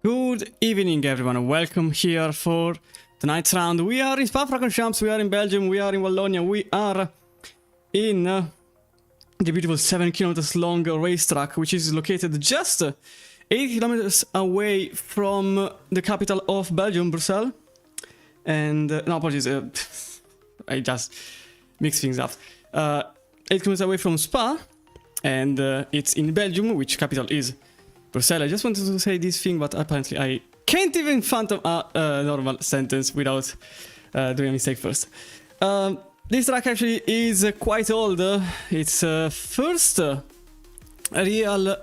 Good evening, everyone, and welcome here for tonight's round. We are in Spa-Francorchamps, we are in Belgium, we are in Wallonia, we are in the beautiful 7 kilometers long racetrack, which is located just 8 kilometers away from the capital of Belgium, Brussels. And, no, apologies, I just mixed things up. 8 kilometers away from Spa, and it's in Belgium, which capital is Brussels. I just wanted to say this thing, but apparently I can't even fathom a normal sentence without doing a mistake first. This track actually is quite old. Its first real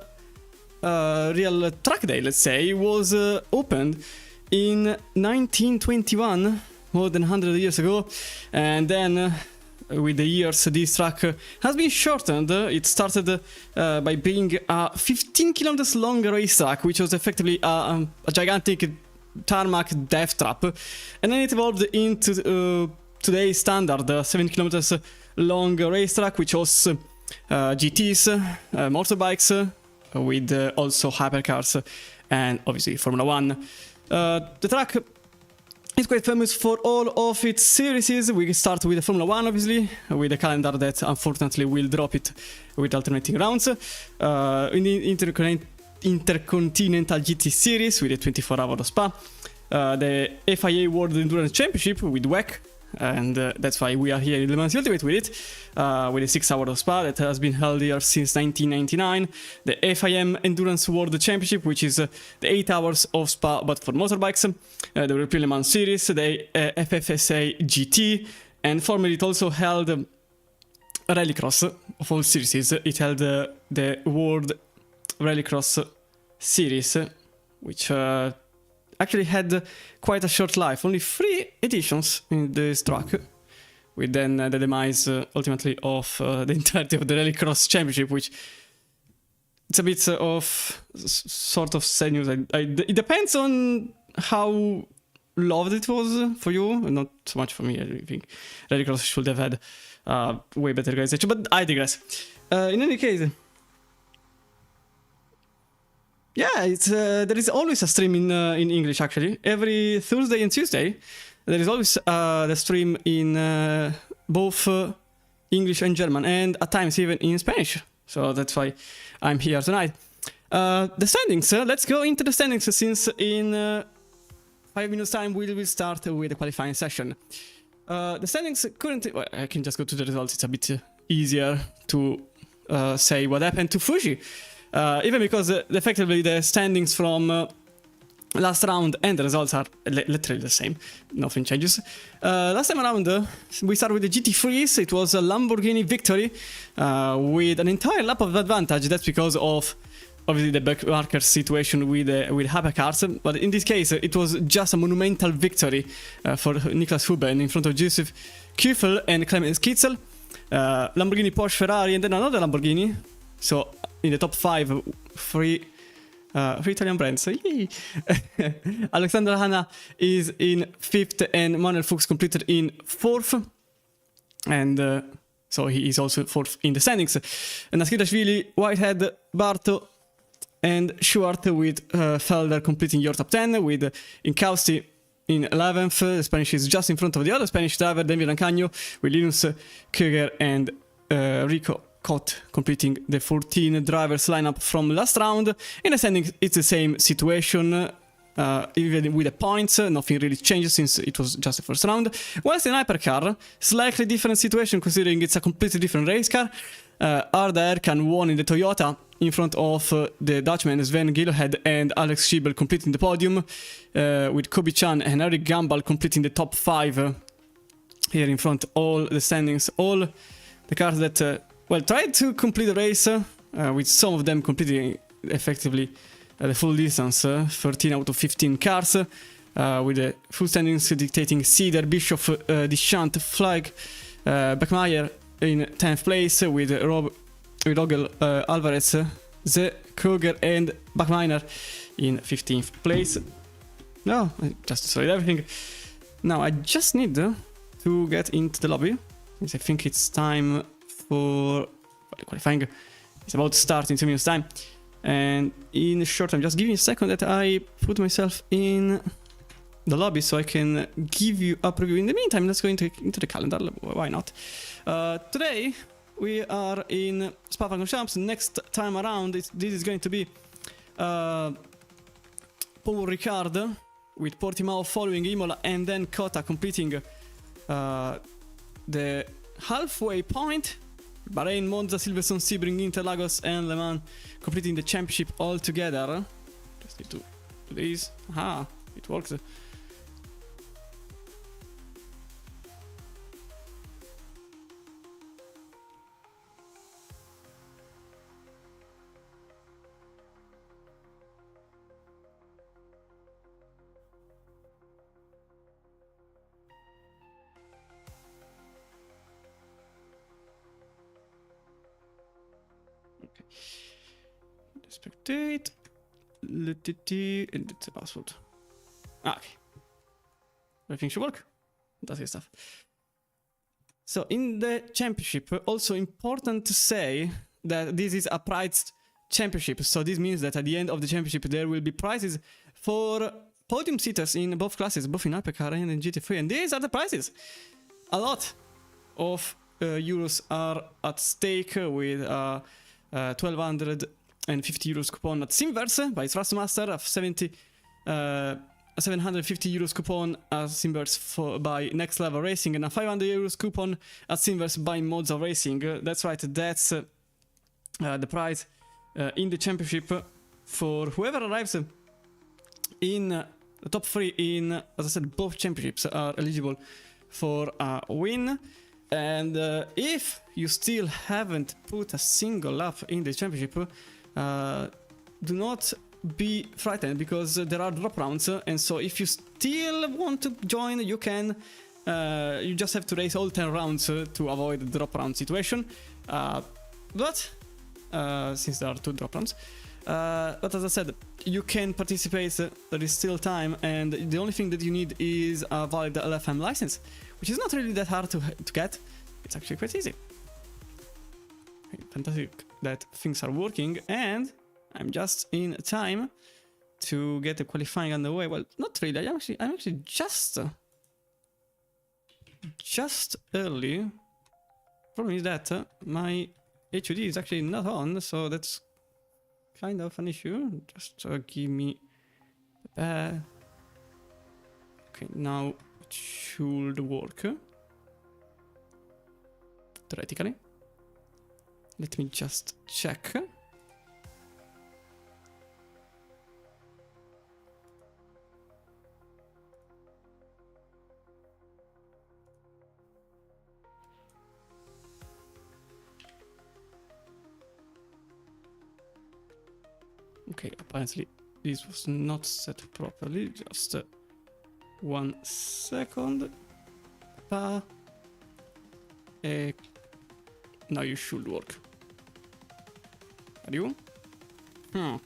track day, let's say, was opened in 1921, more than 100 years ago, and then with the years this track has been shortened. It started by being a 15 kilometers long racetrack, which was effectively a gigantic tarmac death trap, and then it evolved into today's standard 7 kilometers long racetrack, which hosts GTs, motorbikes, with also hypercars and obviously Formula 1. The track is quite famous for all of its series. We start with the Formula 1, obviously, with a calendar that unfortunately will drop it with alternating rounds. In the Intercontinental GT Series with the 24-hour Spa. The FIA World Endurance Championship with WEC, and that's why we are here in Le Mans Ultimate with it, with a 6-hour Spa that has been held here since 1999. The FIM Endurance World Championship, which is the 8 hours of Spa but for motorbikes. The European Le Mans Series, the FFSA GT, and formerly it also held Rallycross of all series. It held the World Rallycross Series, which actually had quite a short life, only 3 editions in this track, with then the demise ultimately of the entirety of the Rallycross Championship, which it's a bit of sort of sad news. It depends on how loved it was for you, and not so much for me. I think Rallycross should have had way better organization, but I digress. In any case, yeah, it's there is always a stream in English, actually. Every Thursday and Tuesday, there is always the stream in both English and German, and at times even in Spanish. So that's why I'm here tonight. The standings, let's go into the standings, since in 5 minutes time we will start with the qualifying session. The standings currently, well, I can just go to the results, it's a bit easier to say what happened to Fuji. Even because effectively the standings from last round and the results are literally the same. Nothing changes. Last time around, we started with the GT3s. It was a Lamborghini victory with an entire lap of advantage. That's because of obviously the backmarker situation with hypercars. But in this case, it was just a monumental victory for Niklas Huben in front of Josef Küffel and Clemens Kitzel. Lamborghini, Porsche, Ferrari, and then another Lamborghini. So in the top 5, 3 Italian brands. Alexander Hanna is in 5th, and Manuel Fuchs completed in 4th. And so he is also 4th in the standings. And Naskidashvili, Whitehead, Barto, and Schwartz with Felder completing your top 10, with Inkausti in 11th. The Spanish is just in front of the other Spanish driver, David Rancagno, with Linus Köger and Rico Cott completing the 14 drivers lineup from last round. In the standings, it's the same situation, even with the points. Nothing really changes since it was just the first round. Whilst in hypercar, slightly different situation considering it's a completely different race car. Arda Erkan won in the Toyota in front of the Dutchman Sven Gilhead and Alex Schiebel completing the podium, with Kobe Chan and Eric Gambal completing the top 5 here in front. All the standings, all the cars that well, tried to complete the race, with some of them completing effectively the full distance, 13 out of 15 cars, with the full standings dictating Cedar, Bishop, Deschamps, Flag, Beckmeyer in 10th place, with Rogel, Alvarez, Ze, Kruger and Bachminer in 15th place. No, I just sorry everything. Now I just need to get into the lobby, because I think it's time for the qualifying. It's about to start in 2 minutes time. And in a short time, just give me a second that I put myself in the lobby so I can give you a preview. In the meantime, let's go into the calendar. Why not? Today we are in Spa-Francorchamps. Next time around, this is going to be Paul Ricard with Portimao following Imola, and then Cota completing the halfway point. Bahrain, Monza, Silverstone, Sebring, Interlagos, and Le Mans completing the championship all together. Just need to do this. Aha, it works. Spectate. And it's a password. Okay. Everything should work. That's good stuff. So in the championship, also important to say that this is a prized championship. So this means that at the end of the championship, there will be prizes for podium sitters in both classes, both in Hypercar and in GT3. And these are the prizes. A lot of euros are at stake with 1,250 euros coupon at Simverse by Thrustmaster, of 750 euros coupon at Simverse by Next Level Racing, and a 500 euros coupon at Simverse by Monza Racing. That's right, that's the prize in the championship for whoever arrives in the top 3 in, as I said, both championships are eligible for a win. And if you still haven't put a single lap in the championship, do not be frightened, because there are drop rounds, and so if you still want to join, you can. You just have to race all 10 rounds to avoid the drop round situation. But since there are 2 drop rounds, but as I said, you can participate. There is still time, and the only thing that you need is a valid LFM license, which is not really that hard to get. It's actually quite easy. Fantastic that things are working, and I'm just in time to get the qualifying underway. Well, not really. I'm actually just early. Problem is that my HUD is actually not on, so that's kind of an issue. Just give me. Okay, now it should work. Theoretically. Let me just check. Okay, apparently this was not set properly. Just 1 second. Now you should work. Are you? I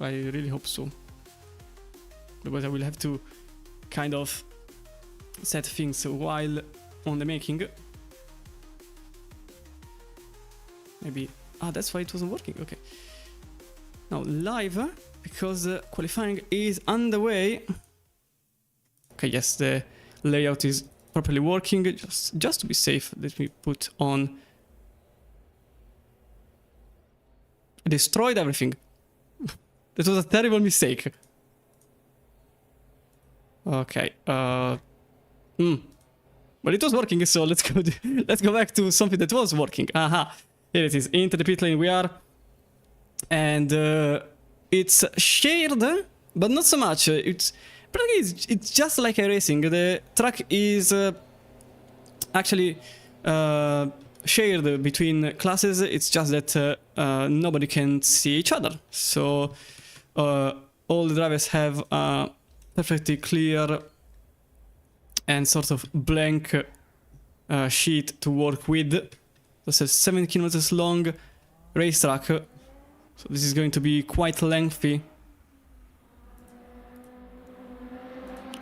really hope so. Because I will have to kind of set things while on the making. Maybe. That's why it wasn't working. Okay. Now live, because qualifying is underway. Okay, yes, the layout is properly working. Just to be safe, let me put on. I destroyed everything. That was a terrible mistake. Okay. But it was working, so let's go back to something that was working. Aha. Here it is. Into the pit lane we are. And it's shared, but not so much. It's just like a racing. The track is actually shared between classes. It's just that nobody can see each other. So all the drivers have a perfectly clear and sort of blank sheet to work with. This is 7 kilometers long racetrack. So this is going to be quite lengthy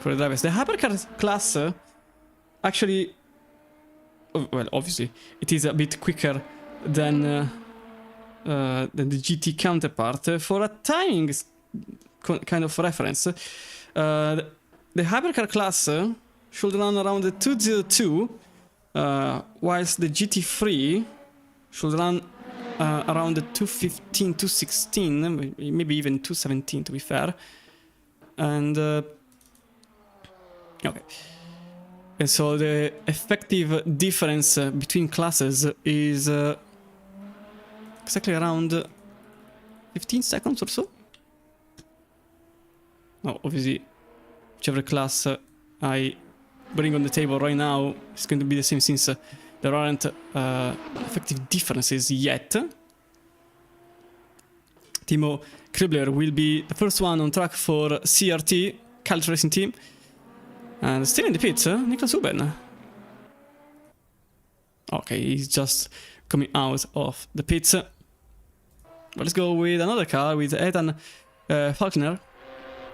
for the drivers. The hypercar class actually, well, obviously it is a bit quicker than than the GT counterpart. For a timing kind of reference, the hypercar class should run around the 202, whilst the GT3 should run around the 215, 216, maybe even 217 to be fair. And okay. And so the effective difference between classes is exactly around 15 seconds or so. Now, obviously, whichever class I bring on the table right now is going to be the same, since there aren't effective differences yet. Timo Kribler will be the first one on track for CRT, Kalt Racing Team. And still in the pits, Niklas Uben. Okay, he's just coming out of the pits. But let's go with another car, with Ethan Falkner.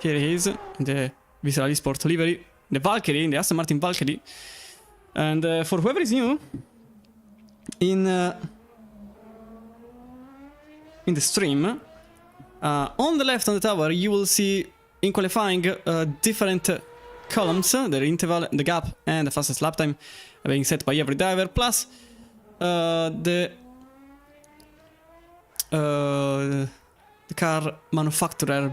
Here he is, in the Visceral Esport livery, the Valkyrie, in the Aston Martin Valkyrie. And for whoever is new in the stream, on the left on the tower you will see in qualifying different columns, the interval, the gap, and the fastest lap time being set by every driver, plus the car manufacturer,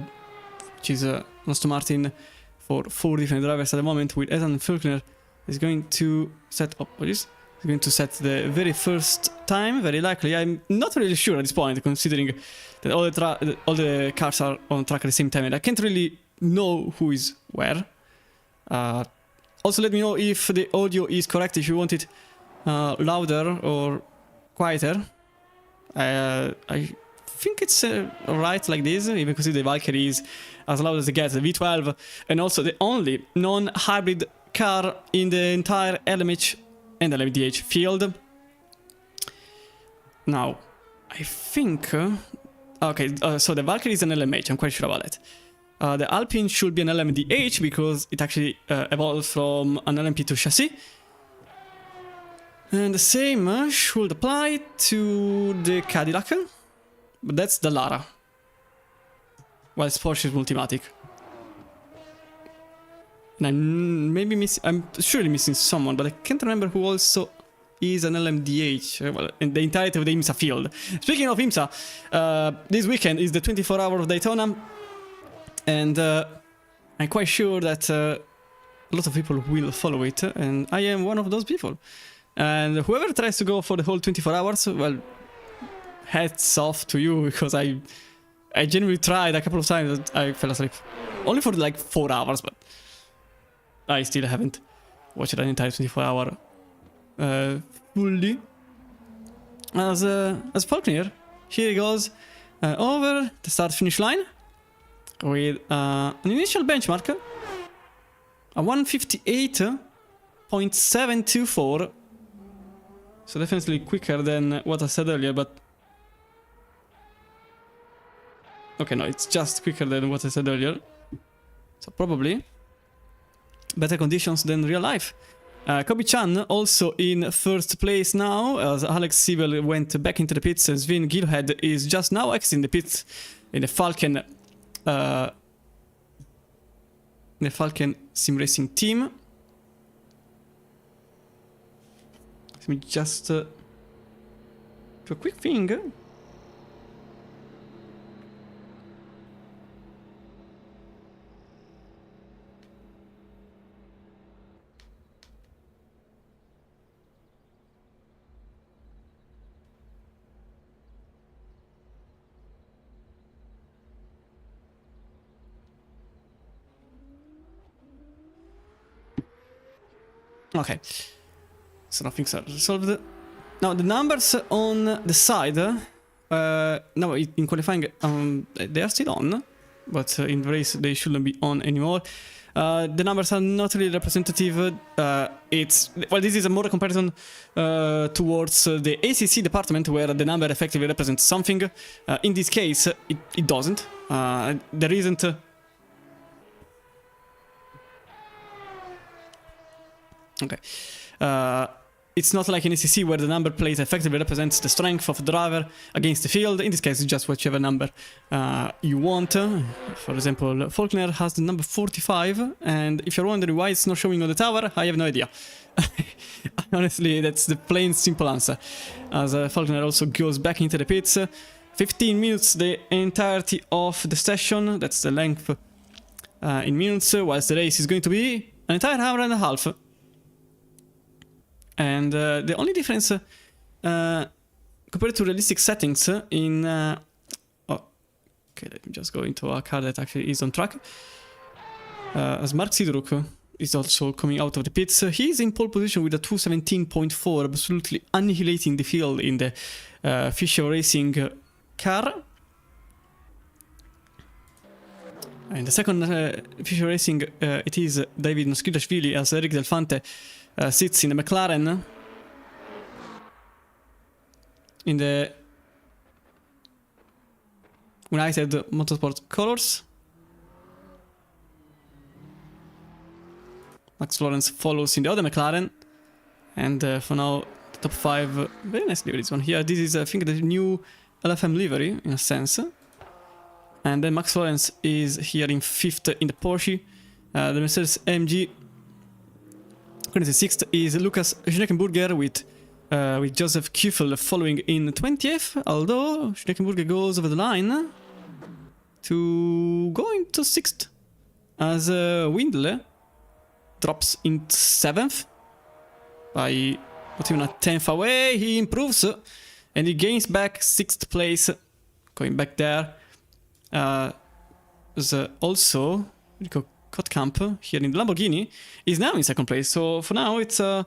which is Aston Martin, for 4 different drivers at the moment, with Ethan Falkner is going to set up. What is? He's going to set the very first time, very likely. I'm not really sure at this point, considering that all the cars are on track at the same time, and I can't really know who is where. Also, let me know if the audio is correct, if you want it louder or quieter. I think it's alright like this, even considering the Valkyrie is as loud as it gets, the V12, and also the only non-hybrid car in the entire LMH and LMDH field. Now, I think... okay, so the Valkyrie is an LMH, I'm quite sure about it. The Alpine should be an LMDH because it actually evolved from an LMP2 chassis. And the same should apply to the Cadillac, but that's the Lara, whilst Porsche is Multimatic. And I'm surely missing someone, but I can't remember who also is an LMDH. Well, in the entirety of the IMSA field. Speaking of IMSA, this weekend is the 24-hour of Daytona. And I'm quite sure that a lot of people will follow it, and I am one of those people. And whoever tries to go for the whole 24 hours, well, hats off to you, because I genuinely tried a couple of times, I fell asleep. Only for like 4 hours, but I still haven't watched an entire 24-hour fully. As Faulkner, here he goes over the start-finish line, with an initial benchmark, a 158.724, so definitely quicker than what I said earlier, but... okay, no, it's just quicker than what I said earlier, so probably better conditions than real life. Kobe Chan also in first place now, as Alex Siebel went back into the pits. Sven Gilhead is just now exiting the pits in the Falcon Sim Racing team. Let me just do a quick thing. Okay, so nothing's resolved. Now the numbers on the side, now in qualifying, they are still on, but in the race they shouldn't be on anymore. The numbers are not really representative. This is a more comparison towards the ACC department, where the number effectively represents something. In this case, it doesn't. There isn't. Okay. it's not like in ACC where the number plate effectively represents the strength of the driver against the field. In this case, it's just whichever number you want. For example, Faulkner has the number 45, and if you're wondering why it's not showing on the tower, I have no idea. Honestly, that's the plain simple answer. As Faulkner also goes back into the pits. 15 minutes, the entirety of the session. That's the length in minutes, whilst the race is going to be an entire hour and a half. And the only difference compared to realistic settings in... okay, let me just go into a car that actually is on track. As Mark Sidruk is also coming out of the pits. He's in pole position with a 217.4, absolutely annihilating the field in the Fisher Racing car. In the second Fisher Racing, it is David Noskidashvili as Eric Delfante sits in the McLaren in the United Motorsport colors. Max Lawrence follows in the other McLaren, and for now the top 5 very nice liveries on here. This is I think the new LFM livery in a sense, and then Max Lawrence is here in 5th in the Porsche. The Mercedes AMG currently 6th is Lukas Schneckenburger with Joseph Kuffel following in 20th, although Schneckenburger goes over the line to go into 6th as Windle drops into 7th by not even a 10th away. He improves and he gains back 6th place, going back there. There's also Rico Kotkamp here in the Lamborghini is now in 2nd place. So for now it's a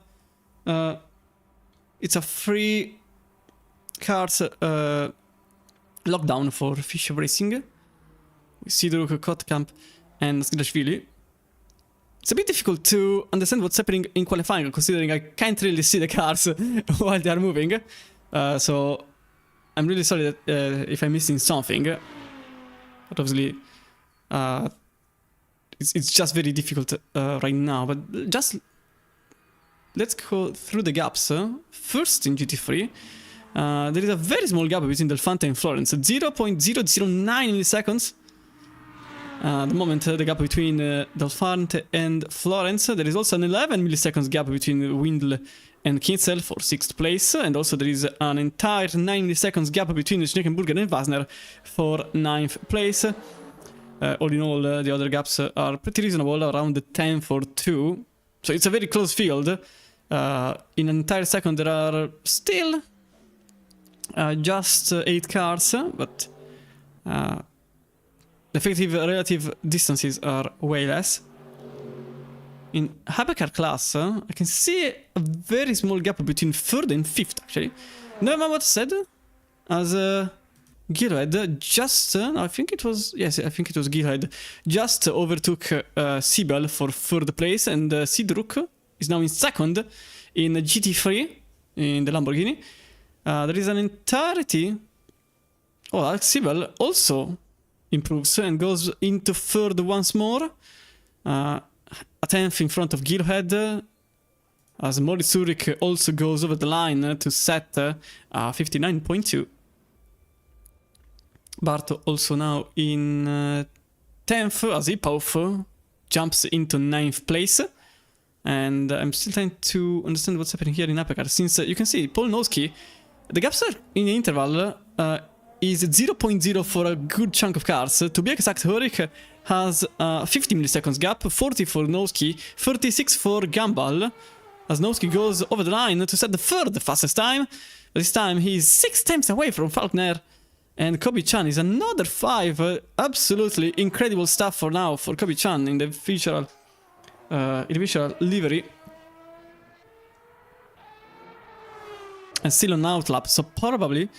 3 cars lockdown for Fisher Racing. We see the Kotkamp and Skidashvili. It's a bit difficult to understand what's happening in qualifying, considering I can't really see the cars while they are moving. So I'm really sorry that if I'm missing something. But obviously, it's just very difficult right now. But just let's go through the gaps. First in GT3, there is a very small gap between Delfante and Florence, 0.009 milliseconds. The moment the gap between Delfante and Florence. There is also an 11 milliseconds gap between Windle and Kinsel for 6th place, and also there is an entire 9 milliseconds gap between Schneckenburger and Wasner for 9th place. All in all, the other gaps are pretty reasonable, around 10 for 2. So it's a very close field. In an entire second there are still just 8 cars, but the effective relative distances are way less. In hypercar class, I can see a very small gap between 3rd and 5th actually. Never what said, as Gilhead just, I think it was Gilhead, just overtook Siebel for 3rd place, and Sidruk is now in 2nd in GT3 in the Lamborghini. There is an entirety. Oh, Alex Siebel also improves and goes into 3rd once more. A 10th in front of Gilhead, as Moritz Zurich also goes over the line to set 59.2. Bart also now in 10th as Ipov jumps into 9th place. And I'm still trying to understand what's happening here in Hypercar, since you can see Paul Noski, the gaps are in the interval is 0.0 for a good chunk of cars. To be exact, Horik has 50 milliseconds gap, 40 for Noski, 36 for Gambal, as Noski goes over the line to set the 3rd fastest time. This time he's 6 times away from Faulkner, and Kobe Chan is another 5. Absolutely incredible stuff for now for Kobe Chan in the visual livery. And still on outlap, so probably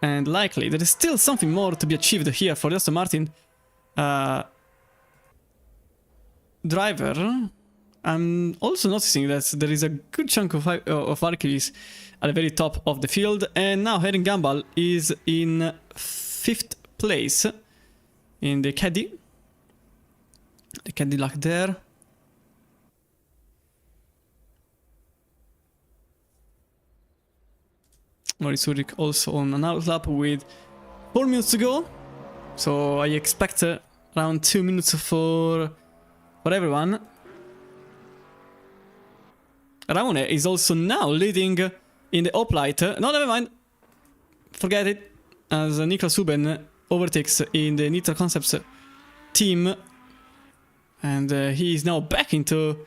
and likely there is still something more to be achieved here for the Aston Martin driver. I'm also noticing that there is a good chunk of Valkyries at the very top of the field, and now Erin Gambal is in 5th place in the Cadillac there. Maurice Ulrich also on an outlap with 4 minutes to go. So I expect around 2 minutes for everyone. Ramone is also now leading in the hoplite. No, never mind. Forget it. As Niklas Huben overtakes in the Nitra Concepts team. And he is now back into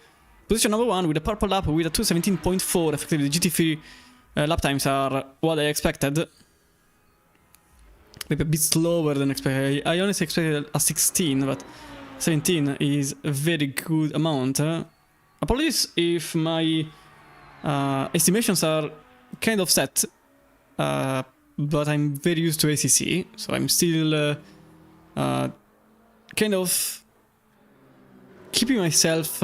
position number 1 with a purple lap with a 2:17.4. Effectively, the GT3 lap times are what I expected. Maybe a bit slower than expected. I honestly expected a 16, but 17 is a very good amount. Apologies if my estimations are kind of set, but I'm very used to ACC, so I'm still kind of keeping myself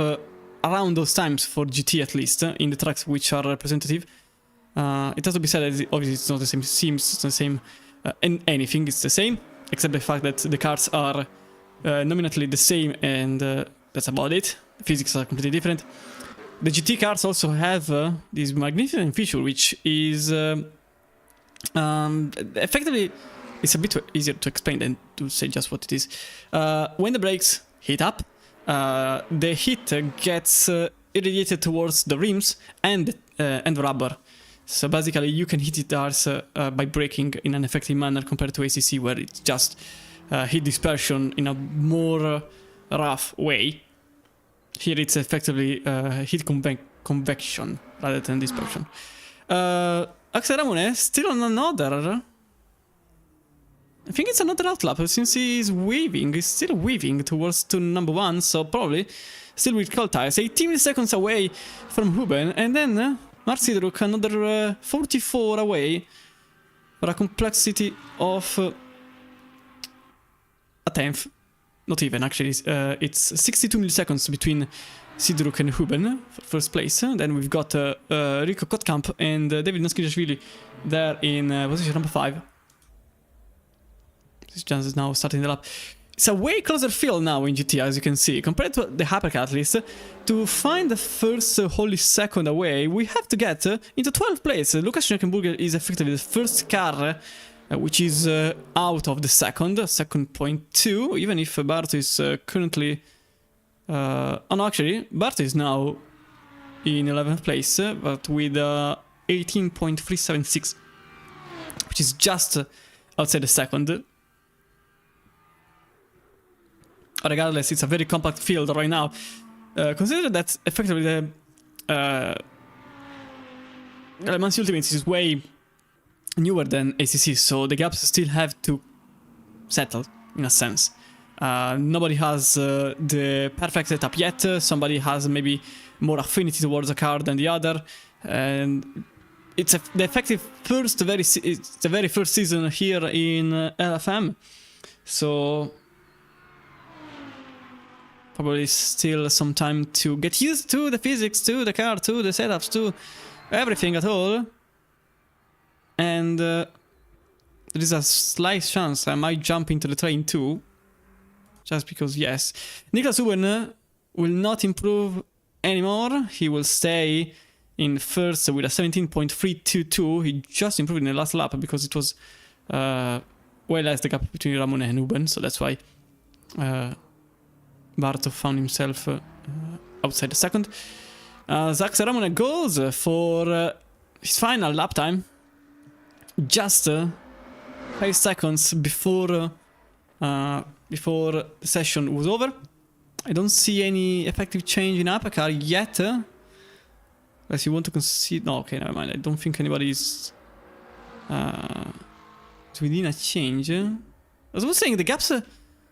around those times for GT at least, in the tracks which are representative. It has to be said that obviously it's not the same seams, it's not the same in anything, it's the same, except the fact that the cars are nominally the same, and that's about it. The physics are completely different. The GT cars also have this magnificent feature, which is effectively, it's a bit easier to explain than to say just what it is. When the brakes heat up, the heat gets irradiated towards the rims and rubber. So basically you can hit it ours by braking in an effective manner compared to ACC, where it's just heat dispersion in a more rough way. Here it's effectively heat convection rather than dispersion. Axel Ramone still on another... I think it's another outlap, since he's weaving, he's still weaving towards to number 1, so probably still with cold tires. 18 seconds away from Huben, and then Mark Sidruk another 44 away for a complexity of a tenth. Not even, actually, it's 62 milliseconds between Sidruk and Huben for first place. Then we've got Rico Kotkamp and David Naskirashvili there in position number 5. This chance is now starting the lap. It's a way closer field now in GT, as you can see, compared to the Hypercar at least. To find the first wholly second away, we have to get into 12th place. Lukas Schneckenburger is effectively the first car which is out of the second 2, even if Bart is currently... oh no, actually, Bart is now in 11th place, but with 18.376, which is just outside the second. Regardless, it's a very compact field right now. Consider that effectively the Mansi Ultimates is way newer than ACC, so the gaps still have to settle, in a sense. Nobody has the perfect setup yet. Somebody has maybe more affinity towards a car than the other, and it's the effective it's the very first season here in LFM, so probably still some time to get used to the physics, to the car, to the setups, to everything at all. And there is a slight chance I might jump into the train too. Just because, yes. Niklas Huben will not improve anymore. He will stay in first with a 17.322. He just improved in the last lap because it was way less the gap between Ramone and Huben. So that's why Barto found himself outside the second. Zach Ramone goes for his final lap time. Just 5 seconds before the session was over. I don't see any effective change in Apacar yet. Unless you want to concede... No, okay, never mind. I don't think anybody is within a change. As I was saying, the gaps in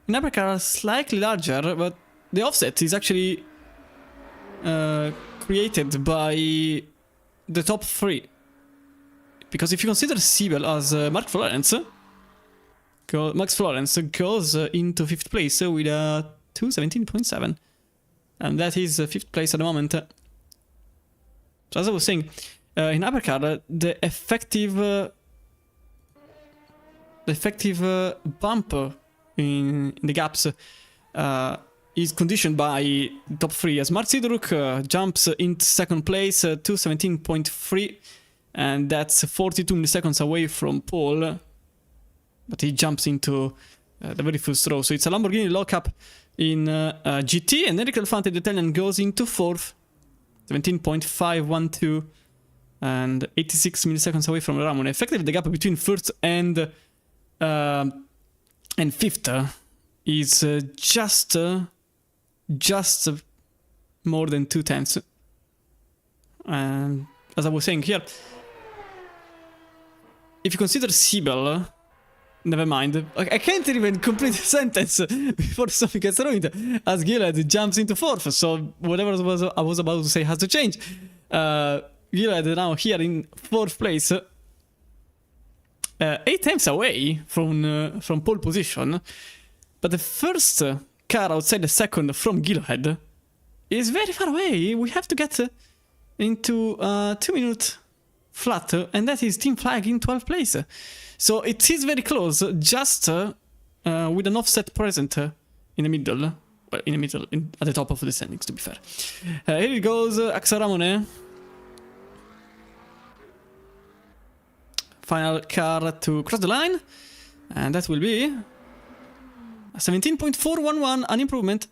Apacar are slightly larger, but the offset is actually created by the top 3. Because if you consider Siebel as Max Florence goes into 5th place with a 2:17.7, and that is 5th place at the moment. So as I was saying, in Hypercar, the effective bump in the gaps is conditioned by top 3, as Mark Sidruk jumps into 2nd place, 2:17.3. and that's 42 milliseconds away from Paul, but he jumps into the very first row. So it's a Lamborghini lockup in GT, and Eric Delfante, the Italian, goes into 4th, 17.512, and 86 milliseconds away from Ramone. Effectively, the gap between 1st and 5th is just more than 2 tenths. And as I was saying here, if you consider Siebel, never mind, I can't even complete the sentence before something gets ruined, as Gillard jumps into 4th, so whatever I was about to say has to change. Gillard now here in 4th place, 8 tenths away from pole position, but the first car outside the second from Gillard is very far away. We have to get into 2 minute flat, and that is Team Flag in 12th place. So it is very close, just with an offset present in the middle. Well, in the middle, at the top of the standings, to be fair. Here it goes, Axel Ramone. Final car to cross the line, and that will be a 17.411, an improvement,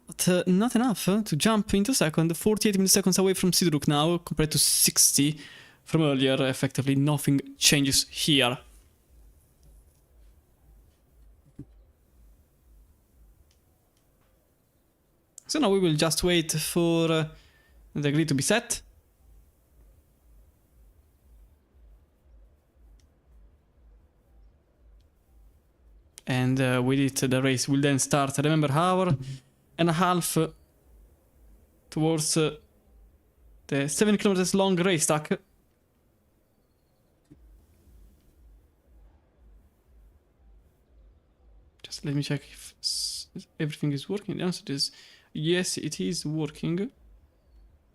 but not enough to jump into second. 48 milliseconds away from Sidruk now, compared to 60 from earlier. Effectively, nothing changes here. So now we will just wait for the grid to be set. And with it, the race will then start. Remember, hour and a half towards the 7 kilometers long race track. Just let me check if everything is working. The answer is yes, it is working.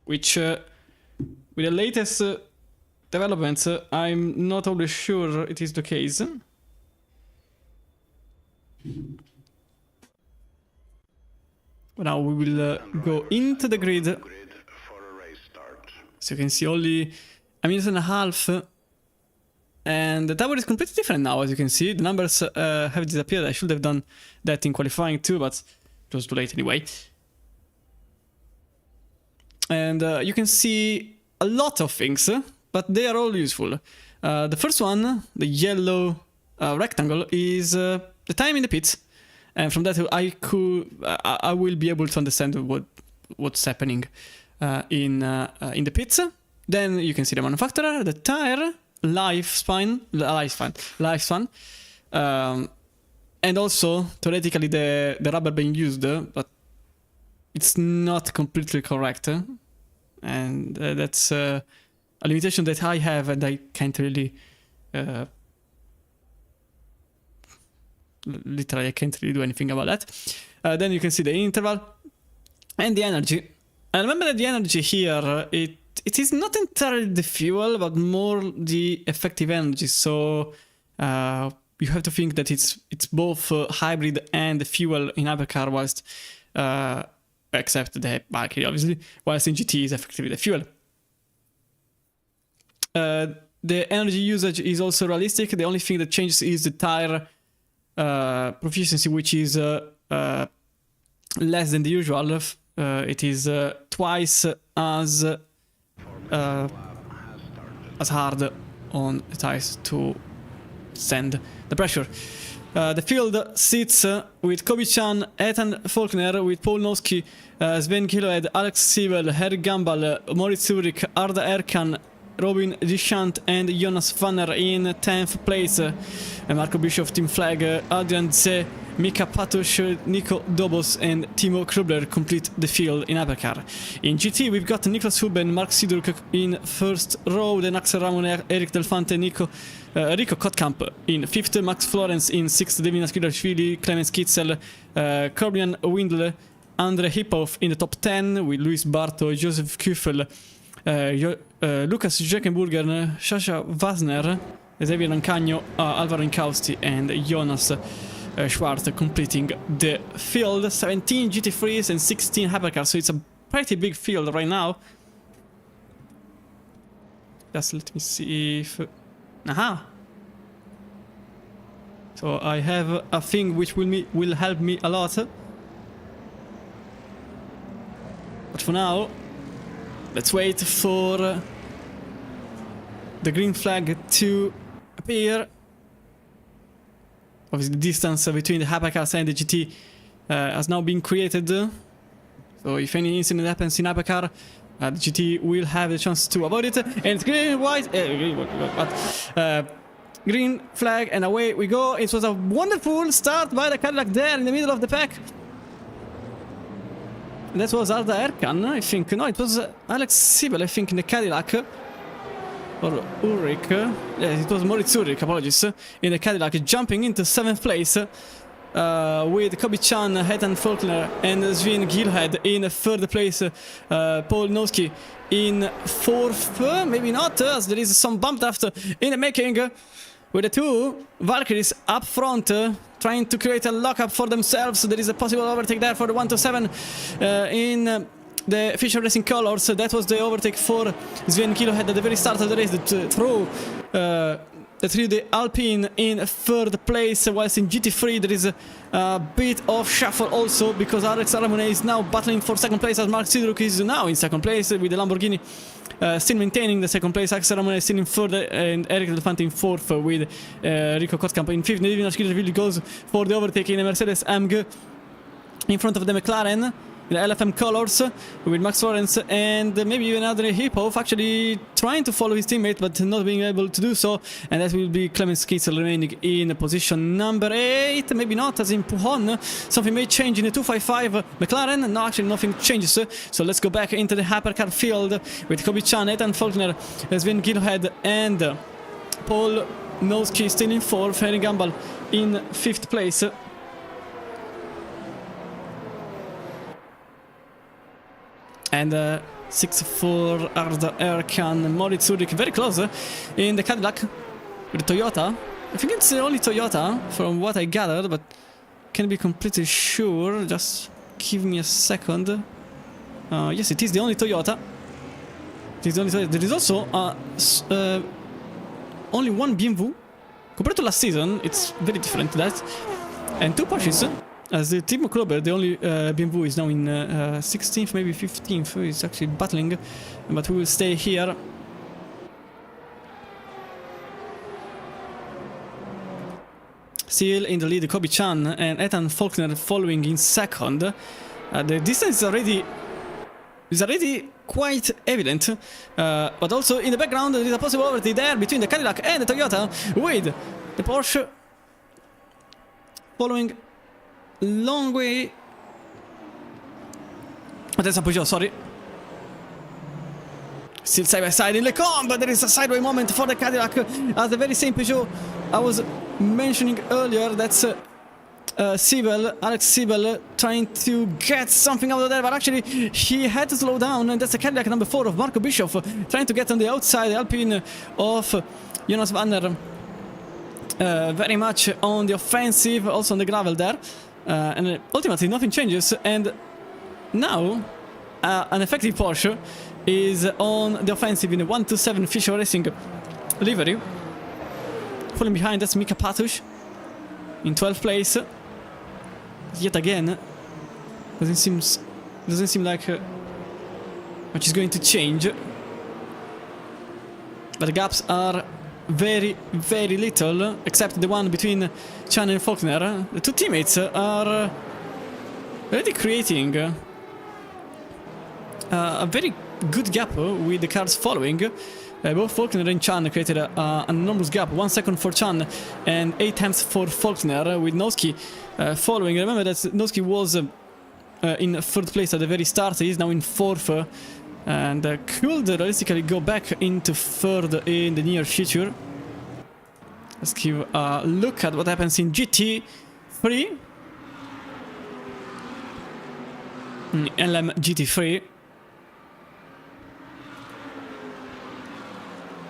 Which, with the latest developments, I'm not always sure it is the case. Now we will go into the grid. So you can see only a minute and a half. And the tower is completely different now, as you can see. The numbers have disappeared. I should have done that in qualifying too, but it was too late anyway. And you can see a lot of things, but they are all useful. The first one, the yellow rectangle, is the time in the pits, and from that I will be able to understand what's happening in the pits. Then you can see the manufacturer, the tire, lifespan, and also theoretically the rubber being used, but it's not completely correct, and that's a limitation that I have, and I can't really. Literally, I can't really do anything about that. Then you can see the interval and the energy. And remember that the energy here, it is not entirely the fuel, but more the effective energy. So you have to think that it's both hybrid and fuel in hypercar, whilst except the Valkyrie, obviously, whilst in GT is effectively the fuel. The energy usage is also realistic. The only thing that changes is the tire proficiency, which is less than the usual. It is twice as hard on the tires to send the pressure. The field sits with Kobe-chan, Ethan Faulkner, with Paul Noski, Sven Kiloed, Alex Siebel, Harry Gambal, Moritz Zurich, Arda Erkan, Robin Dishant and Jonas Vanner in 10th place. Marco Bischoff, Team Flag, Adrian Ze, Mika Patush, Nico Dobos and Timo Krubler complete the field in hypercar. In GT we've got Niklas Huben, Mark Sidurk in first row, then Axel Ramone, Eric Delfante, Rico Kotkamp in 5th, Max Florence in 6th, Devina Skidashvili, Clemens Kitzel, Corbian Windle, Andre Hipphoff in the top 10 with Luis Barto, Joseph Küffel, Lucas Jeckenburger, Sasha Wasner, Xavier Lancagno, Alvaro Incausti and Jonas Schwartz completing the field. 17 GT3s and 16 hypercars, so it's a pretty big field right now. Just let me see if... Aha! So I have a thing which will help me a lot. But for now, let's wait for the green flag to appear. Obviously the distance between the hypercars and the GT has now been created. So if any incident happens in hypercar, the GT will have the chance to avoid it. And it's green flag, and away we go. It was a wonderful start by the Cadillac there in the middle of the pack. That was Arda Erkan, I think. No, it was Alex Siebel, I think, in the Cadillac. Or Ulrich. Yeah, it was Moritz Ulrich, apologies. In the Cadillac, jumping into 7th place. With Kobe Chan, Ethan Faulkner, and Sven Gilhead in 3rd place. Paul Nowski in 4th. Maybe not, as there is some bump draft in the making. With the two Valkyries up front, trying to create a lockup for themselves. There is a possible overtake there for the 127 in the Fisher Racing colors. That was the overtake for Sven Gilhead at the very start of the race that threw the Alpine in 3rd place, whilst in GT3 there is a bit of shuffle also, because Alex Aramone is now battling for 2nd place, as Mark Sidruk is now in 2nd place with the Lamborghini still maintaining the 2nd place. Alex Aramone is still in 3rd, and Eric Delfante in 4th with Rico Kotkamp in 5th. Nedvin Ashkirishvili goes for the overtake in the Mercedes AMG in front of the McLaren. The LFM colors with Max Lawrence and maybe even Adrian Hipov actually trying to follow his teammate but not being able to do so, and that will be Clemens Kitzel remaining in position number 8. Maybe not, as in Pujon something may change in the 255 McLaren. No, actually nothing changes, so let's go back into the hypercar field with Kobe Chan, Ethan Faulkner, Sven Gilhead and Paul Nowski still in 4th, Henry Gambal in 5th place. And 6 for Arda Erkan, Moritz Ulrich very close in the Cadillac with the Toyota. I think it's the only Toyota from what I gathered, but can't be completely sure. Just give me a second. Yes, it is the only Toyota. It is the only Toyota. There is also only one BMW. Compared to last season, it's very different to that. And 2 Porsches. As the Timo Klober, the only BMW is now in 16th, maybe 15th. He's actually battling, but we will stay here. Still in the lead, Kobe Chan and Ethan Faulkner following in 2nd. The distance is already quite evident, but also in the background there is a possible overtake there between the Cadillac and the Toyota, with the Porsche following long way. But that's a Peugeot, sorry. Still side by side in Le Combe, but there is a sideway moment for the Cadillac as the very same Peugeot I was mentioning earlier. That's Siebel, Alex Siebel, trying to get something out of there, but actually he had to slow down, and that's the Cadillac number 4 of Marco Bischoff, trying to get on the outside, the Alpine of Jonas Wanner. Very much on the offensive, also on the gravel there. And ultimately nothing changes, and now an effective Porsche is on the offensive in the 127 Fisher Racing livery. Falling behind, that's Mika Patush in 12th place. Yet again, doesn't seem like much is going to change. But the gaps are very, very little, except the one between Chan and Faulkner. The two teammates are already creating a very good gap with the cars following. Both Faulkner and Chan created an enormous gap, 1 second for Chan and 8 tenths for Faulkner, with Nowski following. Remember that Nowski was in 3rd place at the very start. He is now in 4th. And could realistically go back into 3rd in the near future. Let's give a look at what happens in GT3. LM GT3.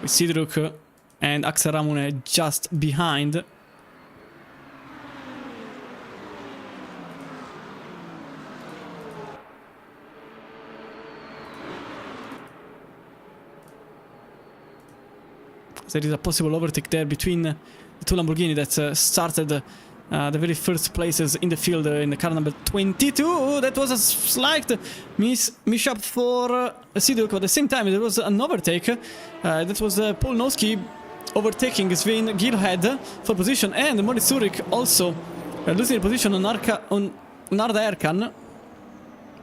With Sidruk and Axel Ramone just behind. There is a possible overtake there between the two Lamborghini that started the very first places in the field in the car number 22. That was a slight mishap for Siduk. At the same time, there was an overtake. That was Paul Noski overtaking Sven Gilhead for position, and Moritz Zurich also losing position on Arda Erkan.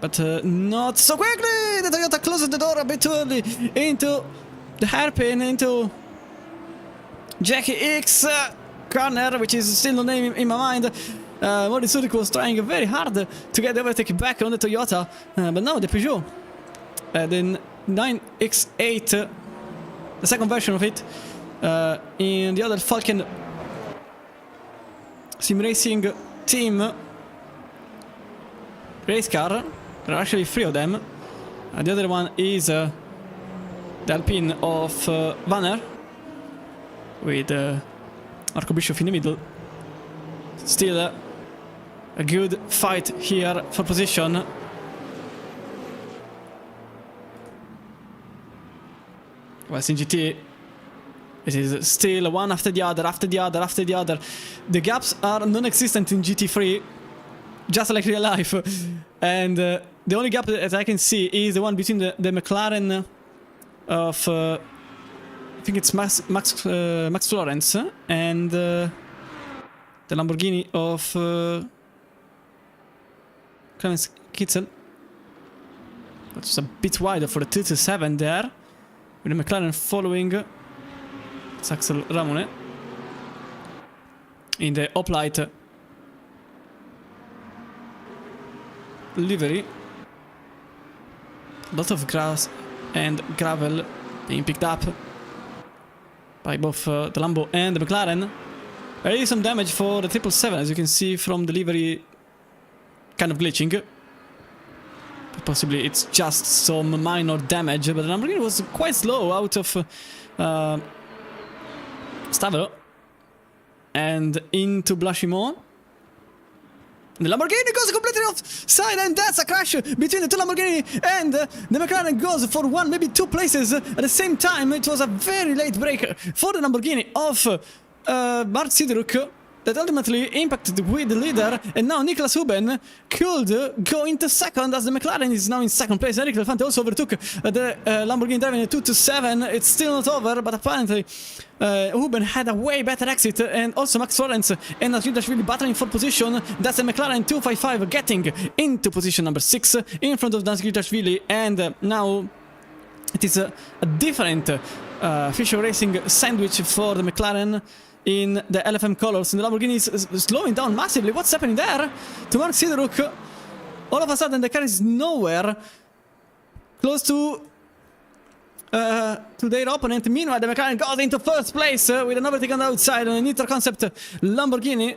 But not so quickly! The Toyota closes the door a bit too early into the hairpin, into Jackie X corner, which is still no name in my mind. Moritz Zurich was trying very hard to get the overtake back on the Toyota, but now the Peugeot, the 9X8, the second version of it, in the other Falcon sim racing team race car. There are actually 3 of them. The other one is the Alpine of Vanner, with Marco Bischoff in the middle. Still a good fight here for position. Whereas in GT, it is still one after the other, after the other, after the other. The gaps are non-existent in GT3, just like real life. And the only gap that I can see is the one between the McLaren of I think it's Max Florence and the Lamborghini of Clemens Kitzel. That's a bit wider for the 227 there, with the McLaren following. It's Axel Ramone in the Hoplite livery. A lot of grass and gravel being picked up by both the Lambo and the McLaren. There is some damage for the 777, as you can see from the livery kind of glitching. But possibly it's just some minor damage, but the Lamborghini was quite slow out of Stavro and into Blanchimont. The Lamborghini goes completely offside, and that's a crash between the two Lamborghini, and the McLaren goes for one, maybe 2 places at the same time. It was a very late break for the Lamborghini of Mark Sidruk that ultimately impacted with the leader, and now Niklas Huben could go into second as the McLaren is now in second place. Eric Delfante also overtook the Lamborghini driving a 227. It's still not over, but apparently Huben had a way better exit, and also Max Florence and Nasridashvili battling for position. That's the McLaren 255 getting into position number 6 in front of Nasridashvili, and now it is a different Fisher Racing sandwich for the McLaren in the LFM colors, and the Lamborghini is slowing down massively. What's happening there to Mark Sidruk? All of a sudden the car is nowhere close to their opponent. Meanwhile, the McLaren goes into first place with an overtake on the outside on an Nitro Concept Lamborghini,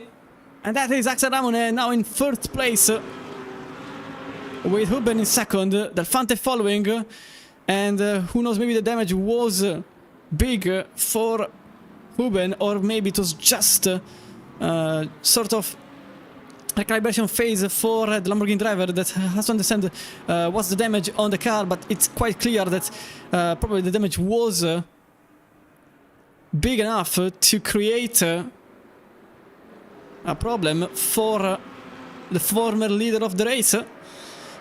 and that is Axel Ramone now in first place with Huben in second, Delfante following, and who knows, maybe the damage was big for Huben, or maybe it was just sort of a calibration phase for the Lamborghini driver that has to understand what's the damage on the car, but it's quite clear that probably the damage was big enough to create a problem for the former leader of the race,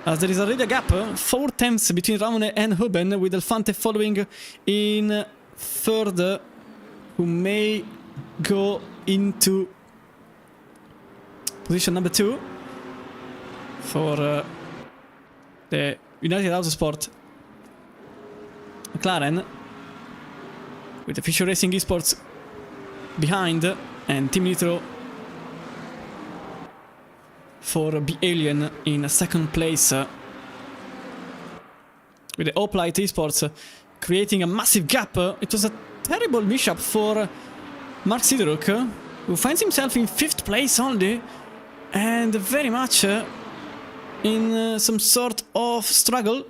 as there is already a gap, 4 tenths between Ramone and Huben, with Delfante following in third, who may go into position number 2 for the United Autosport McLaren, with the Fisher Racing Esports behind, and Team Nitro for B Alien in second place, with the Hoplite Esports creating a massive gap. It was a terrible mishap for Mark Sidruk, who finds himself in 5th place only, and very much in some sort of struggle.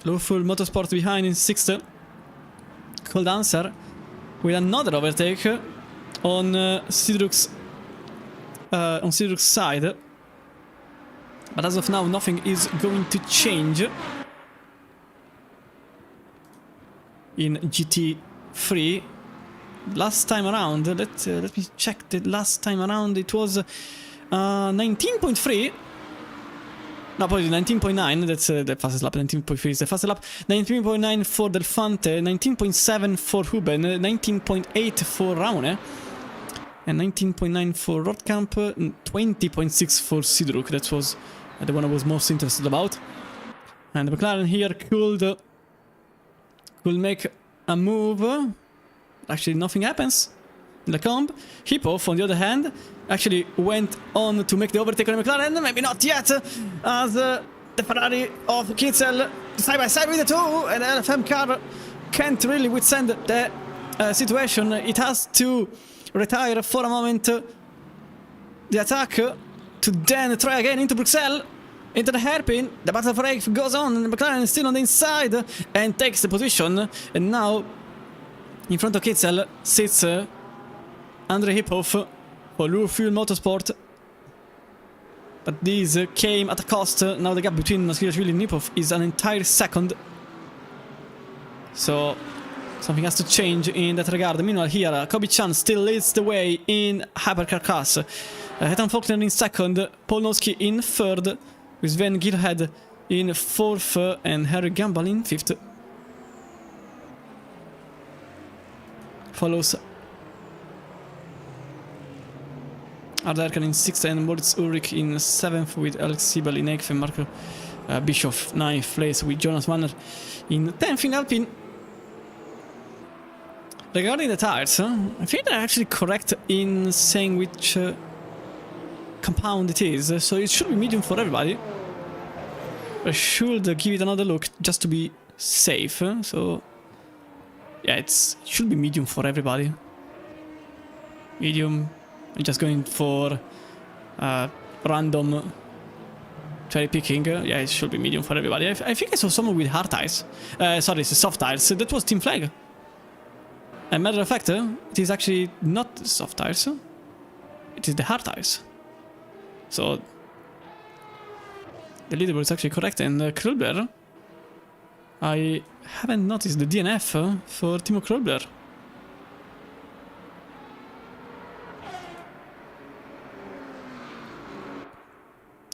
Lawful Motorsport behind in 6th. Cold Answer with another overtake on Sidruk's side, but as of now nothing is going to change. in GT3. Last time around, let me check the last time around, it was 19.3. No, poi 19.9, that's the fastest lap, 19.3 is the fastest lap, 19.9 for Delfante, 19.7 for Huben, 19.8 for Ramone, and 19.9 for Rotkamp, 20.6 for Sidruk. That was the one I was most interested about. And McLaren here could make a move. Actually, nothing happens in the comp. Hippo, on the other hand, actually went on to make the overtake on McLaren. Maybe not yet, as the Ferrari of Kitzel side by side with the two, and the LFM car can't really withstand the situation. It has to retire for a moment the attack to then try again into Bruxelles, into the hairpin. The battle for eighth goes on, and McLaren is still on the inside and takes the position. And now, in front of Kitzel sits Andrei Hiphoff for Lure Fuel Motorsport. But this came at a cost. Now the gap between Maskhirashvili and Hiphoff is an entire second. So something has to change in that regard. Meanwhile here, Kobe-chan still leads the way in Hypercar cars. Ethan Faulkner in second, Paul Noski in third, with Sven Gilhead in fourth and Harry Gambal in fifth. Follows Arda Erkan in 6th and Moritz Ulrich in 7th, with Alex Siebel in 8th and Marco Bischoff 9th place, with Jonas Manner in 10th in Alpine. Regarding the tires, I think they're actually correct in saying which compound it is, so it should be medium for everybody. I should give it another look just to be safe, so yeah, it should be medium for everybody. Medium. I'm just going for random cherry picking. Yeah, it should be medium for everybody. I think I saw someone with hard tires. Sorry, it's soft tires. That was Team Flag. As a matter of fact, it is actually not soft tires. It is the hard tires. So the leaderboard is actually correct. And Krulber, I haven't noticed the DNF for Timo Krulber.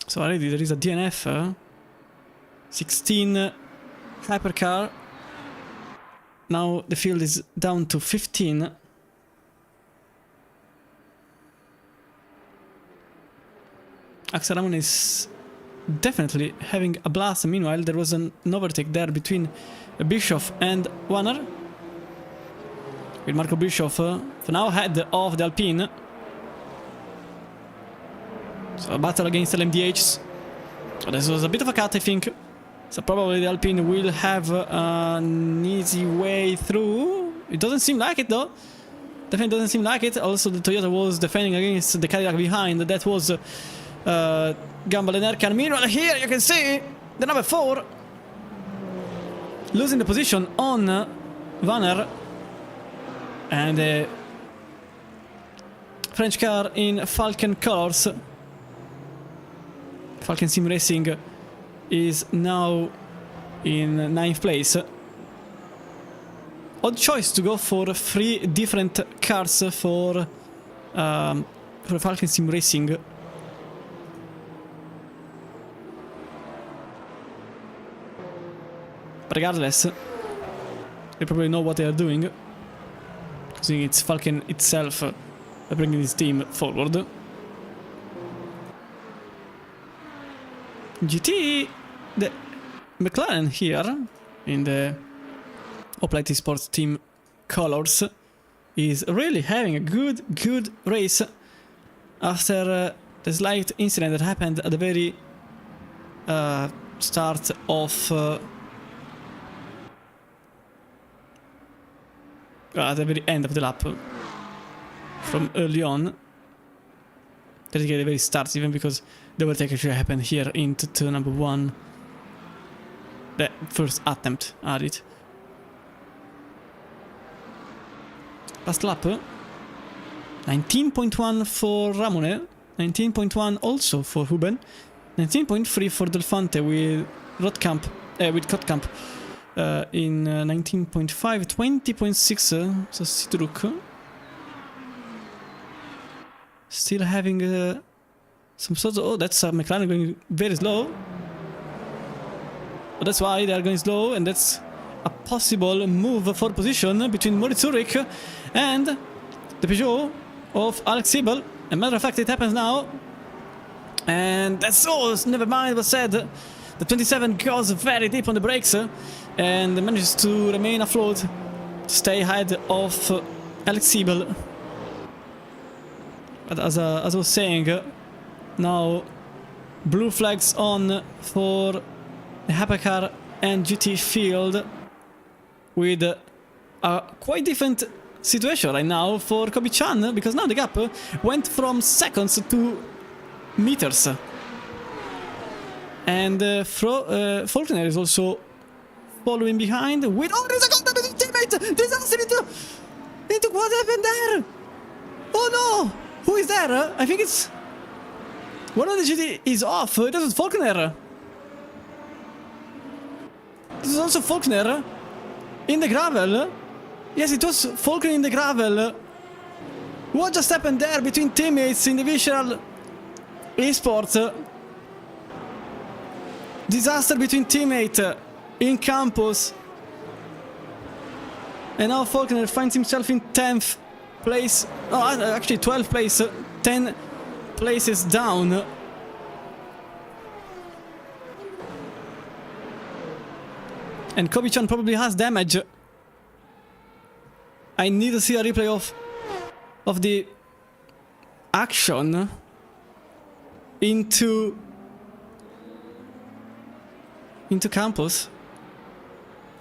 So already there is a DNF, 16 hypercar. Now the field is down to 15. Axel Ramon is definitely having a blast. Meanwhile, there was an overtake there between Bischoff and Warner, with Marco Bischoff for now head of the Alpine. So a battle against LMDHs. So this was a bit of a cut, I think. So probably the Alpine will have an easy way through. It doesn't seem like it though. Definitely doesn't seem like it. Also the Toyota was defending against the Cadillac behind. That was Gambal and Erkan. Meanwhile here you can see the number 4 losing the position on Vanner. And the French car in Falcon colors, Falcon Sim Racing, is now in 9th place. Odd choice to go for 3 different cars for Falcon Sim Racing. But regardless, they probably know what they are doing. Because it's Falcon itself bringing this team forward. GT, the McLaren here in the Opel Sports team colors is really having a good race after the slight incident that happened at the very start of at the very end of the lap, from early on. Technically the very start, even because the overtake actually happened here into turn number 1. The first attempt at it. Last lap, 19.1 for Ramone, 19.1 also for Huben, 19.3 for Delfante with Rotkamp, with Kotkamp in 19.5, 20.6, so Citroën. Still having some sort of... Oh, that's McLaren going very slow. But that's why they are going slow, and that's a possible move for position between Moritz Ulrich and the Peugeot of Alex Siebel. As a matter of fact, it happens now. And that's all, never mind what said. The 27 goes very deep on the brakes and manages to remain afloat, to stay ahead of Alex Siebel. But as I was saying, now blue flags on for the Hypercar and GT field, with a quite different situation right now for Kobe-chan, because now the gap went from seconds to meters. And Faulkner is also following behind with... Oh, there's a contact with his teammate! Disaster into what happened there? Oh no! Who is there? I think it's... One of the GT is off. That was Faulkner. This is also Faulkner in the gravel. Yes, it was Faulkner in the gravel. What just happened there between teammates in the Visceral Esports? Disaster between teammates in campus. And now Faulkner finds himself in 10th place. Oh, actually 12th place. 10 places down. And Kobe-chan probably has damage. I need to see a replay of the action into campus.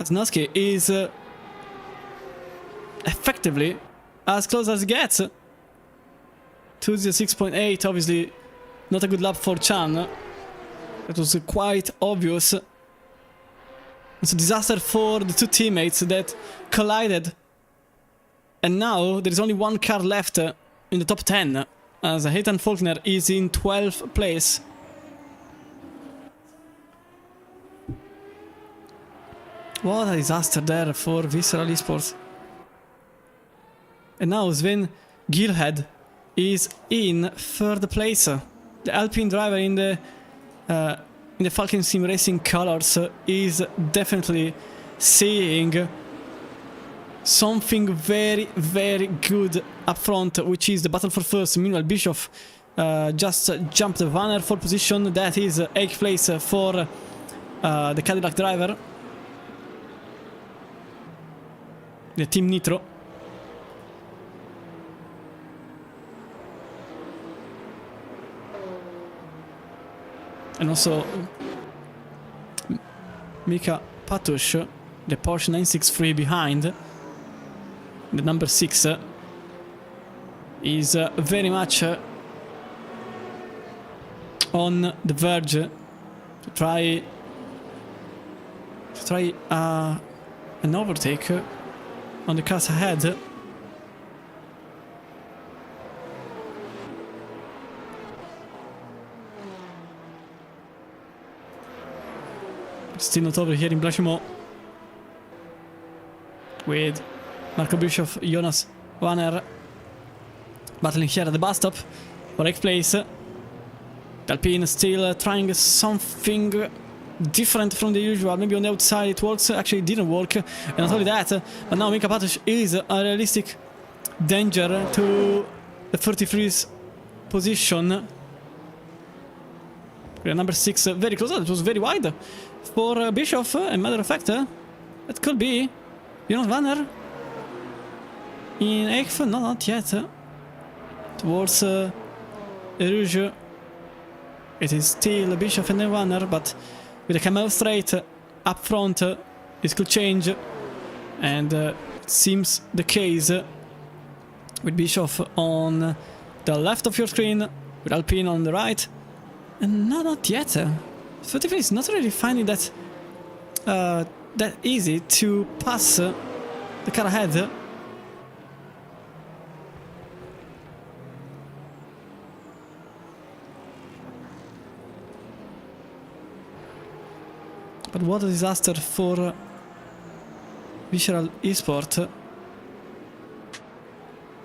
Asnowski is effectively as close as it gets. 206.8, obviously not a good lap for Chan. It was quite obvious. It's a disaster for the two teammates that collided. And now there is only one car left in the top 10, as Hayden Faulkner is in 12th place. What a disaster there for Visceral Esports. And now Sven Gilhead is in 3rd place. The Alpine driver in the Falcon Sim Racing colors is definitely seeing something very, very good up front, which is the battle for first. Meanwhile, Bischoff just jumped Vanner for position. That is 8th place for the Cadillac driver, the Team Nitro. And also Mika Patush, the Porsche 963 behind, the number 6, is very much on the verge to try an overtake on the cars ahead. Still not over here in Blanchimont, with Marco Bischoff, Jonas Vanner battling here at the bus stop for 8th place. The Alpine still trying something different from the usual. Maybe on the outside it works. Actually, it didn't work. And not only that, but now Mika Patush is a realistic danger to the 33's position. Number 6, very close. It was very wide for Bischoff. As a matter of fact, it could be Jonas Vanner in 8th. No, not yet. Towards Rouge, it is still Bischoff and then Vanner, but with the Camel straight up front, this could change, and it seems the case with Bischoff on the left of your screen, with Alpine on the right. And no, not yet. So Tiffany is not really finding that that easy to pass the car ahead. But what a disaster for Visceral Esport.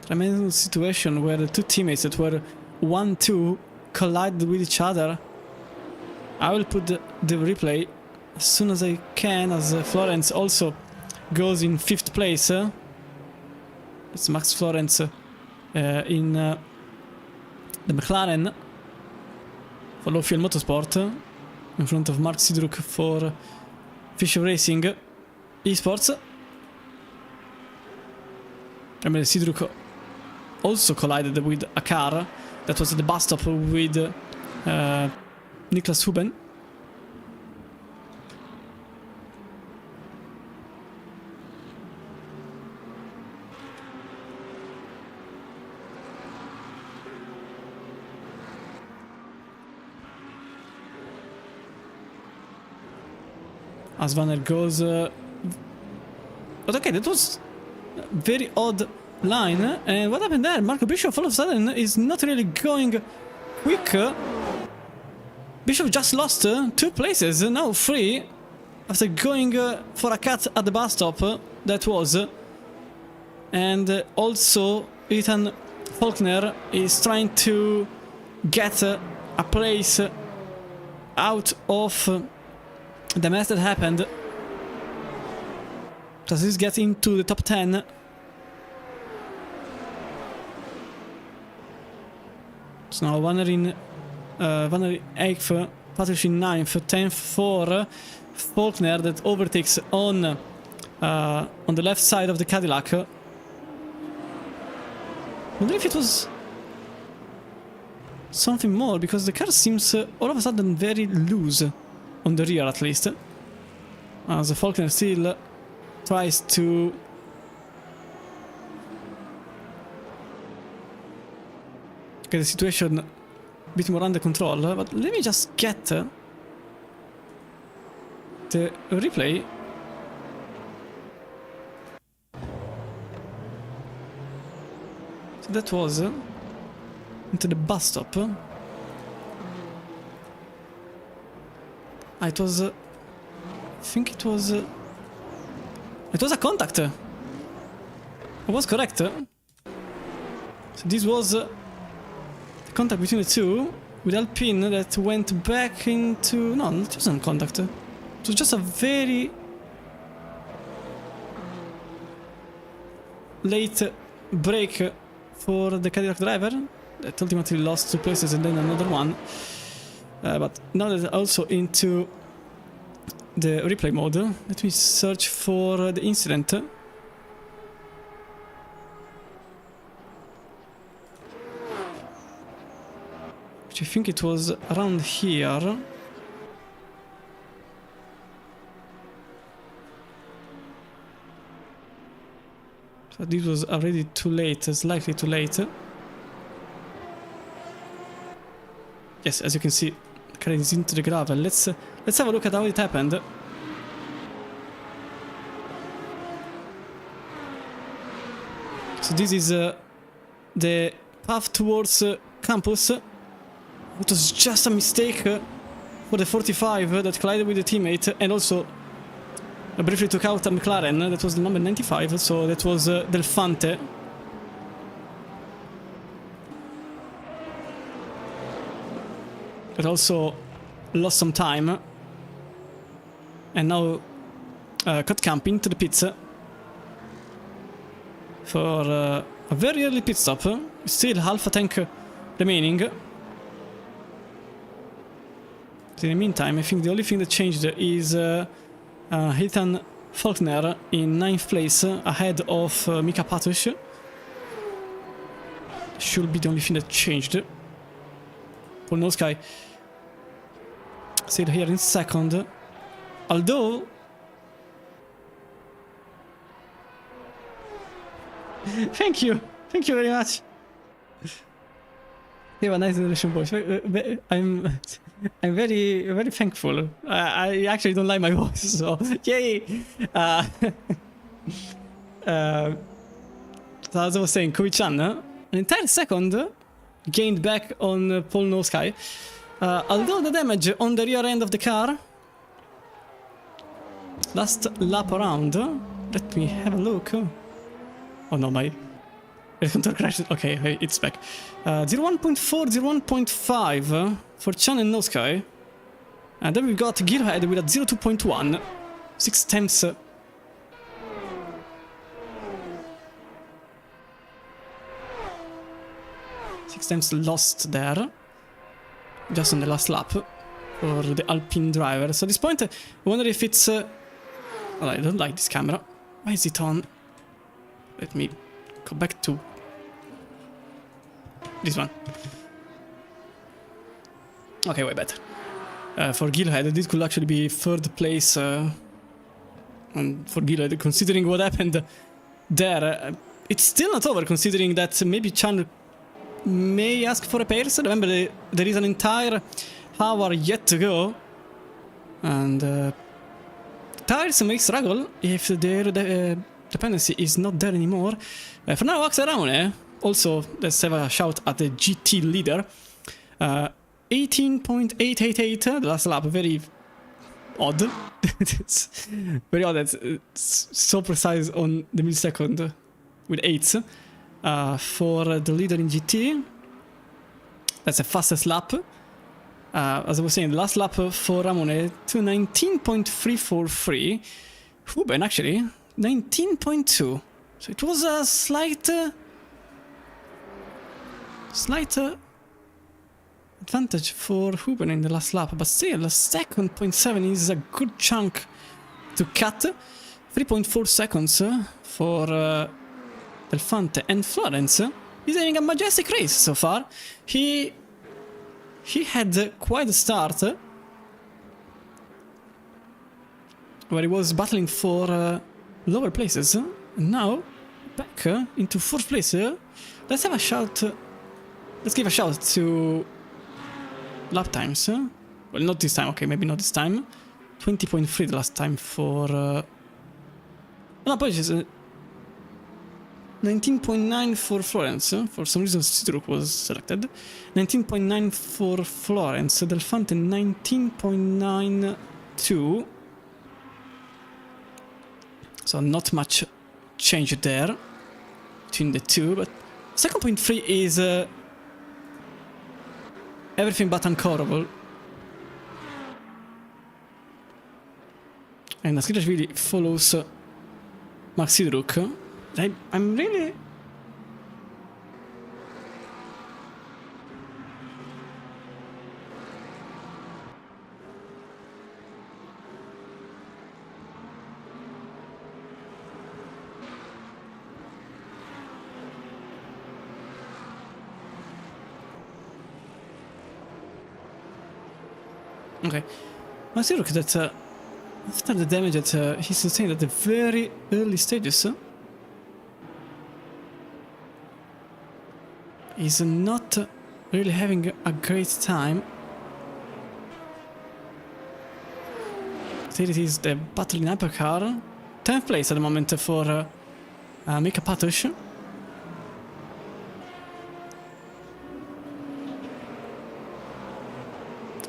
Tremendous situation where the two teammates that were 1-2 collided with each other. I will put the replay as soon as I can, as Florence also goes in 5th place. It's Max Florence in the McLaren for low fuel motorsport, in front of Mark Sidruk for Fisher Racing Esports. Remember, Sidruk also collided with a car that was at the bus stop with Niklas Huben. As Vanner goes... but okay, that was a very odd line. And what happened there? Marco Bischoff all of a sudden is not really going quick. Bischoff just lost 2 places, now 3, after going for a cut at the bus stop, that was. And also Ethan Faulkner is trying to get a place out of the mess that happened. Does this get into the top 10? So now Vanner in 8th, Patrick in 9th, 10th for Faulkner that overtakes on the left side of the Cadillac. I wonder if it was something more, because the car seems all of a sudden very loose on the rear, at least. As Faulkner still tries to get the situation a bit more under control, but let me just get the replay. So that was into the bus stop. It was I think it was a contact. I was correct. So this was contact between the two, with Alpine that went back into... No, it wasn't contact. It was just a very late break for the Cadillac driver that ultimately lost 2 places and then another one. But now that also into the replay mode, let me search for the incident. Which I think it was around here. So this was already too late, slightly too late. Yes, as you can see, the car is into the gravel. Let's have a look at how it happened. So this is the path towards campus. It was just a mistake for the 45 that collided with the teammate, and also briefly took out a McLaren. That was the number 95, so that was Delfante. But also lost some time, and now cut camp into the pits for a very early pit stop. Still half a tank remaining. In the meantime, I think the only thing that changed is Ethan Faulkner in 9th place, ahead of Mika Patush. Should be the only thing that changed. Paul Nosky stayed here in 2nd, although thank you very much. You have a nice generation, boys. I'm very thankful. I actually don't like my voice, so yay! So as I was saying, Kobe-chan, an entire second gained back on Paul Nosky. Although the damage on the rear end of the car, last lap around, let me have a look. Oh no, my control crashed. Okay, it's back. 01.4, 01.5 for Chan and No Sky. And then we've got Gearhead with a 02.1. 6 tenths. 6 tenths lost there. Just on the last lap for the Alpine driver. So at this point, I wonder if it's... well, I don't like this camera. Why is it on? Let me go back to this one. Okay, way better. For Gearhead, this could actually be third place. And for Gearhead, considering what happened there, it's still not over, considering that maybe Chan may ask for repairs. Remember, there is an entire hour yet to go. And tires may struggle if their dependency is not there anymore. For now, Axel Ramone, also, let's have a shout at the GT leader. 18.888, the last lap, very odd. It's very odd, it's so precise on the millisecond with 8s. For the leader in GT, that's the fastest lap. As I was saying, the last lap for Ramone to 19.343. Huben actually 19.2. So it was a slight advantage for Huben in the last lap, but still, second 0.7 is a good chunk to cut. 3.4 seconds for Delfante and Florence. He's having a majestic race so far. He had quite a start where he was battling for lower places, and now back into 4th place. Let's have a shout. Let's give a shout to lap times. Well, not this time. Okay, maybe not this time. 20.3 the last time for. No, apologies. 19.9 for Florence. For some reason, Citroën was selected. 19.9 for Florence. Delfante 19.92. So not much change there between the two. But 2.3 is everything but uncoverable. And Askira really follows Max Citroën. I'm really... Okay. Max Citroën that after the damage that he sustained at the very early stages, is not really having a great time. Here it is, the battle in hypercar. 10th place at the moment for Mika Patush.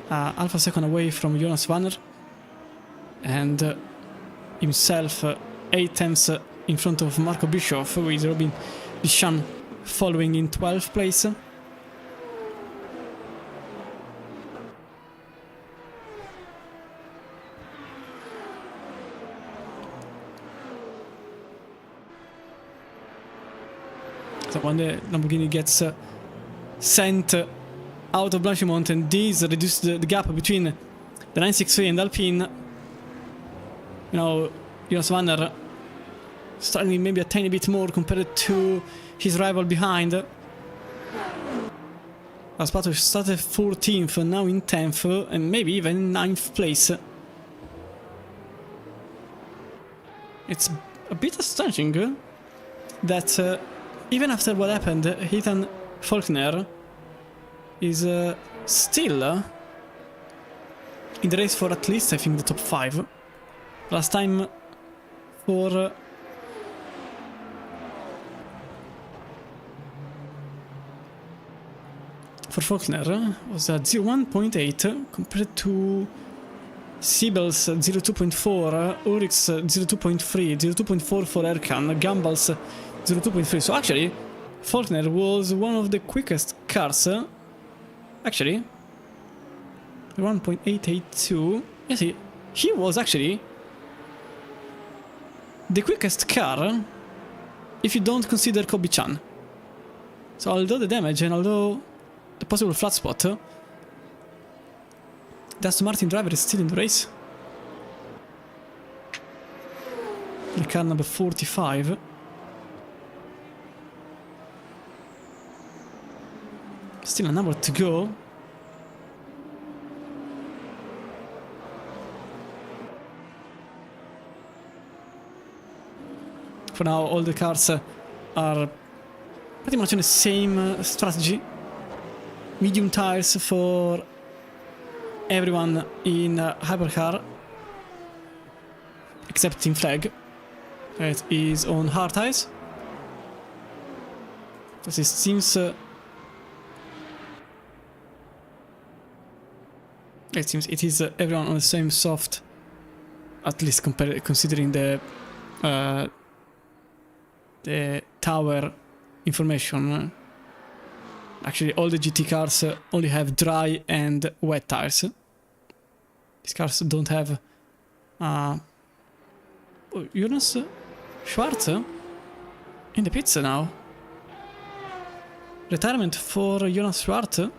Half a second away from Jonas Vanner. And himself 8 tenths in front of Marco Bischoff, with Robin Bishan following in 12th place. So when the Lamborghini gets sent out of Blanchimont, and these reduce the gap between the 963 and Alpine, you know, Jonas Vanner struggling maybe a tiny bit more compared to his rival behind. Aspato started 14th, now in 10th, and maybe even 9th place. It's a bit astonishing that even after what happened, Ethan Faulkner is still in the race for at least, I think, the top 5. Last time for Faulkner was at 01.8 compared to Siebels 02.4, Urix 02.3, 02.4 for Erkan, Gambals 02.3. So actually, Faulkner was one of the quickest cars. Actually, 1.882. Yes, he was actually the quickest car if you don't consider Kobe-chan. So although the damage and although the possible flat spot, the Aston Martin driver is still in the race. The car number 45. Still a number to go. For now, all the cars are pretty much on the same strategy. Medium tires for everyone in hypercar, except Team Flag. It is on hard tires. Because it seems it is everyone on the same soft, at least considering the tower information. Actually, all the GT cars only have dry and wet tires. These cars don't have Jonas Schwarz in the pits now. Retirement for Jonas Schwarz.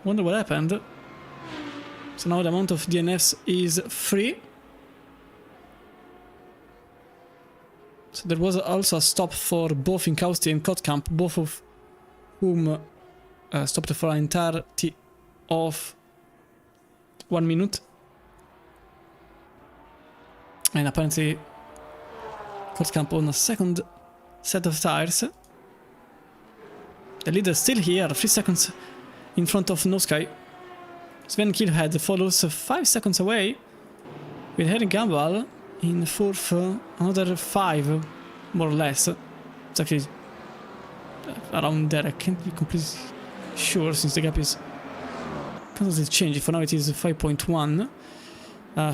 Wonder what happened. So now the amount of DNFs is 3. So there was also a stop for both Inkausti and Kotkamp, both of whom stopped for an entirety of 1 minute. And apparently Kotkamp on a second set of tires. The leader still here, 3 seconds in front of No Sky. Sven Killhead follows 5 seconds away, with Henry Gambal in 4th, another 5, more or less. It's actually around there, I can't be completely sure since the gap is constantly changing. For now it is 5.1.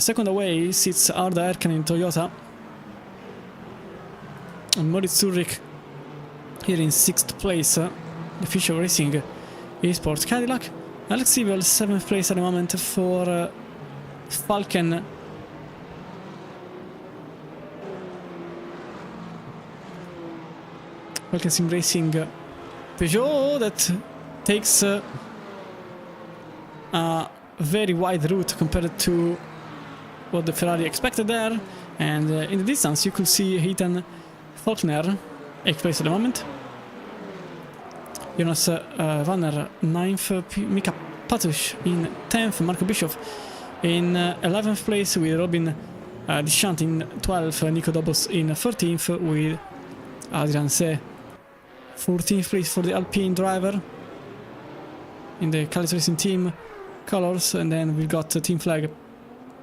Second away sits Arda Erkan in Toyota. And Moritz Zurich here in 6th place. The Fisher Racing Esports Cadillac. Alex Siebel 7th place at the moment for Falken. Falken Sim Racing Peugeot that takes a very wide route compared to what the Ferrari expected there. And in the distance you could see Ethan Faulkner 8th place at the moment. Jonas Vanner 9th, Mika Patush in 10th, Marco Bischoff in 11th place with Robin Deschamps in 12th, Nico Dobos in 13th with Adrian Se 14th place for the Alpine driver in the Callis Racing Team colors. And then we've got Team Flag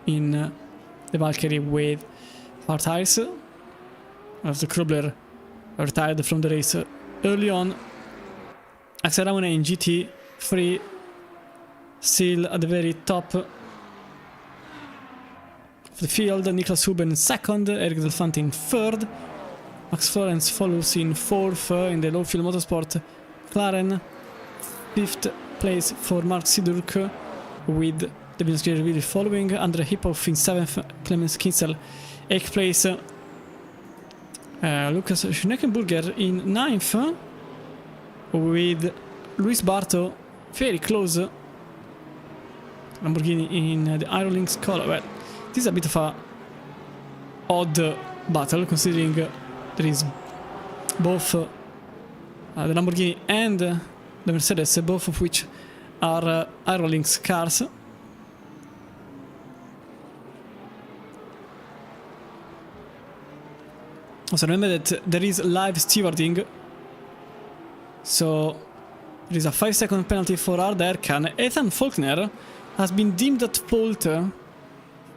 in the Valkyrie with hard tires after Krobler retired from the race early on. Axel Ramone in GT3 still at the very top of the field. Niklas Huben in 2nd, Eric Delfante in 3rd. Max Florence follows in 4th in the low field motorsport. Claren 5th place for Mark Sidurk with the Venus really following. Andre Hippoff in 7th, Clemens Kinsel 8th place. Lukas Schneckenburger in 9th with Luis Barto very close. Lamborghini in the Aerolinks color. Well, this is a bit of a odd battle considering there is both the Lamborghini and the Mercedes, both of which are Aerolinks cars. Also remember that there is live stewarding, so there is a 5-second penalty for Arda Erkan. Ethan Faulkner has been deemed at fault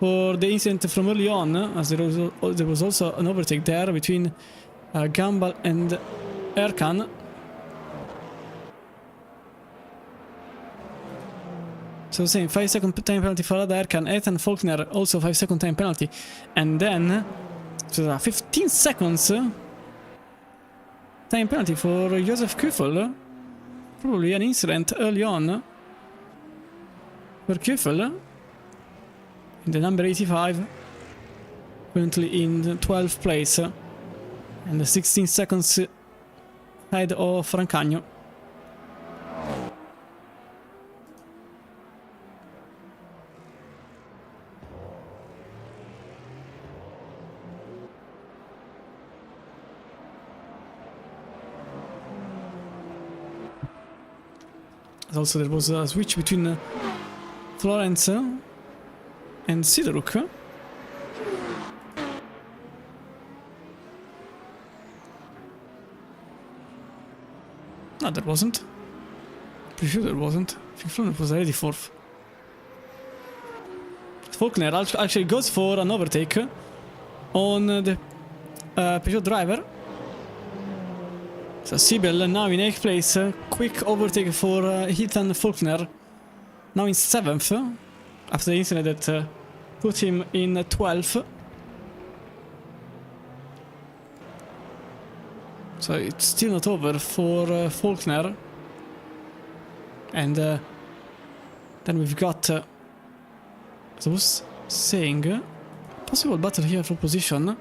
for the incident from early on, as there was also an overtake there between Gambal and Erkan. So same 5-second time penalty for Erkan, Ethan Faulkner also 5-second time penalty, and then so 15 seconds time penalty for Josef Küffel. Probably an incident early on for Küffel in the number 85, currently in the 12th place, and the 16 seconds ahead of Francagno. Also, there was a switch between Florence and Sidoruk. No, there wasn't. Pretty sure there wasn't. I think Florence was already fourth. Faulkner actually goes for an overtake on the Peugeot driver. So Siebel now in 8th place, quick overtake for Ethan Faulkner, now in 7th, after the incident that put him in 12th. So it's still not over for Faulkner. And then we've got, as I was saying, possible battle here for position.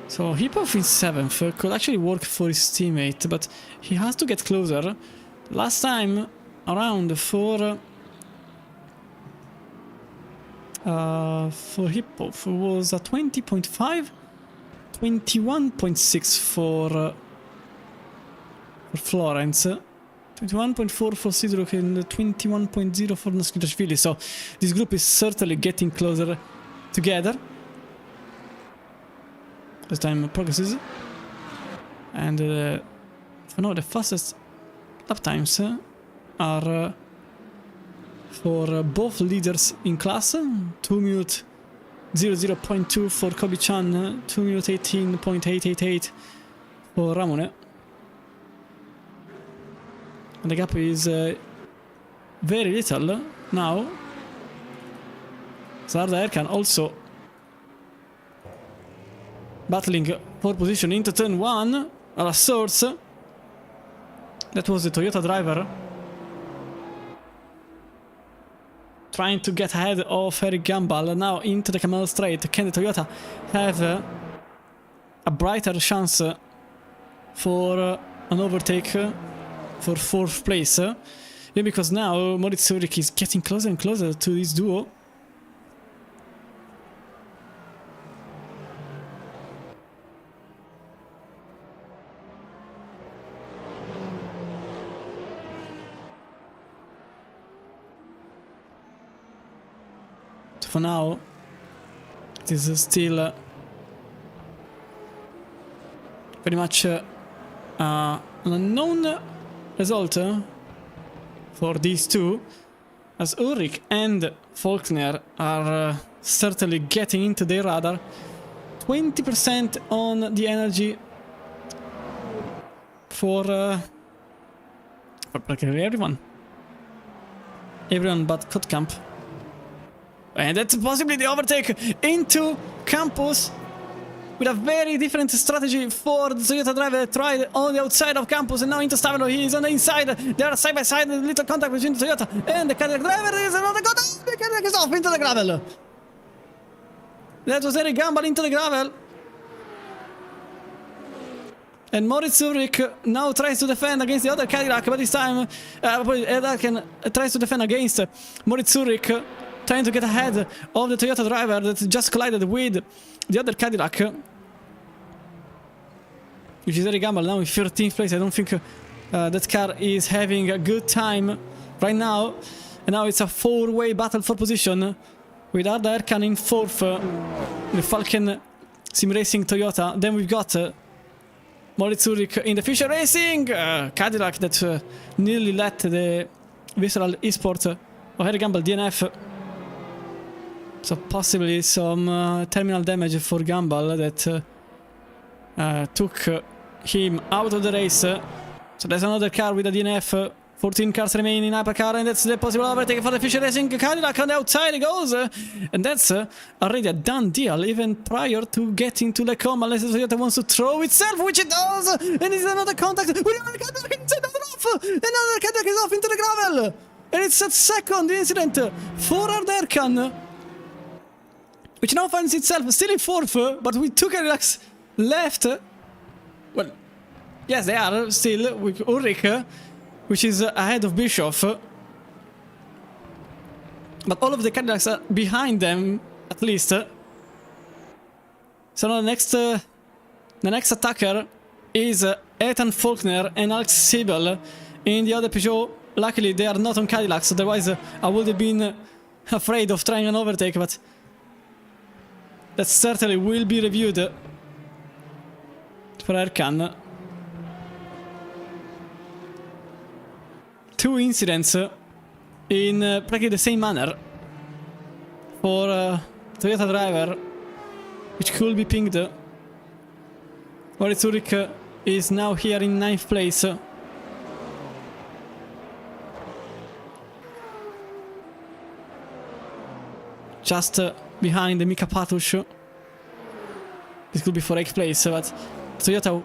So Hipov in 7th could actually work for his teammate, but he has to get closer. Last time around for Hipov was a 20.5, 21.6 for Florence, 21.4 for Sidoruk, and 21.0 for Naskitashvili. So this group is certainly getting closer together as time progresses, and for now the fastest lap times are for both leaders in class. 2 minute 00.2 for Kobe-chan, 2 minute 18.888 for Ramone, and the gap is very little now. Zarda Erkan also battling for position into turn 1, a source. That was the Toyota driver trying to get ahead of Eric Gambal. Now into the Camel Straight. Can the Toyota have a brighter chance for an overtake for 4th place? Yeah, because now Moritz Ulrich is getting closer and closer to this duo. For now, it is still very much an unknown result for these two, as Ulrich and Faulkner are certainly getting into their radar. 20% on the energy for practically everyone but Kottkamp. And that's possibly the overtake into Campus, with a very different strategy for the Toyota driver that tried on the outside of Campus, and now into Stavro. He is on the inside. They are side by side, a little contact between the Toyota and the Cadillac driver. There is another contact. The Cadillac is off into the gravel. That was Eric Gambal into the gravel. And Moritz Ulrich now tries to defend against the other Cadillac, but this time Erkan tries to defend against Moritz Ulrich, trying to get ahead of the Toyota driver that just collided with the other Cadillac, which is Eric Gambal now in 13th place. I don't think that car is having a good time right now. And now it's a 4-way battle for position, with Arda Erkan in 4th, the Falcon Sim Racing Toyota. Then we've got Moritz Ulrich in the Fischer Racing Cadillac that nearly let the Visceral Esport of Eric Gambal DNF. So possibly some terminal damage for Gambal that took him out of the race. So there's another car with a DNF 14 cars remain in hypercar, and that's the possible overtake for the Fisher Racing Cadillac. On the outside it goes, and that's already a done deal, even prior to getting to the coma, unless Toyota wants to throw itself, which it does, and it's another contact with another Cadillac, and it's another off, another Cadillac is off into the gravel, and it's a second incident for Erkan, which now finds itself still in fourth, but with two Cadillacs left. Well, yes, they are still with Ulrich, which is ahead of Bischoff. But all of the Cadillacs are behind them, at least. So now the next attacker is Ethan Faulkner and Alex Siebel in the other Peugeot. Luckily, they are not on Cadillacs, otherwise I would have been afraid of trying an overtake, but that certainly will be reviewed for Erkan. Two incidents in practically the same manner for Toyota driver, which could be pinged. Moritz Ulrich is now here in 9th place. Just behind Mika Patush. This could be for 8th place, but Toyota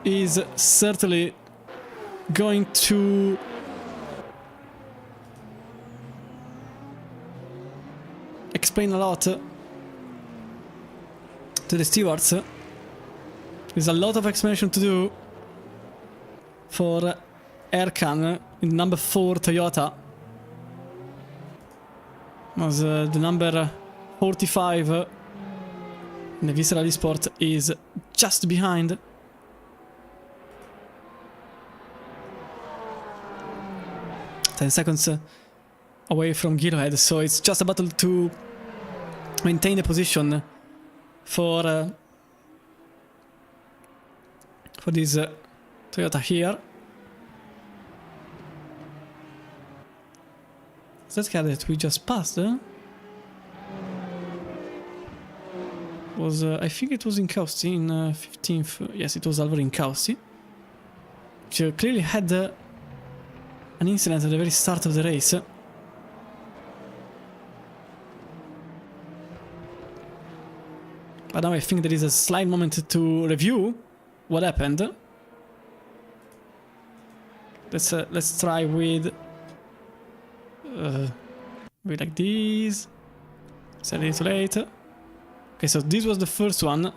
is certainly going to explain a lot to the stewards. There's a lot of explanation to do for Erkan in number 4 Toyota. As the number 45 in the Visceral Esport is just behind. Ten seconds away from Gilhead, so it's just a battle to maintain the position for this Toyota here. That car that we just passed was I think it was Inkowski in 15th. Yes, it was Alvaro Inkowski, which clearly had an incident at the very start of the race. But now I think there is a slight moment to review what happened. Let's try with like this. Set it too late. Okay, so this was the first one.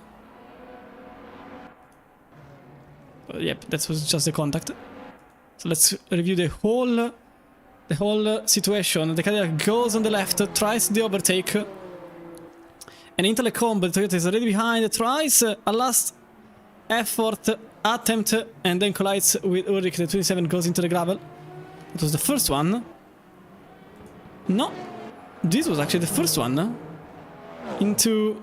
Yep, that was just the contact. So let's review the whole situation. The Cadillac goes on the left, tries the overtake, and into the combo. The Toyota is already behind, tries a last effort attempt, and then collides with Ulrich. The 27 goes into the gravel. It was the first one. No, this was actually the first one into.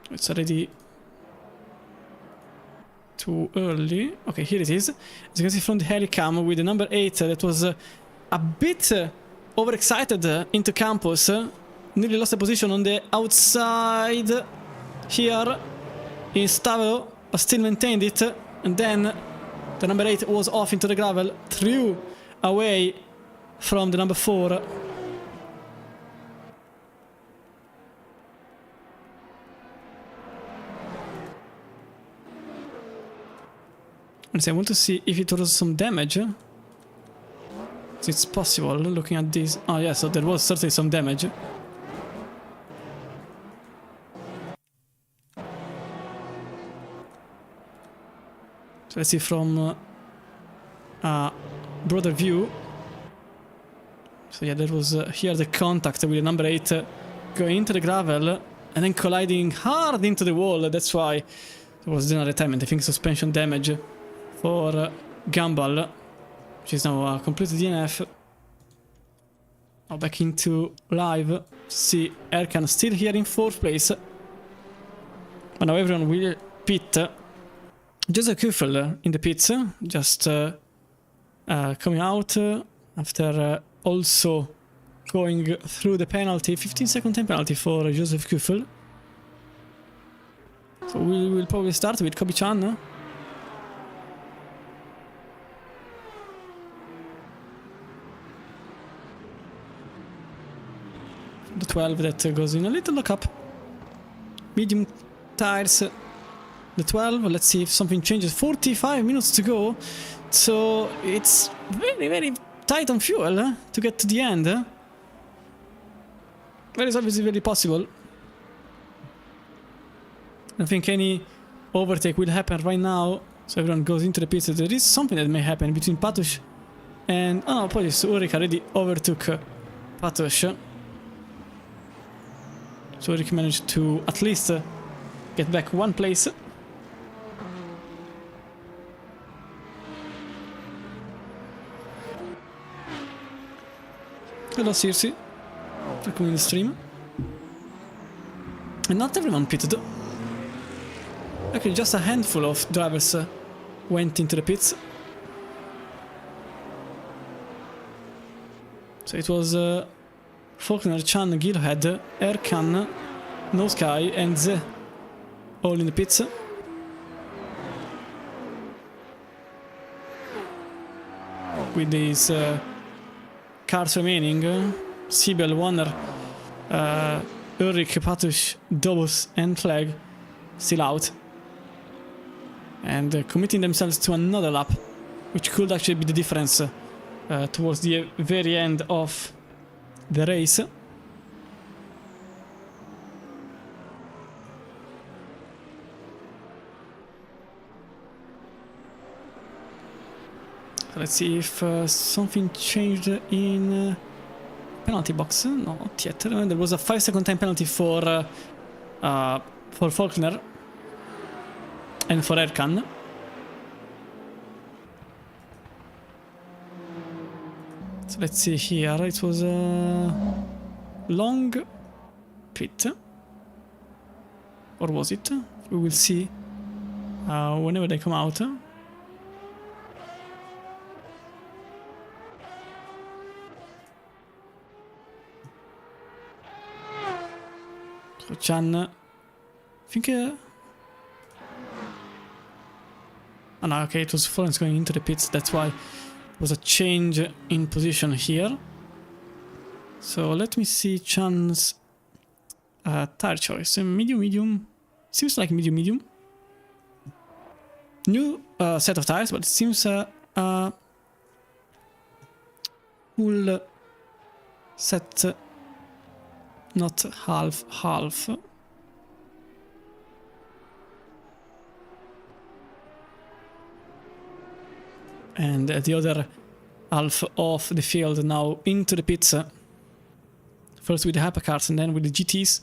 It's already too early. Okay, here it is. As you can see from the helicam with the number 8 that was a bit overexcited into campus. Nearly lost the position on the outside here in Stavelo, but still maintained it. And then the number 8 was off into the gravel, threw away from the number 4. And so I want to see if it was some damage. So it's possible, looking at this. Oh yeah, so there was certainly some damage. So let's see from a broader view. So yeah, there was here the contact with the number 8 going into the gravel and then colliding hard into the wall. That's why there was another retirement. I think suspension damage for Gumball, which is now a complete DNF. Now back into live. See Erkan still here in 4th place. But now everyone will pit. Joseph Kuffel in the pits, just coming out after also going through the penalty, 15-second time penalty for Joseph Kuffel. So we will probably start with Kobe-chan. The 12 that goes in a little lockup. Medium tires. The 12, let's see if something changes. 45 minutes to go. So it's very, very tight on fuel to get to the end. That is obviously very possible. I don't think any overtake will happen right now. So everyone goes into the pits. There is something that may happen between Patush and... Oh no, apologies. Ulrich already overtook Patush. So Ulrich managed to at least get back one place. Hello Circe. Welcome in the stream. And not everyone pitted. Actually, just a handful of drivers went into the pits. So it was Faulkner, Chan, Gilhead, Erkan, No Sky, and Z all in the pits. With these cars remaining, Sibel, Warner, Ulrich, Patush, Dobus, and Flag still out. And committing themselves to another lap, which could actually be the difference towards the very end of the race. So let's see if something changed in penalty box. No, not yet. There was a 5-second time penalty for Faulkner and for Erkan. So let's see here. It was a long pit, or was it? We will see whenever they come out. So Chan, I think. Oh no, okay, it was Florence going into the pits, that's why there was a change in position here. So let me see Chan's tire choice. Medium, medium. Seems like medium, medium. New set of tires, but it seems full set, not half, half. And the other half of the field now into the pits. First with the hypercars and then with the GTs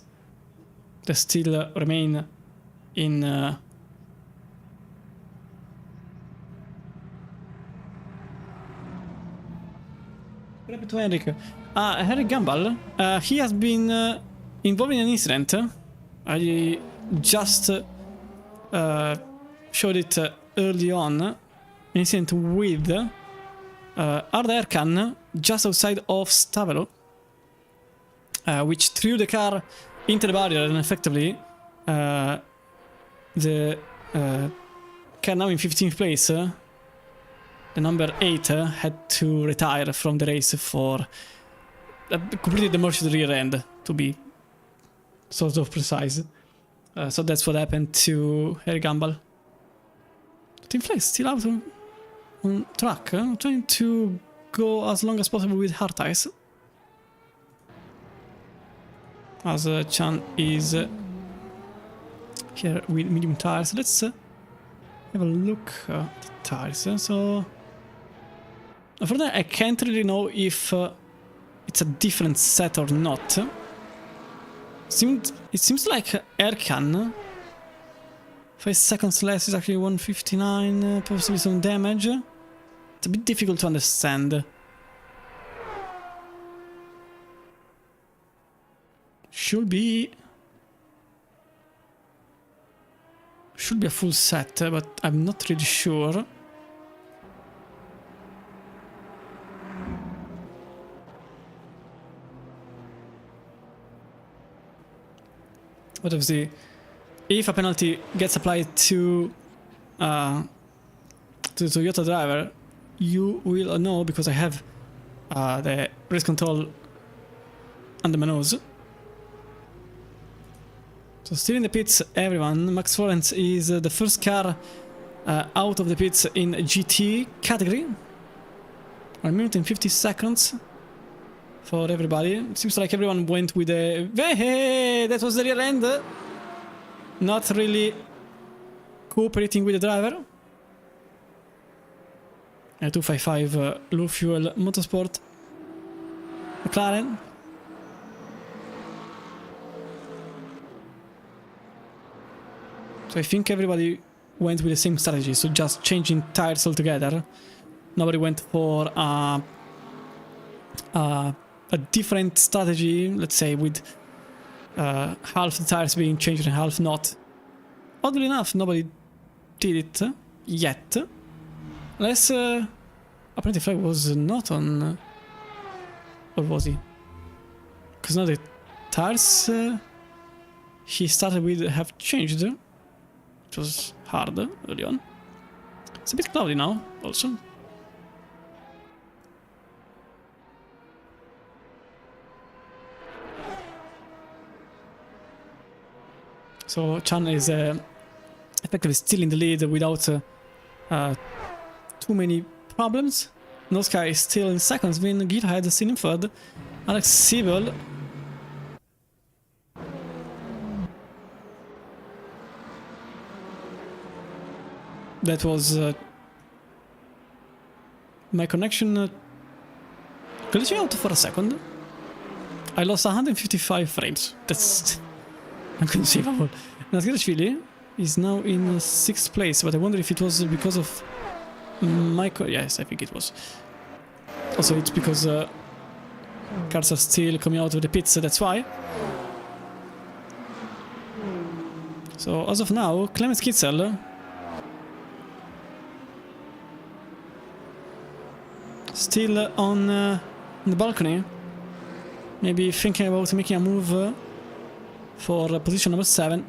that still remain in to Henrik. Henrik Gambal, he has been involved in an incident. I just showed it early on. An incident with Arda Erkan just outside of Stavelo, which threw the car into the barrier, and effectively the car now in 15th place, the number 8, had to retire from the race for completely demolished the rear end, to be sort of precise. So that's what happened to Harry Gambal. Team Flex still out on track, trying to go as long as possible with hard tires. As Chan is here with medium tires. Let's have a look at the tires. So, for that, I can't really know if it's a different set or not. It seems like Erkan, 5 seconds less is actually 159, possibly some damage. It's a bit difficult to understand. Should be a full set, but I'm not really sure. But obviously, if a penalty gets applied to the Toyota driver, you will know, because I have the race control under my nose. So still in the pits, everyone. Max Florence is the first car out of the pits in GT category. 1 minute and 50 seconds for everybody. It seems like everyone went with a... Hey, that was the rear end. Not really cooperating with the driver. A 255 low fuel motorsport McLaren. So I think everybody went with the same strategy, so just changing tires altogether. Nobody went for a different strategy, let's say, with half the tires being changed and half not. Oddly enough, nobody did it yet. Unless apparently Flag was not on... or was he? Because now the tires he started with have changed. It was hard early on. It's a bit cloudy now, also. So Chan is effectively still in the lead without too many problems. Noska is still in second, Vin Gearhead still in third. Alex Siebel. That was my connection glitching out for a second. I lost 155 frames. That's inconceivable. Nasgirashvili is now in 6th place, but I wonder if it was because of Michael. Yes, I think it was. Also, it's because cars are still coming out of the pits, so that's why. So, as of now, Clemens Kitzel still on the balcony. Maybe thinking about making a move for position number 7.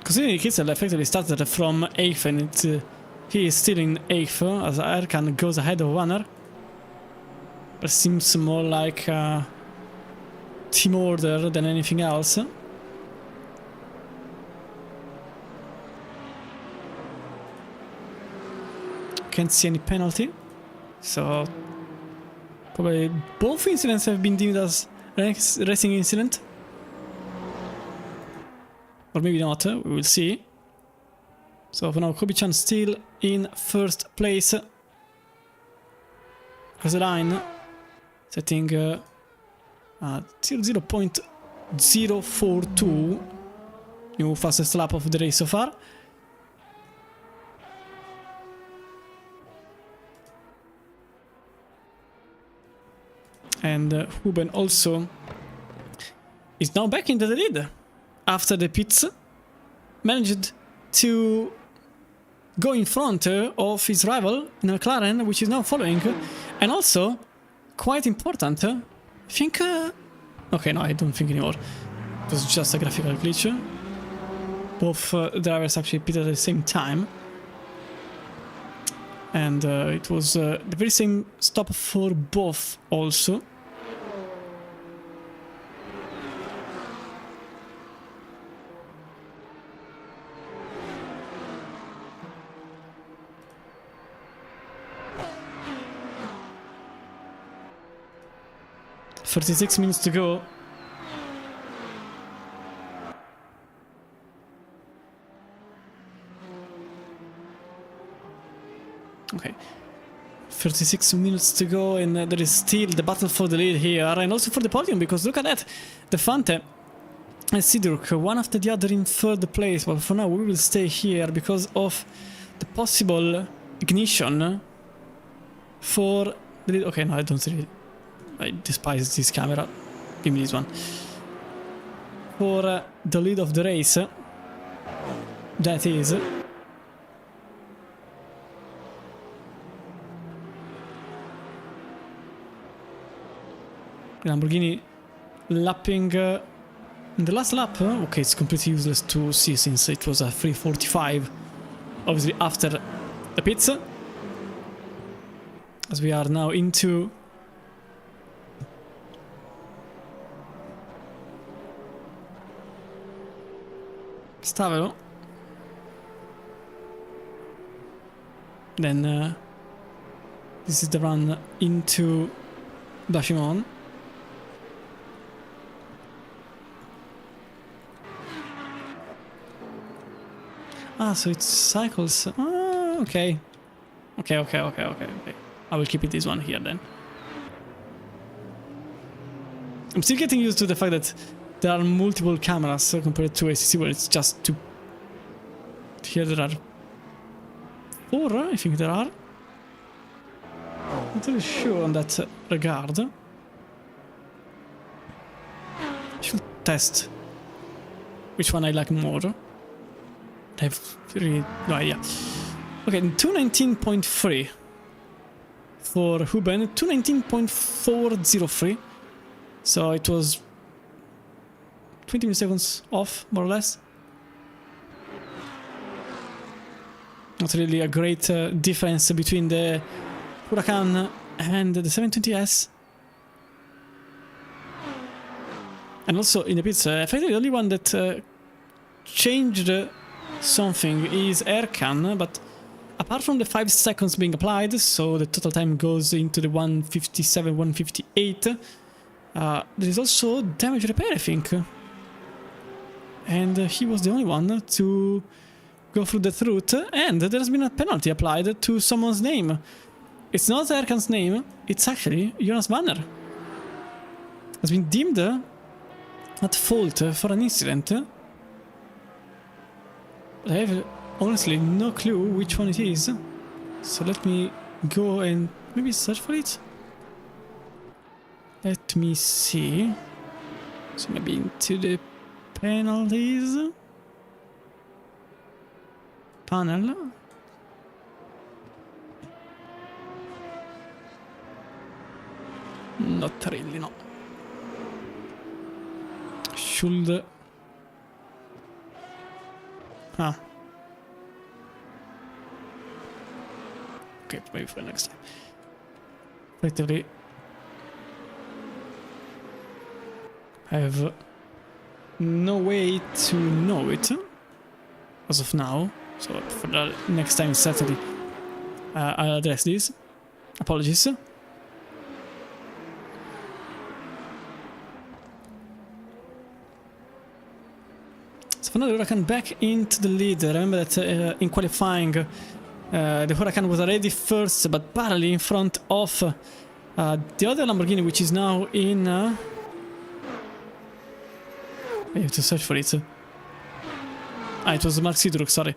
Considering Kitzel effectively started from 8th and he is still in 8th as Erkan goes ahead of Warner. It seems more like a team order than anything else. Can't see any penalty. So probably both incidents have been deemed as racing incident. Or maybe not, we will see. So for now, Kobe-chan still in 1st place. Across the line, setting 0.042, new fastest lap of the race so far. And Huben also is now back into the lead after the pits. Managed to go in front of his rival in McLaren, which is now following. And also, quite important, I think... okay, no, I don't think anymore. It was just a graphical glitch. Both drivers actually pitted at the same time. And it was the very same stop for both also. .36 minutes to go. Okay. 36 minutes to go, and there is still the battle for the lead here, and also for the podium, because look at that. The Fante and Sidruk, one after the other in 3rd place, but for now we will stay here because of the possible ignition for the lead. Okay, no, I don't really... I despise this camera. Give me this one. For the lead of the race. That is. Lamborghini lapping in the last lap. Okay, it's completely useless to see since it was a 3:45. Obviously after the pits. As we are now into Stavelo. Then this is the run into Bashimon. Ah, so it cycles. Ah, okay. Okay. I will keep it this one here then. I'm still getting used to the fact that there are multiple cameras compared to ACC where it's just two. Here there are 4, I think there are. Not really sure on that regard. I should test which one I like more. I have really no idea. Okay, 219.3 for Huben, 219.403. So it was 20 milliseconds off, more or less. Not really a great difference between the Huracan and the 720S. And also in the pits, effectively the only one that changed something is Erkan, but apart from the 5 seconds being applied, so the total time goes into the 157, 158, there is also damage repair, I think. And he was the only one to go through that route, and there has been a penalty applied to someone's name. It's not Erkan's name, it's actually Jonas Banner. Has been deemed at fault for an incident. I have honestly no clue which one it is. So let me go and maybe search for it. Let me see. So maybe into the penalties panel. Not really, no. Should... Ah. Okay, maybe for next time. Effectively, I have no way to know it as of now. So for the next time, certainly, I'll address this. Apologies. So for now, the Huracan back into the lead. Remember that in qualifying, the Huracan was already first, but barely in front of the other Lamborghini, which is now in... I have to search for it. Ah, it was Mark Sidruk, sorry.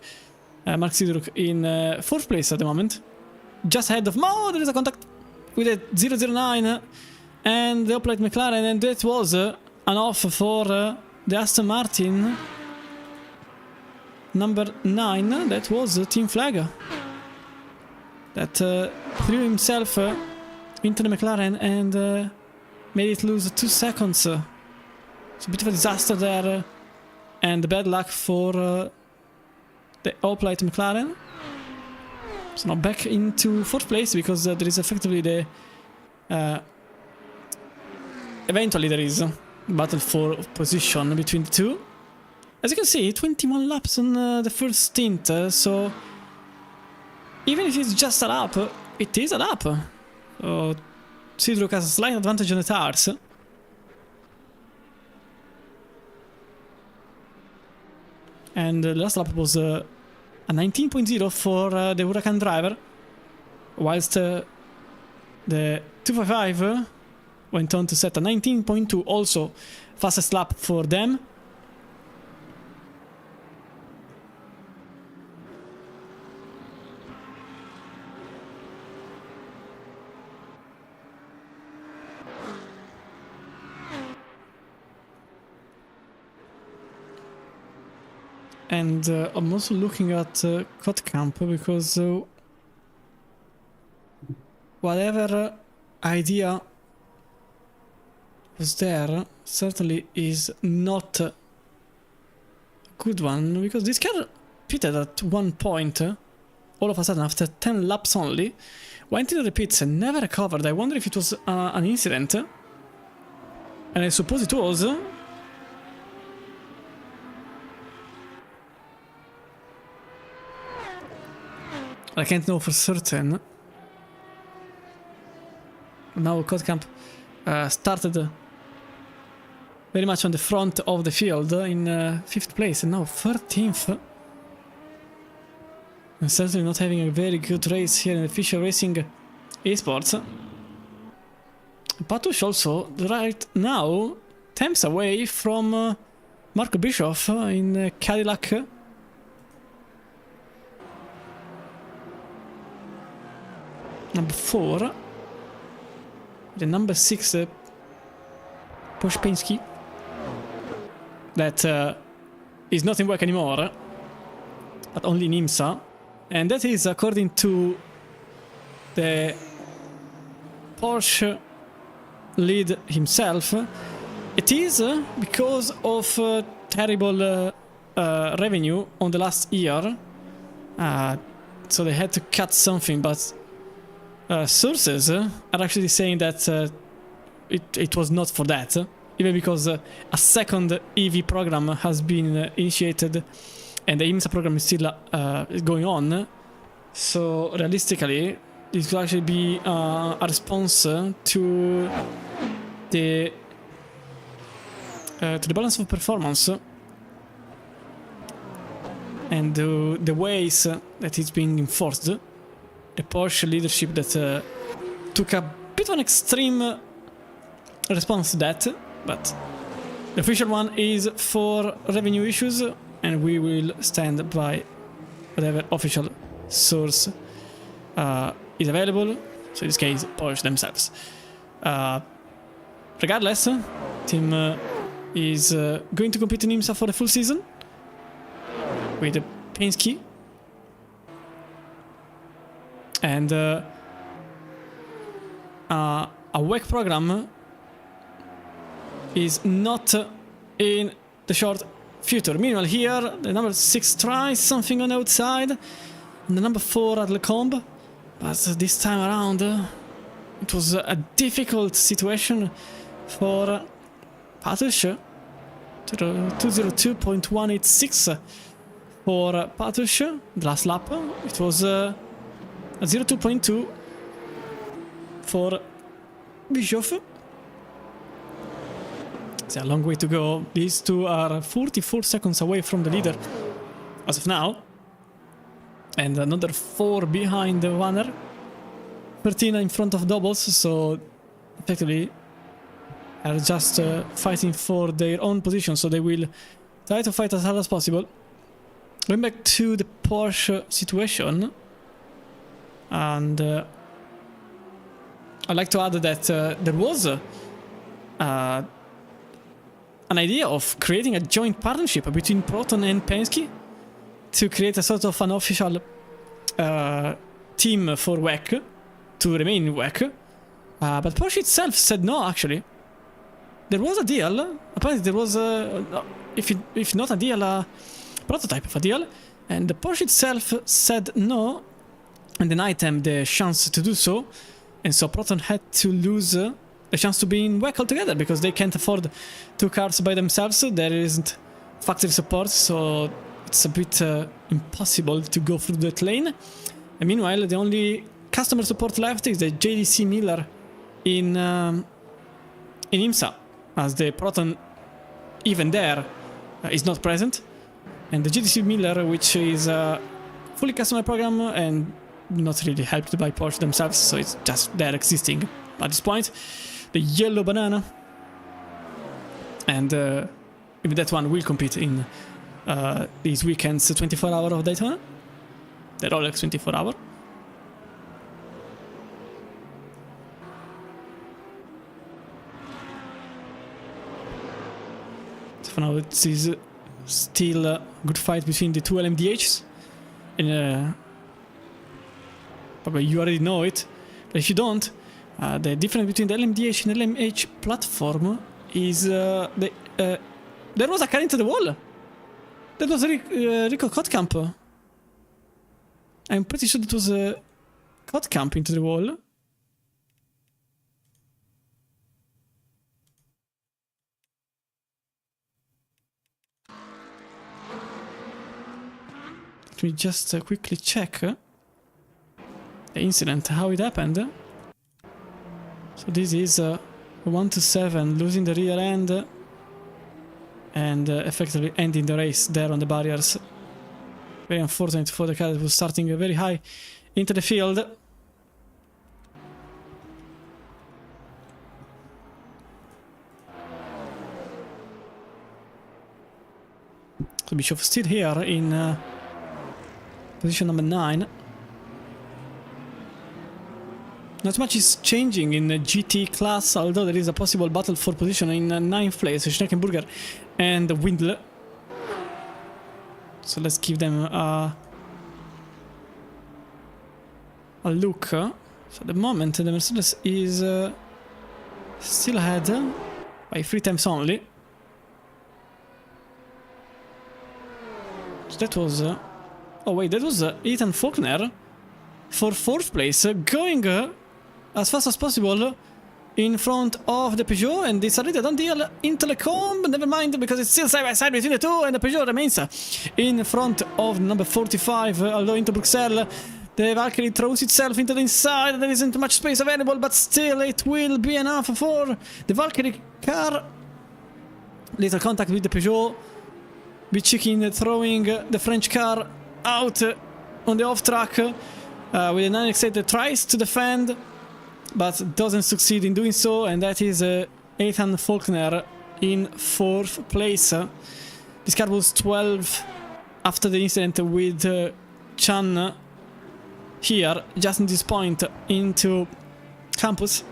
Mark Sidruk in 4th place at the moment. Just ahead of... Oh, there is a contact with a 009 and the upright McLaren, and that was an off for the Aston Martin number 9. That was Team Flag. That threw himself into the McLaren and made it lose 2 seconds. It's a bit of a disaster there, and bad luck for the upright McLaren. So now back into 4th place, because there is effectively the... eventually there is a battle for position between the two. As you can see, 21 laps on the first stint, so even if it's just a lap, it is a lap. So Sidruk has a slight advantage on the tires. And the last lap was a 19.0 for the Huracan driver, whilst the 255 went on to set a 19.2, also fastest lap for them. And I'm also looking at Cut Camp, because whatever idea was there certainly is not a good one, because this car pitted at one point, all of a sudden after 10 laps only, went into the pits and never recovered. I wonder if it was an incident, and I suppose it was. I can't know for certain. Now Code Camp started very much on the front of the field in 5th place and now 13th. And certainly not having a very good race here in the Fisher Racing Esports. Patush also right now temps away from Marco Bischoff in Cadillac. Number 4. The number 6 Porsche Penske. That is not in work anymore, but only in IMSA. And that is according to the Porsche lead himself. It is because of terrible revenue on the last year. So they had to cut something, but sources are actually saying that it was not for that. Even because a second EV program has been initiated and the IMSA program is still going on. So realistically, this could actually be a response to the balance of performance and the ways that it's being enforced. The Porsche leadership that took a bit of an extreme response to that, but the official one is for revenue issues, and we will stand by whatever official source is available. So in this case, Porsche themselves. Regardless, team is going to compete in IMSA for the full season with Penske. And a WEC program is not in the short future. Meanwhile here, the number 6 tries something on the outside, and the number 4 at Lecombe. But this time around, it was a difficult situation for Patush. 202.186 for Patush. The last lap, it was a 02.2 for Bischoff. It's a long way to go. These two are 44 seconds away from the leader as of now. And another 4 behind the runner. 13 in front of doubles, so effectively are just fighting for their own position, so they will try to fight as hard as possible. Going back to the Porsche situation, and I'd like to add that there was an idea of creating a joint partnership between Proton and Penske to create a sort of an official team for WEC to remain in WEC, but Porsche itself said no. Actually, there was a deal. Apparently, there was if not a deal, a prototype of a deal, and the Porsche itself said no and denied them the chance to do so, and so Proton had to lose the chance to be in WEC altogether because they can't afford 2 cars by themselves. There isn't factory support, so it's a bit impossible to go through that lane. And meanwhile, the only customer support left is the JDC Miller in IMSA, as the Proton even there is not present, and the JDC Miller, which is a fully customized program and not really helped by Porsche themselves, so it's just there existing at this point. The yellow banana, and even that one will compete in this weekend's 24-hour of Daytona, the Rolex 24-hour. So for now, it is still a good fight between the two LMDHs, and probably you already know it, but if you don't, the difference between the LMDH and LMH platform is there was a car into the wall. That was Rico Kotkamp. I'm pretty sure it was a Kotkamp into the wall. Let me just quickly check. the incident, how it happened. So this is 1-7, losing the rear end and effectively ending the race there on the barriers. Very unfortunate for the car that was starting very high into the field. So Bischoff still here in position number 9. Not much is changing in the GT class, although there is a possible battle for position in 9th place, Schneckenburger and Windle. So let's give them a look. So at the moment the Mercedes is still ahead by 3 times only. So that was... oh wait, that was Ethan Faulkner for 4th place, going as fast as possible in front of the Peugeot, and it's already a done deal in Telecom, never mind, because it's still side by side between the two, and the Peugeot remains in front of number 45, although into Bruxelles the Valkyrie throws itself into the inside, there isn't much space available, but still it will be enough for the Valkyrie car. Little contact with the Peugeot, bit chicken throwing the French car out on the off track with a 9X8 that tries to defend but doesn't succeed in doing so, and that is Ethan Faulkner in 4th place. This car was 12 after the incident with Chan here, just in this point into campus.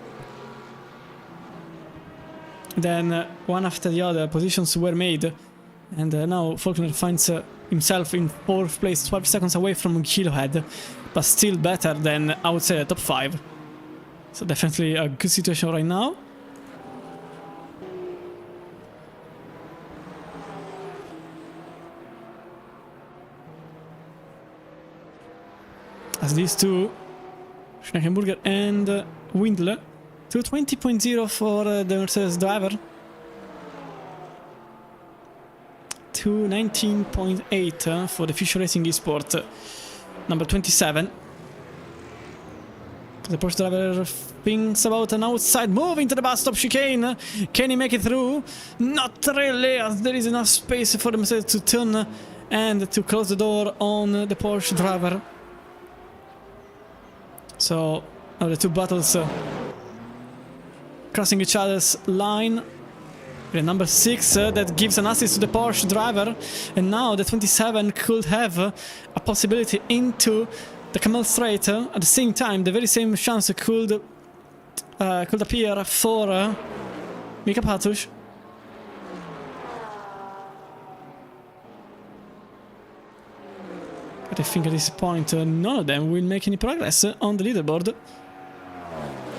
Then one after the other positions were made, and now Faulkner finds himself in 4th place, 12 seconds away from Kilohead, but still better than outside the top 5. So definitely a good situation right now. As these two, Schneckenburger and Windle, 220.0 for the Mercedes driver. 219.8 for the Future Racing Esport number 27. The Porsche driver thinks about an outside move into the bus stop chicane. Can he make it through? Not really, as there is enough space for the Mercedes to turn and to close the door on the Porsche driver. So now the two battles crossing each other's line. The number 6 that gives an assist to the Porsche driver, and now the 27 could have a possibility into the Camel Straight. At the same time, the very same chance could appear for Mika Patush. But I think at this point none of them will make any progress on the leaderboard.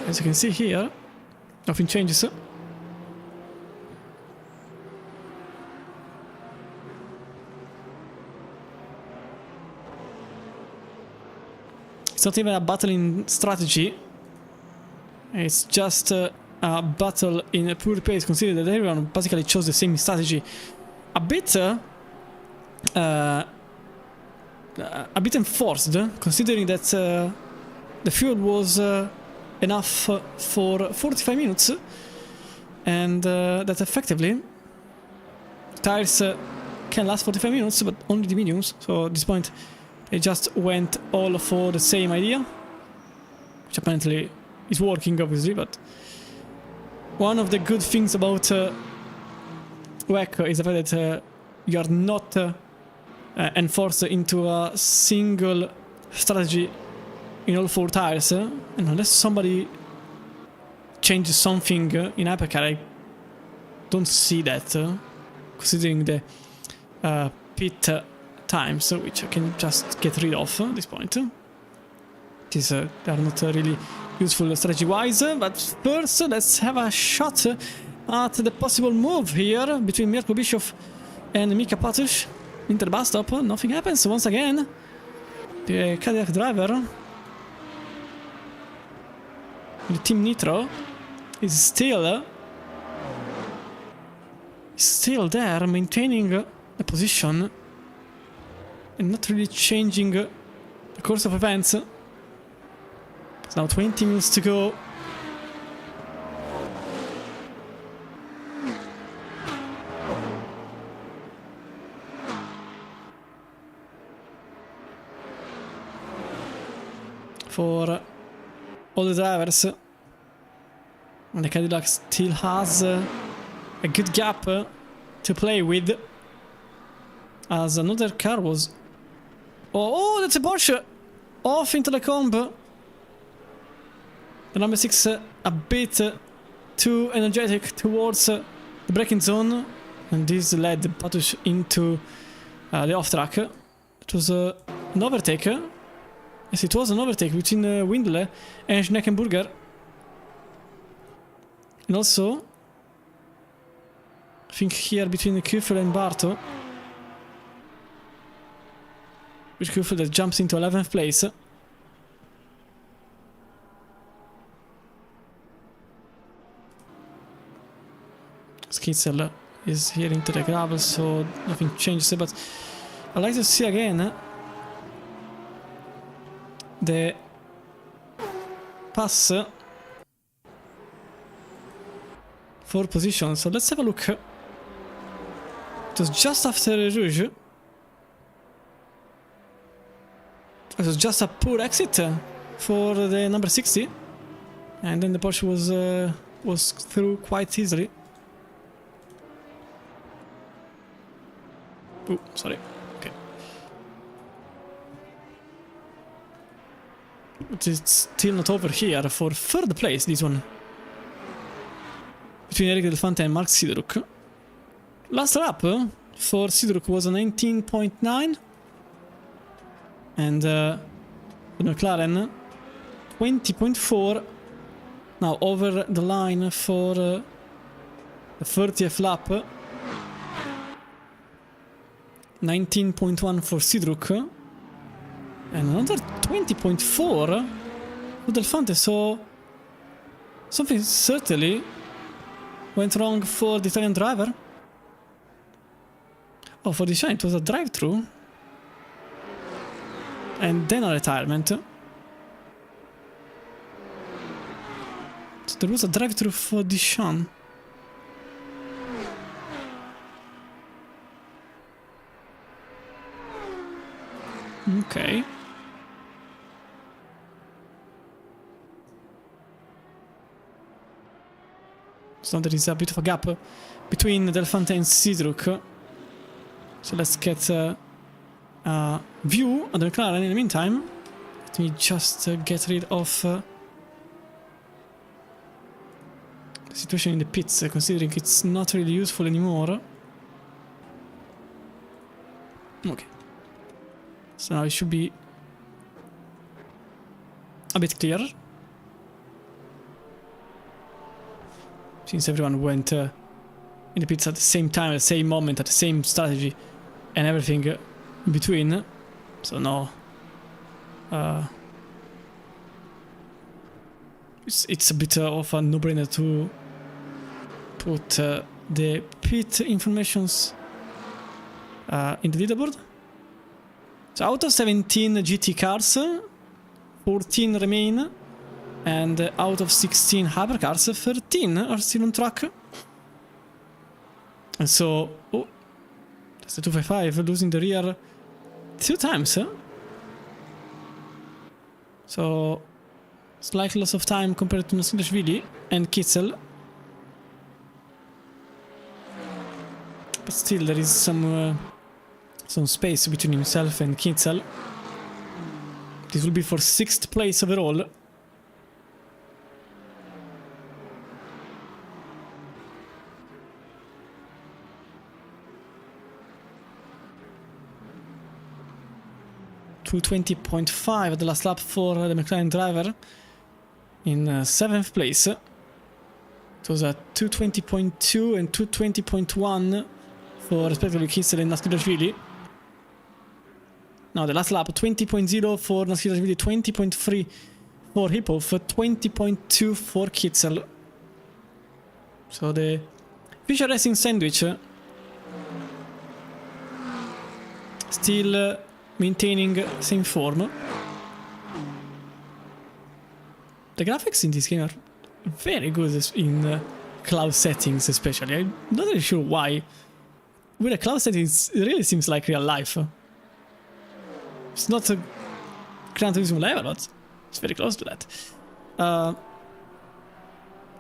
As you can see here, nothing changes. It's not even a battle in strategy, it's just a battle in pure pace, considering that everyone basically chose the same strategy. A bit enforced, considering that the fuel was enough for 45 minutes, and that effectively tires can last 45 minutes, but only the mediums, so at this point they just went all for the same idea, which apparently is working, obviously. But one of the good things about WEC is the fact that you are not enforced into a single strategy in all 4 tires, and unless somebody changes something in Hypercar, I don't see that, considering the pit times, which I can just get rid of at this point. They are not really useful strategy-wise, but first let's have a shot at the possible move here between Mirko Bischoff and Mika Patush into the bus stop. Nothing happens once again. The Cadillac driver, the Team Nitro, is still there, maintaining the position and not really changing the course of events. It's now 20 minutes to go. For all the drivers, and the Cadillac still has a good gap to play with, as another car was... Oh, that's a Porsche! Off into the comb. The number 6 a bit too energetic towards the braking zone, and this led Patush into the off track. It was an overtake. Yes, it was an overtake between Windle and Schneckenburger. And also, I think here between Kuffel and Barto. Which Kuffel that jumps into 11th place. Skitzel is here into the gravel, so nothing changes, but I'd like to see again the pass for position. So let's have a look. It was just after Rouge. It was just a poor exit for the number 60, and then the Porsche was through quite easily. Oh, sorry. Okay. But it's still not over here for third place, this one. Between Eric Delfante and Mark Sidoruk. Last lap for Sidoruk was a 19.9. And the McLaren 20.4. Now over the line for the 30th lap. 19.1 for Sidruk. And another 20.4 for Delfante, so something certainly went wrong for the Italian driver. Oh, for the Shine it was a drive-through. And then a retirement. So there was a drive-through for Dishon. Okay. So there is a bit of a gap between Delfante and Sidruk. So let's get a view of the McLaren in the meantime. Let me just get rid of the situation in the pits, considering it's not really useful anymore. Okay. So now it should be a bit clearer. Since everyone went in the pits at the same time, at the same moment, at the same strategy, and everything in between. So no. It's a bit of a no-brainer to put the pit informations in the leaderboard. So out of 17 GT cars, 14 remain, and out of 16 hypercars, 13 are still on track. And so, oh, that's the 255 losing the rear 2 times. So, slight loss of time compared to Nasilashvili and Kitzel. But still, there is some space between himself and Kitzel. This will be for 6th place overall. .220.5 at the last lap for the McLaren driver in 7th place. It was a 220.2 and 220.1 for respectively Kitzel and Naskilashvili. Now the last lap, 20.0 for Naskilashvili, 20.3 for Hipov, 20.2 for Kitzel. So the Fischer Racing sandwich still maintaining same form. The graphics in this game are very good in cloud settings, especially. I'm not really sure why. With the cloud settings, it really seems like real life. It's not a Gran Turismo level, but it's very close to that.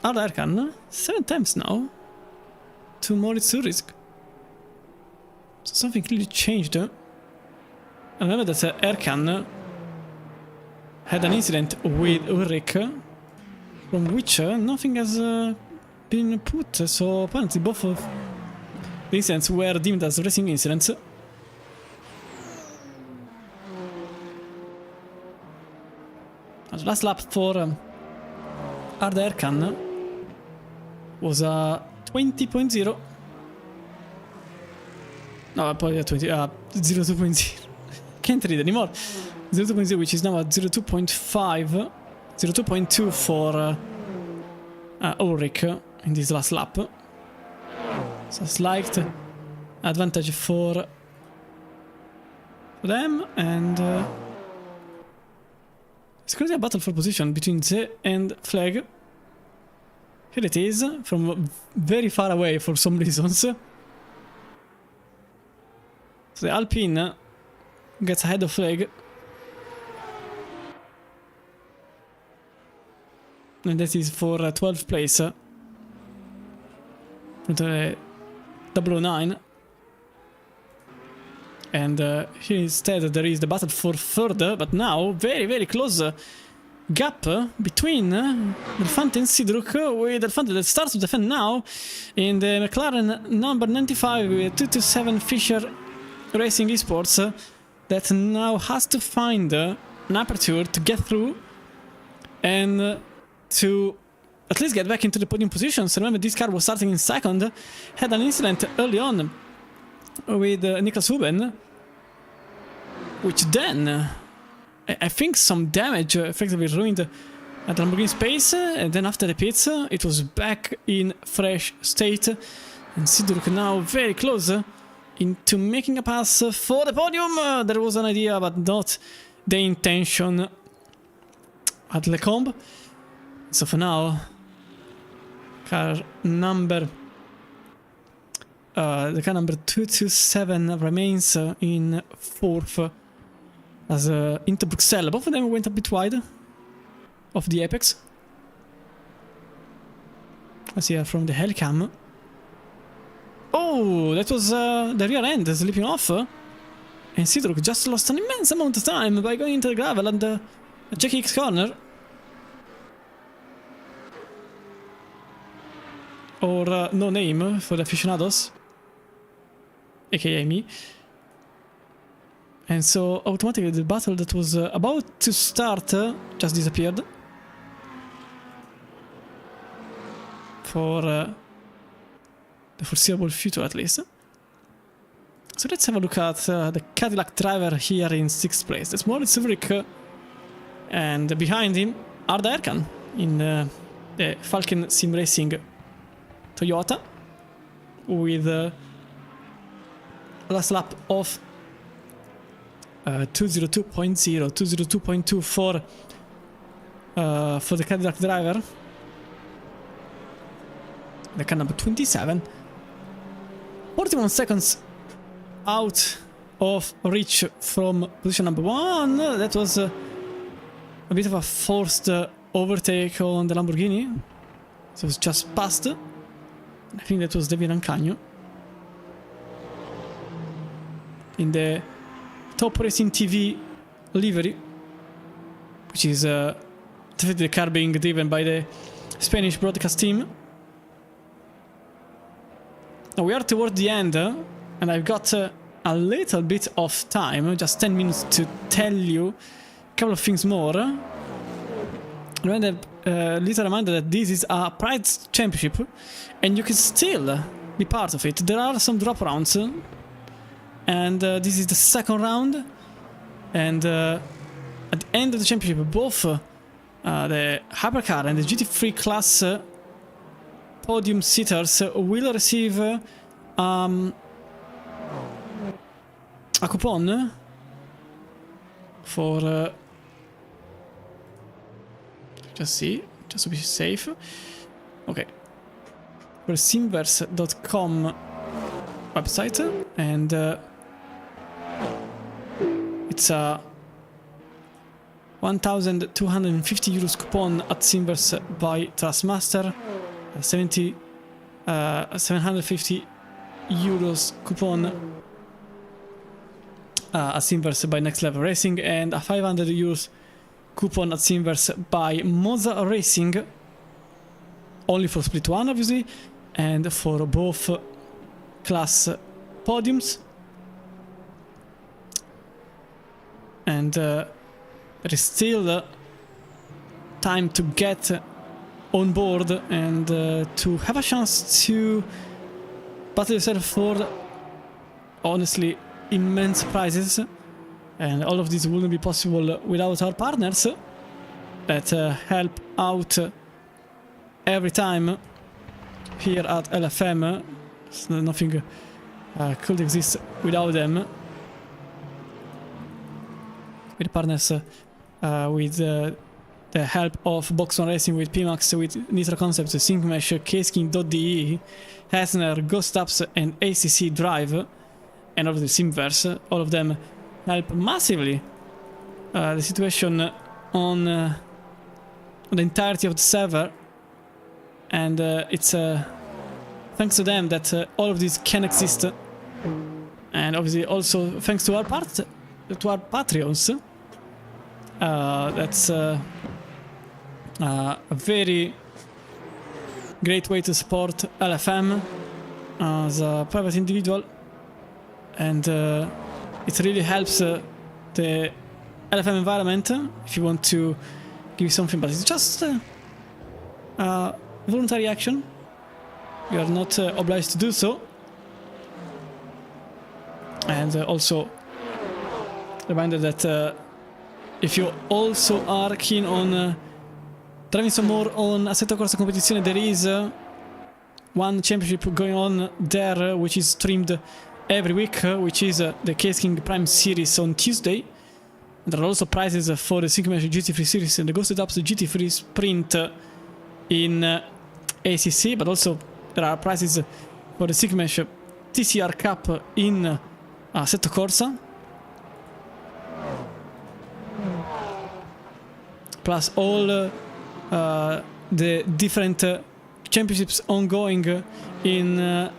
Erkan, 7 times now to Moritz Zurich. So something really changed. I remember that Erkan had an incident with Ulrich, from which nothing has been put, so apparently both of the incidents were deemed as racing incidents. As last lap for Erkan was 20.0. No, poi 02.0. Can't read anymore. 02.0, which is now at 02.5. 02.2 for Ulrich in this last lap. So slight advantage for them, and it's currently a battle for position between Z and Flag. Here it is, from very far away for some reasons. So the Alpine gets ahead of Flag. And that is for 12th place. From the 009. And here instead there is the battle for third, but now very close gap between Delfante and Sidruk, with Delfante that starts to defend now in the McLaren number 95 with 227 Fisher Racing Esports, that now has to find an aperture to get through and to at least get back into the podium positions. Remember, this car was starting in second, had an incident early on with Niklas Huben, which then I think some damage effectively ruined the Lamborghini space, and then after the pits it was back in fresh state, and Sidruk now very close into making a pass for the podium. There was an idea, but not the intention at Lecombe. So for now, car number 227 remains in fourth as into Bruxelles. Both of them went a bit wide of the apex. Let's see from the helicam. Oh, that was the rear end slipping off. And Sidruk just lost an immense amount of time by going into the gravel and Jackie X corner. Or no name for the aficionados, aka me. And so automatically the battle that was about to start just disappeared. For the foreseeable future at least. So let's have a look at the Cadillac driver here in 6th place. That's Moritz Zurich, and behind him Erkan in the Falcon Sim Racing Toyota, with last lap of 202.0, 202.2 for the Cadillac driver, the car number 27. 41 seconds out of reach from position number 1. That was a bit of a forced overtake on the Lamborghini, so it was just past. I think that was David Ancagno in the Top Racing TV livery, which is definitely the car being driven by the Spanish broadcast team. Now we are toward the end, and I've got a little bit of time, just 10 minutes to tell you a couple of things more. Little reminder that this is a Pride Championship, and you can still be part of it. There are some drop rounds, and this is the second round. And at the end of the championship, both the Hypercar and the GT3 class podium sitters will receive a coupon for Just see, just to be safe. Okay. For Simverse.com website, and it's a 1,250 euros coupon at Simverse by Trustmaster, 750 euros coupon at Simverse by Next Level Racing, and a 500 euros coupon at Simverse by Moza Racing, only for Split 1 obviously, and for both class podiums. And there is still time to get on board and to have a chance to battle yourself for honestly immense prizes. And all of this wouldn't be possible without our partners that help out every time here at LFM. So nothing could exist without them. With partners with the help of Boxon Racing, with PMAX, with Nitro Concepts, SyncMesh, Ksking.de, Hesner, Ghost Apps, and ACC Drive, and obviously Simverse. All of them help massively the situation on the entirety of the server, and it's thanks to them that all of this can exist, and obviously also thanks to our Patreons. That's a very great way to support LFM as a private individual, and it really helps the LFM environment. If you want to give something, but it's just voluntary action. You are not obliged to do so. And also reminder that if you also are keen on driving some more on Assetto Corsa competition, there is one championship going on there which is streamed every week, which is the Ksking Prime Series on Tuesday. There are also prizes for the SyncMesh GT3 Series and the Ghosted Apps GT3 Sprint in ACC, but also there are prizes for the SyncMesh TCR Cup in Assetto Corsa. Plus all the different championships ongoing in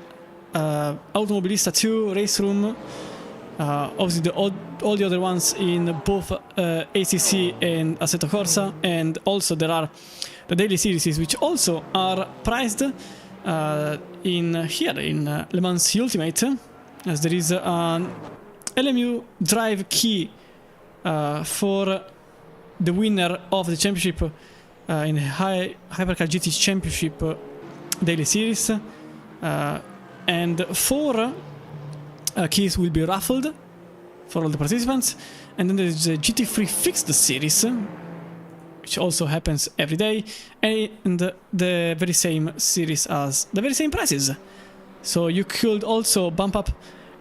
Automobilista 2, Race Room, obviously all the other ones in both ACC and Assetto Corsa, and also there are the daily series which also are priced in here in Le Mans Ultimate, as there is an LMU drive key for the winner of the championship in Hypercar GT Championship daily series, and 4 keys will be raffled for all the participants. And then there's the GT3 Fixed Series, which also happens every day, and the very same series as the very same prices. So you could also bump up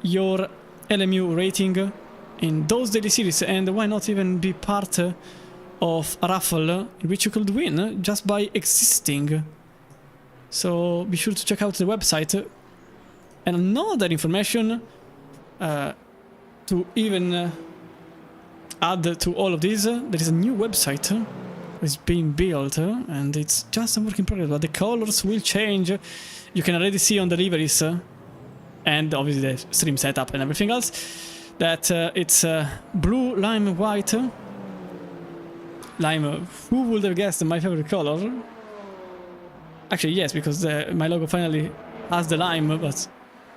your LMU rating in those daily series, and why not even be part of a raffle in which you could win just by existing. So be sure to check out the website. And another information to even add to all of this, there is a new website is being built, and it's just a work in progress, but the colors will change. You can already see on the liveries and obviously the stream setup and everything else that it's blue, lime, white. Lime, who would have guessed my favorite color? Actually yes, because my logo finally has the lime, but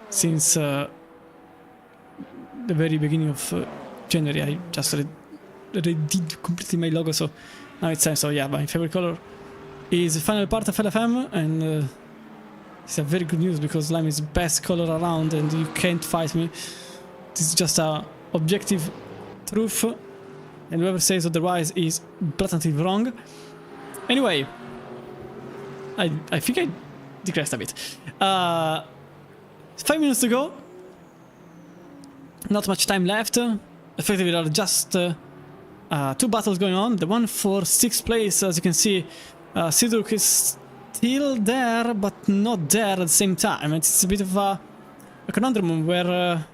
since the very beginning of January I just redid completely my logo, so now it's time. So yeah, my favorite color is final part of LFM, and it's a very good news because lime is the best color around and you can't fight me. This is just a objective truth, and whoever says otherwise is blatantly wrong. Anyway, I think I digressed a bit. 5 minutes to go. Not much time left. Effectively, there are just two battles going on. The one for 6th place, as you can see, Sidruk is still there, but not there at the same time. It's a bit of a conundrum where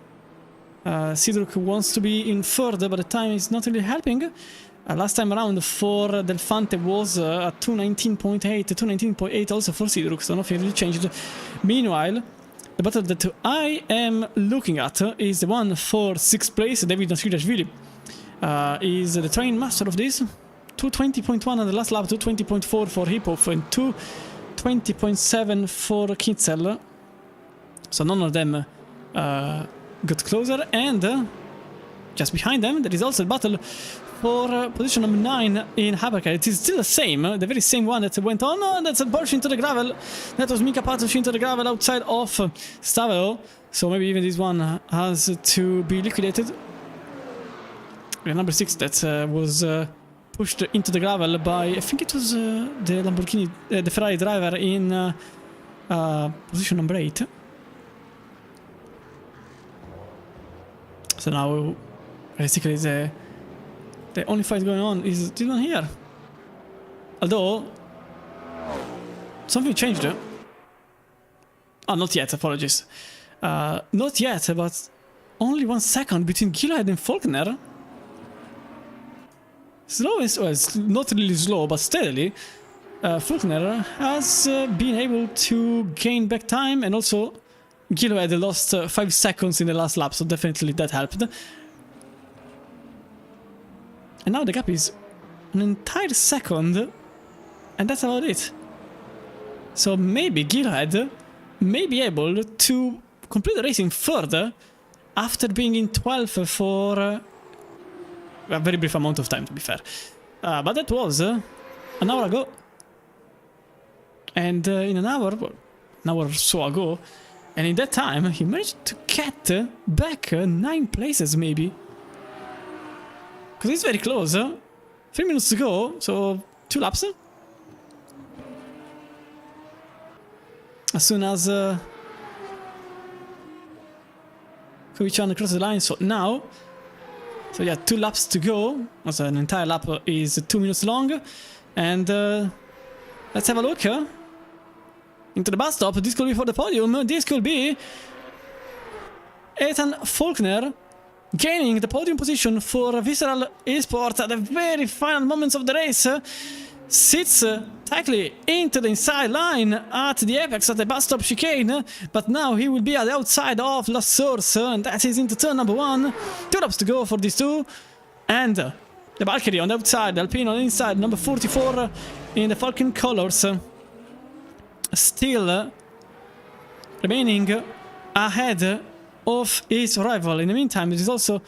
Sidruk wants to be in third, but the time is not really helping. Last time around for Delfante was at 219.8, 219.8 also for Sidruk, so nothing really changed. Meanwhile, the battle that I am looking at is the one for 6th place. David Nasirashvili is the train master of this. 220.1 on the last lap, 220.4 for Hipov, and 220.7 for Kitzel. So none of them got closer, and just behind them there is also a battle for position number 9 in Hypercar. It is still the same, the very same one that went on. Oh, that's a Porsche into the gravel. That was Mika Patush into the gravel outside of Stavelo. So maybe even this one has to be liquidated. Number 6 that was pushed into the gravel by, I think it was the Lamborghini, the Ferrari driver in position number 8. So now, basically, the only fight going on is this one here. Although, something changed. Oh, not yet, apologies. Not yet, but only 1 second between Gilead and Faulkner. Slow is, well, it's not really slow, but steadily. Faulkner has been able to gain back time, and also Gilead lost 5 seconds in the last lap, so definitely that helped. And now the gap is an entire second, and that's about it. So maybe Gilead may be able to complete the racing further after being in 12th for a very brief amount of time, to be fair. But that was an hour ago. And in an hour or so ago, and in that time, he managed to get back 9 places, maybe. Because it's very close. 3 minutes to go, so 2 laps. As soon as Kovichan crosses the line, so now. So yeah, 2 laps to go. Also, an entire lap is 2 minutes long. And let's have a look. Into the bus stop. This could be for the podium. This could be Ethan Faulkner gaining the podium position for Visceral Esport at the very final moments of the race. Sits tightly into the inside line at the apex at the bus stop chicane, but now he will be at the outside of La Source, and that is into turn number 1. 2 laps to go for these two, and the Valkyrie on the outside, Alpine on the inside, number 44 in the Falcon colors. Still remaining ahead of his rival. In the meantime, there is also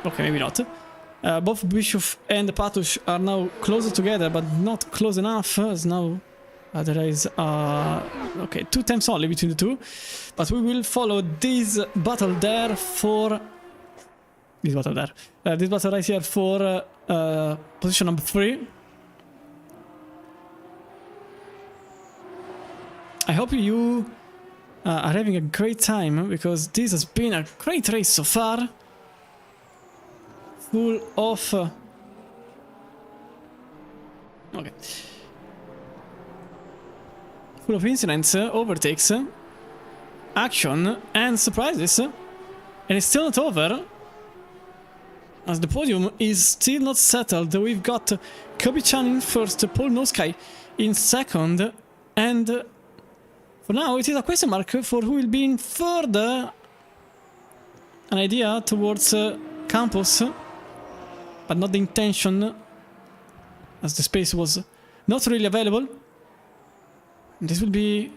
okay, maybe not. Both Bischoff and Patush are now closer together, but not close enough, as now there is okay, 2 times only between the two. But we will follow this battle there for this battle there. This battle right here for position number 3. I hope you are having a great time, because this has been a great race so far. Full of okay. Full of incidents, overtakes, action, and surprises. And it's still not over, as the podium is still not settled. We've got Kobe-chan in first, Paul Noskai in second, and for now it is a question mark for who will be in third. An idea towards Campos, but not the intention, as the space was not really available. This will be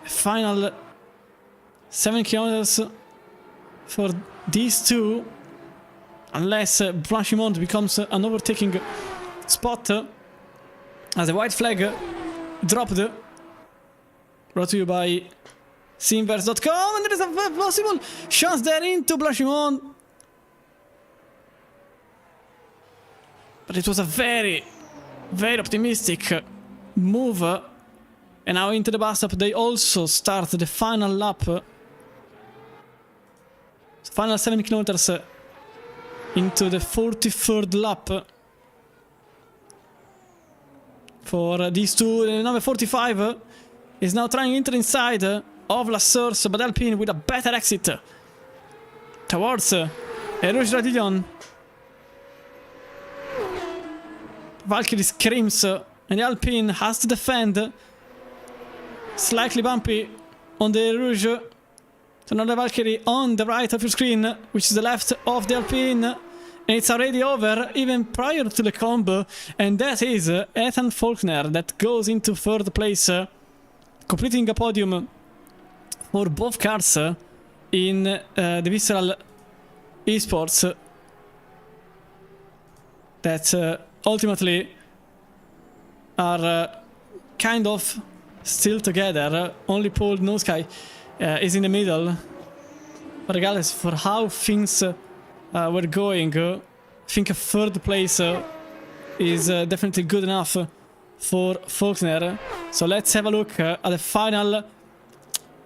a final 7 kilometers for these two, unless Blanchimont becomes an overtaking spot, as the white flag dropped. Brought to you by Simverse.com, and there is a possible chance there into Blanchimont. But it was a very, very optimistic move. And now into the bus stop, they also start the final lap. Final 7 kilometers into the 43rd lap for these two. Number 45 is now trying to enter inside of La Source, but Alpine with a better exit towards Rouge Radillon. Valkyrie screams and the Alpine has to defend. Slightly bumpy on the Rouge. So now the Valkyrie on the right of your screen, which is the left of the Alpine. And it's already over, even prior to the combo. And that is Ethan Faulkner that goes into 3rd place, completing a podium for both cars in the Visceral Esports. That ultimately are kind of still together. Only Paul No Sky is in the middle. But regardless for how things were going, I think a 3rd place is definitely good enough for Faulkner. So let's have a look at the final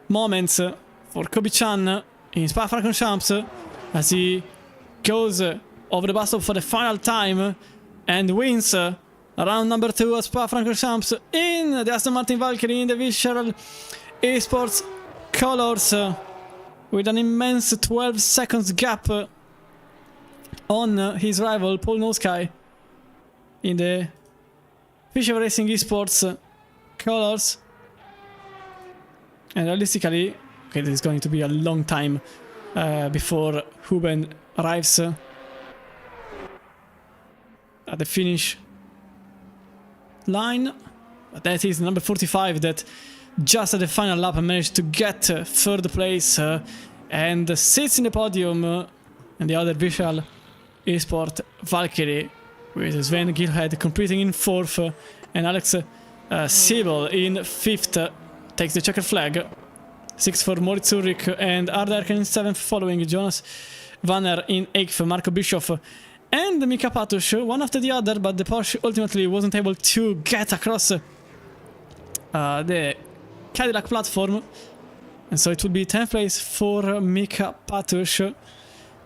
moments for Kobe-chan in Spa-Francorchamps as he goes over the bus stop for the final time and wins round number 2 at Spa-Francorchamps in the Aston Martin Valkyrie in the Visceral Esports colors with an immense 12 seconds gap on his rival Paul No Sky in the Fisher Racing Esports colors. And realistically, okay, this is going to be a long time before Huben arrives at the finish line. But that is number 45 that just at the final lap managed to get 3rd place and sits in the podium. And the other Visual Esport Valkyrie with Sven Gilhead completing in 4th and Alex Siebel in 5th takes the checkered flag. 6th for Moritz Ulrich and Arderken in 7th, following Jonas Vanner in 8th, Marco Bischoff and Mika Patush, one after the other, but the Porsche ultimately wasn't able to get across the Cadillac platform. And so it will be 10th place for Mika Patush.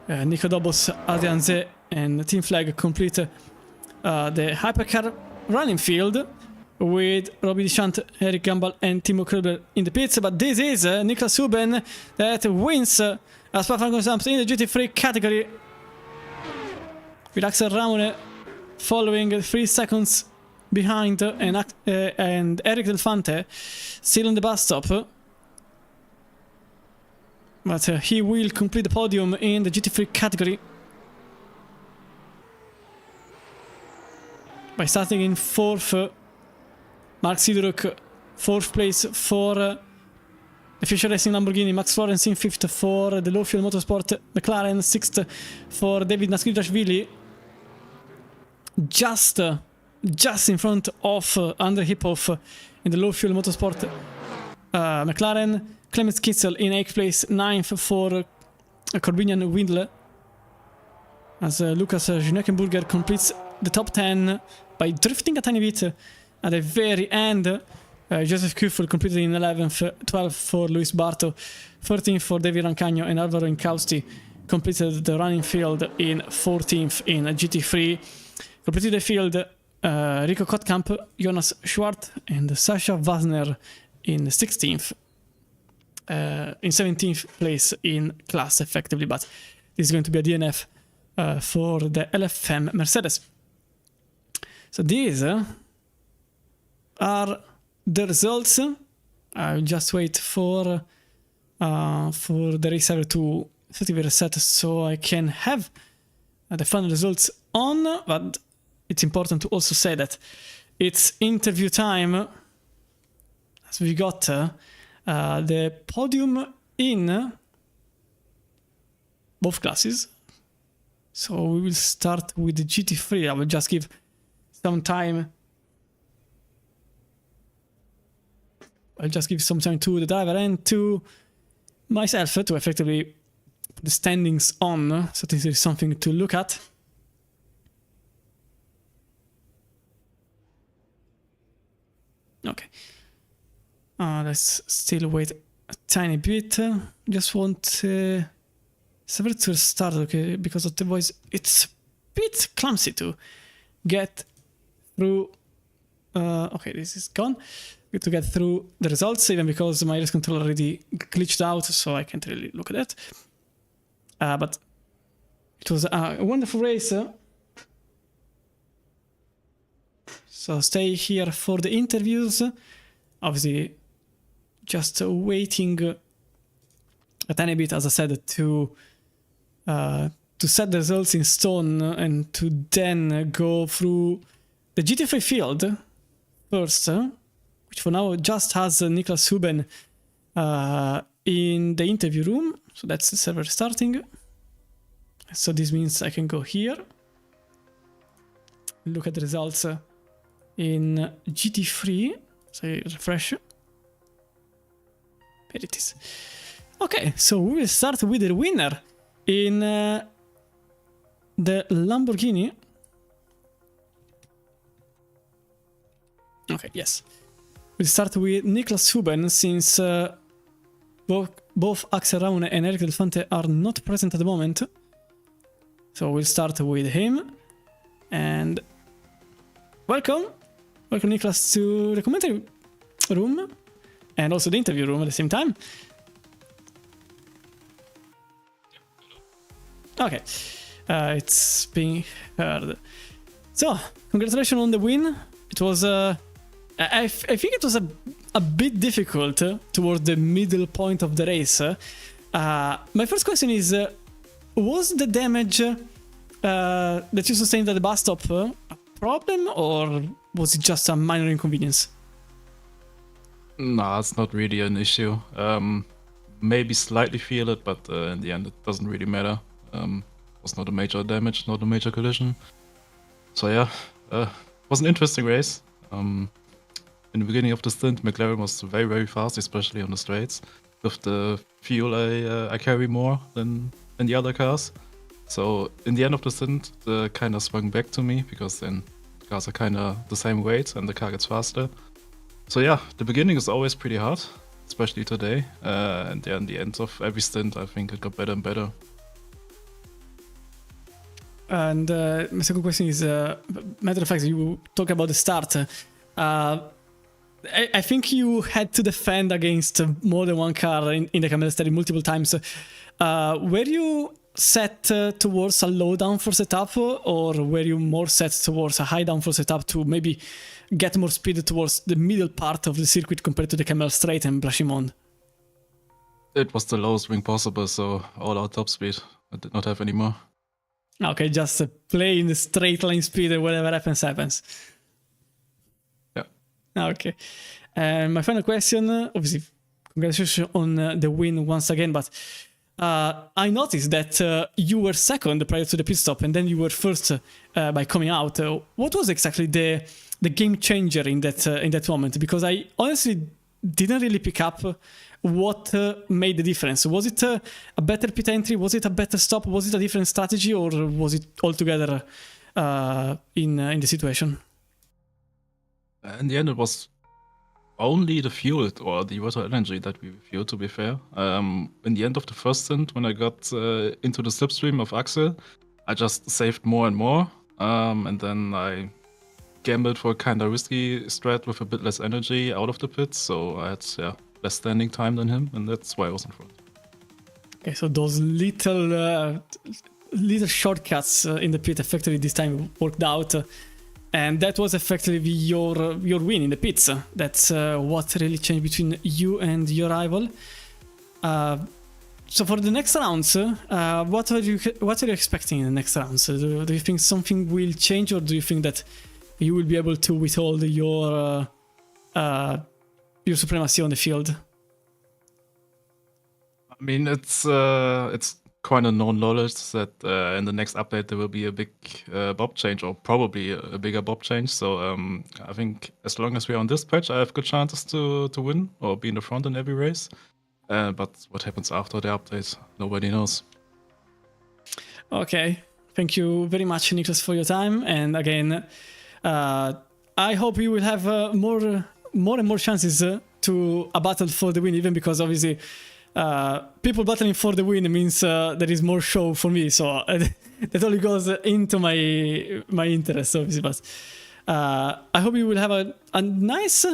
Nico Dobos, Adrian Ze and Team Flag complete the hypercar running field with Robbie Deschant, Eric Gambal and Timo Kröber in the pits. But this is Niklas Huben that wins Spa-Francorchamps in the GT3 category, with Axel Ramone following 3 seconds behind and Eric Delfante still on the bus stop. But he will complete the podium in the GT3 category by starting in 4th. Mark Sidoruk, 4th place for the Fisher Racing Lamborghini. Max Florence in 5th for the Low Fuel Motorsport McLaren. 6th for David Nasridashvili. Just in front of Andre Hiphoff in the Low Fuel Motorsport McLaren. Clemens Kitzel in 8th place. 9th for Corbinian Windle, as Lukas Schneckenburger completes the top 10 by drifting a tiny bit at the very end. Joseph Kuffel completed in 11th, 12th for Luis Barto, 13th for David Rancagno, and Alvaro Incausti completed the running field in 14th in GT3. Completed the field Rico Kottkamp, Jonas Schwartz, and Sasha Wasner in 16th. In 17th place in class, effectively, but this is going to be a DNF for the LFM Mercedes. So these are the results. I'll just wait for the race server to effectively reset so I can have the final results on. But it's important to also say that it's interview time, as we got the podium in both classes. So we will start with the GT3. I will just give some time. I'll just give some time to the driver and to myself to effectively put the standings on, so this is something to look at. Okay. Let's still wait a tiny bit. Just want Several to start, okay, because of the voice. It's a bit clumsy to get through. Okay, this is gone. To get through the results, even because my race control already glitched out, so I can't really look at it. But it was a wonderful race. So stay here for the interviews. Obviously, just waiting a tiny bit, as I said, to set the results in stone and to then go through the GT3 field first, which for now just has Niklas Huben in the interview room. So that's the server starting. So this means I can go here, look at the results in GT3. So refresh. There it is. Okay, so we will start with the winner in the Lamborghini. Okay, yes. We'll start with Niklas Huben, since both Axel Raune and Eric Delfante are not present at the moment. So we'll start with him. And welcome Niklas to the commentary room and also the interview room at the same time. Okay, it's being heard. So, congratulations on the win. It was, I think it was a bit difficult towards the middle point of the race. My first question is, was the damage that you sustained at the bus stop a problem, or was it just a minor inconvenience? Nah, it's not really an issue. Maybe slightly feel it, but in the end it doesn't really matter. It was not a major damage, not a major collision. So yeah, it was an interesting race. In the beginning of the stint, McLaren was very, very fast, especially on the straights. With the fuel I carry more than the other cars. So in the end of the stint, the kind of swung back to me, because then the cars are kind of the same weight and the car gets faster. So yeah, the beginning is always pretty hard, especially today. And then in the end of every stint, I think it got better and better. And my second question is, matter of fact, you talk about the start. I think you had to defend against more than one car in the Camel Study multiple times. Were you set towards a low downforce setup, or were you more set towards a high downforce setup to maybe get more speed towards the middle part of the circuit compared to the Camel Straight and Brashimond? It was the lowest wing possible, so all out top speed. I did not have any more. Okay, just play in the straight line speed and whatever happens. Yeah. Okay. And my final question, obviously, congratulations on the win once again, but I noticed that you were second prior to the pit stop, and then you were first by coming out. What was exactly the game changer in that moment? Because I honestly didn't really pick up what made the difference. Was it a better pit entry? Was it a better stop? Was it a different strategy, or was it altogether in the situation? In the end, it was only the fuel or the water energy that we fueled, to be fair. In the end of the first stint, when I got into the slipstream of Axel, I just saved more and more. And then I gambled for a kind of risky strat with a bit less energy out of the pits. So I had less standing time than him, and that's why I was in front. Okay, so those little shortcuts in the pit effectively this time worked out. And that was effectively your win in the pits. That's what really changed between you and your rival. So for the next rounds, what are you expecting in the next rounds? Do you think something will change, or do you think that you will be able to withhold your supremacy on the field? I mean, it's quite a known knowledge that in the next update there will be a big bob change, or probably a bigger bob change. So I think as long as we're on this patch, I have good chances to win or be in the front in every race. But what happens after the update, nobody knows. Okay, thank you very much, Niklas, for your time. And again, I hope you will have more and more chances to a battle for the win, even because obviously people battling for the win means there is more show for me, so that only goes into my interest, obviously. But I hope you will have a nice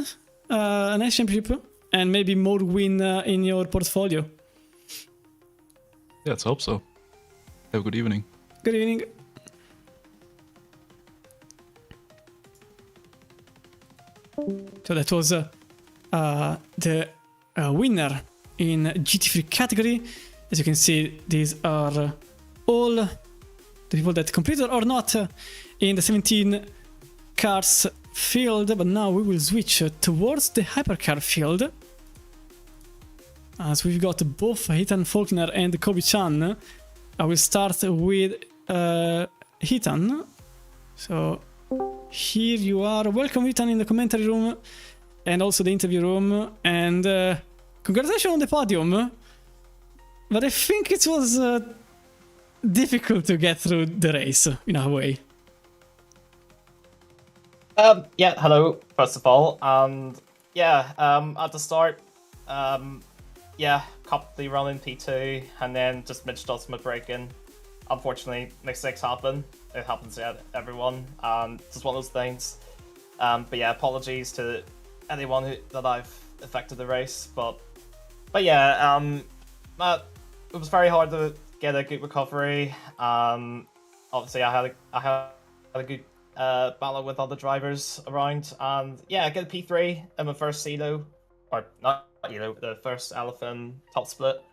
championship and maybe more win in your portfolio. Yeah, let's hope so. Have a good evening. Good evening. So that was the winner in GT3 category. As you can see, these are all the people that completed or not in the 17 cars field. But now we will switch towards the hypercar field, as we've got both Ethan Faulkner and Kobe-chan. I will start with Ethan. So here you are. Welcome, Ethan, in the commentary room and also the interview room. And congratulations on the podium. But I think it was difficult to get through the race in a way. Yeah, hello, first of all. And yeah, at the start, yeah, caught the run in P2 and then just missed ultimate braking. Unfortunately, mistakes happen. It happens to everyone, and it's just one of those things. But yeah, apologies to anyone that I've affected the race. But yeah, it was very hard to get a good recovery. Obviously, I had a good battle with other drivers around, and yeah, I get a P3 in my first Elo, or not Elo, the first Elephant top split.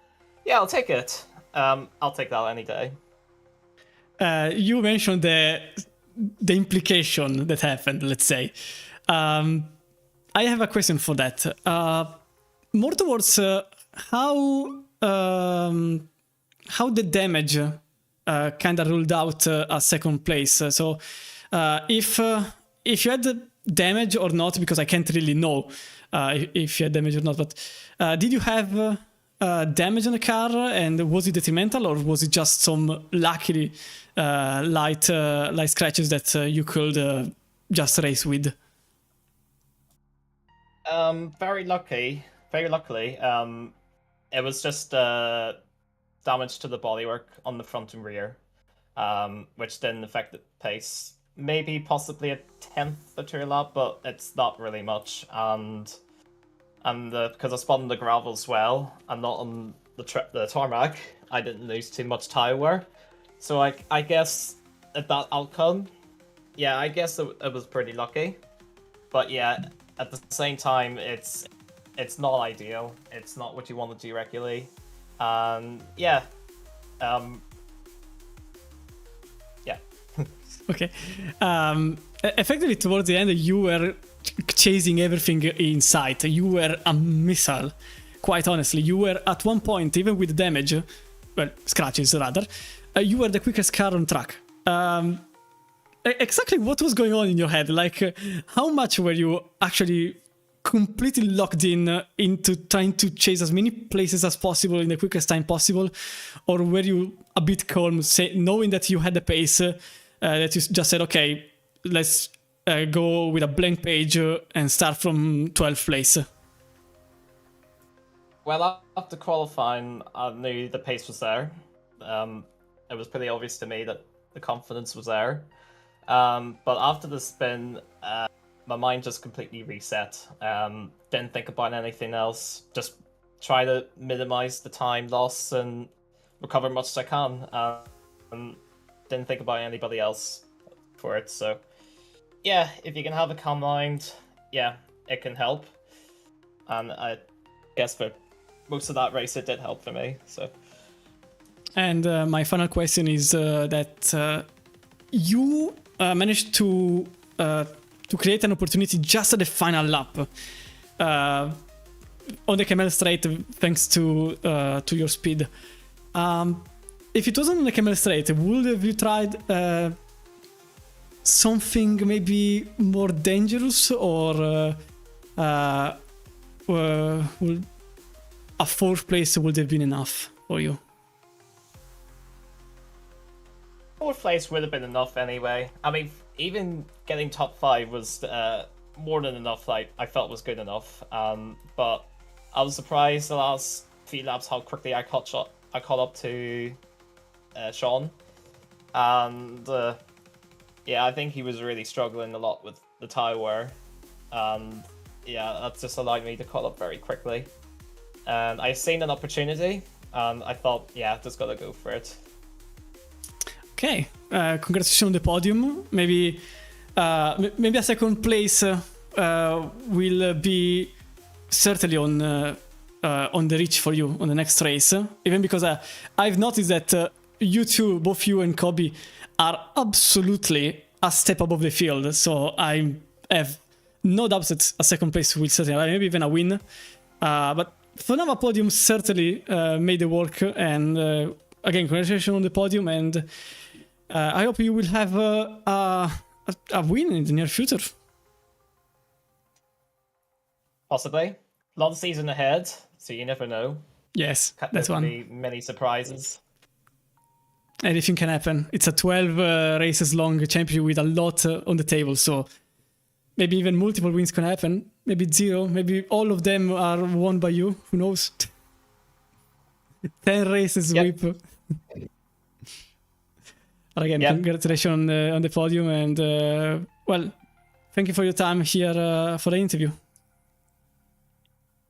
Yeah, I'll take it. I'll take that any day. You mentioned the implication that happened, let's say. I have a question for that. More towards how the damage kind of ruled out a second place. So if you had the damage or not, because I can't really know if you had damage or not, but did you have damage on the car, and was it detrimental, or was it just some luckily light scratches that you could just race with? Very luckily, it was just damage to the bodywork on the front and rear, which didn't affect the pace. Maybe possibly a tenth or two lap, but it's not really much. And because I spun on the gravel as well, and not on the tarmac, I didn't lose too much tire wear. So I guess at that outcome, yeah, I guess it was pretty lucky. But yeah, at the same time, it's not ideal. It's not what you want to do regularly. Yeah. Yeah. Okay. Effectively, towards the end, you were chasing everything in sight. You were a missile, quite honestly. You were at one point, even with damage, well, scratches rather, you were the quickest car on track. Exactly what was going on in your head? Like, how much were you actually completely locked into trying to chase as many places as possible in the quickest time possible? Or were you a bit calm, knowing that you had the pace, that you just said, okay, let's go with a blank page and start from 12th place? Well, after qualifying, I knew the pace was there. It was pretty obvious to me that the confidence was there. But after the spin, my mind just completely reset. Didn't think about anything else. Just try to minimize the time loss and recover as much as I can. And didn't think about anybody else for it. So yeah, if you can have a calm mind, yeah, it can help. And I guess for most of that race, it did help for me. So. And my final question is that you managed to create an opportunity just at the final lap on the Camel Straight, thanks to your speed. If it wasn't on the Camel Straight, would have you tried something maybe more dangerous, or would a fourth place would have been enough for you? Fourth place would have been enough anyway. I mean, even getting top 5 was more than enough. Like, I felt was good enough. But I was surprised the last few laps how quickly I caught up to Sean, and yeah, I think he was really struggling a lot with the tire wear, and yeah, that just allowed me to caught up very quickly. And I seen an opportunity, and I thought, yeah, just gotta go for it. Okay, congratulations on the podium. Maybe a second place will be certainly on the reach for you on the next race. Even because I've noticed that you two, both you and Kobe, are absolutely a step above the field. So I have no doubts that a second place will certainly arrive, maybe even a win. But for now, a podium certainly made the work. And again, congratulations on the podium. And I hope you will have a win in the near future. Possibly. Long season ahead, so you never know. Yes, There that's could one. be many surprises. Anything can happen. It's a 12 races long championship with a lot on the table, so maybe even multiple wins can happen. Maybe 0, maybe all of them are won by you. Who knows? 10 races Yep. sweep. But again, Yep. congratulations on the podium, and well, thank you for your time here for the interview.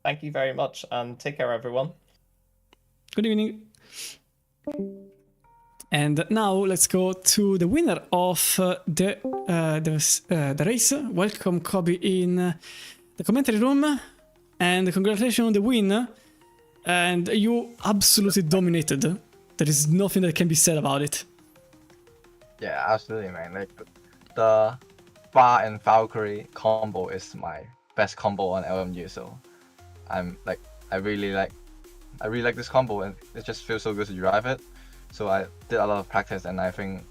Thank you very much, and take care, everyone. Good evening. And now let's go to the winner of the race. Welcome, Kobe, in the commentary room, and congratulations on the win. And you absolutely dominated. There is nothing that can be said about it. Yeah, absolutely, man. Like the Bar and Valkyrie combo is my best combo on LMU, so I really like this combo, and it just feels so good to drive it. So I did a lot of practice, and I think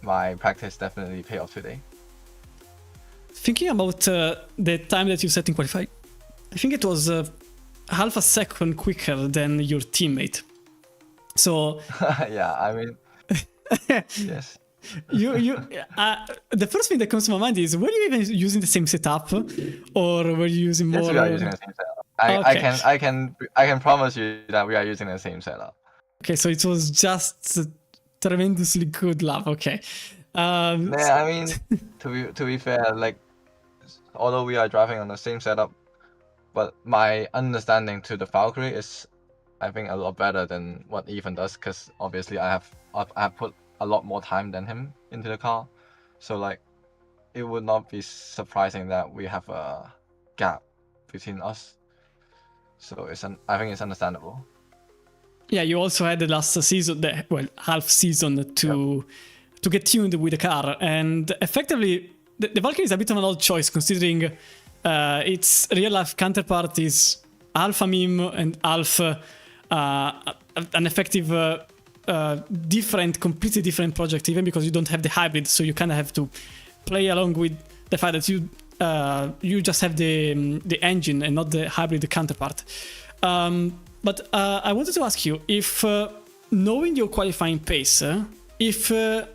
my practice definitely paid off today. Thinking about the time that you set in qualifying, I think it was half a second quicker than your teammate. So Yeah, I mean, yes. The first thing that comes to my mind is, were you even using the same setup, or were you using more? Yes, we are using the same setup. I can promise you that we are using the same setup. Okay, so it was just a tremendously good lap. Okay. Yeah, I mean, to be fair, like, although we are driving on the same setup, but my understanding to the Valkyrie is, I think, a lot better than what Ethan does, because obviously I have put a lot more time than him into the car, so like, it would not be surprising that we have a gap between us. So I think it's understandable. Yeah, you also had the last season, half season to get tuned with the car, and effectively the Valkyrie is a bit of an odd choice considering its real life counterpart is half a meme and half an effective completely different project, even because you don't have the hybrid, so you kind of have to play along with the fact that you just have the engine and not the hybrid counterpart. But I wanted to ask you if, knowing your qualifying pace, if there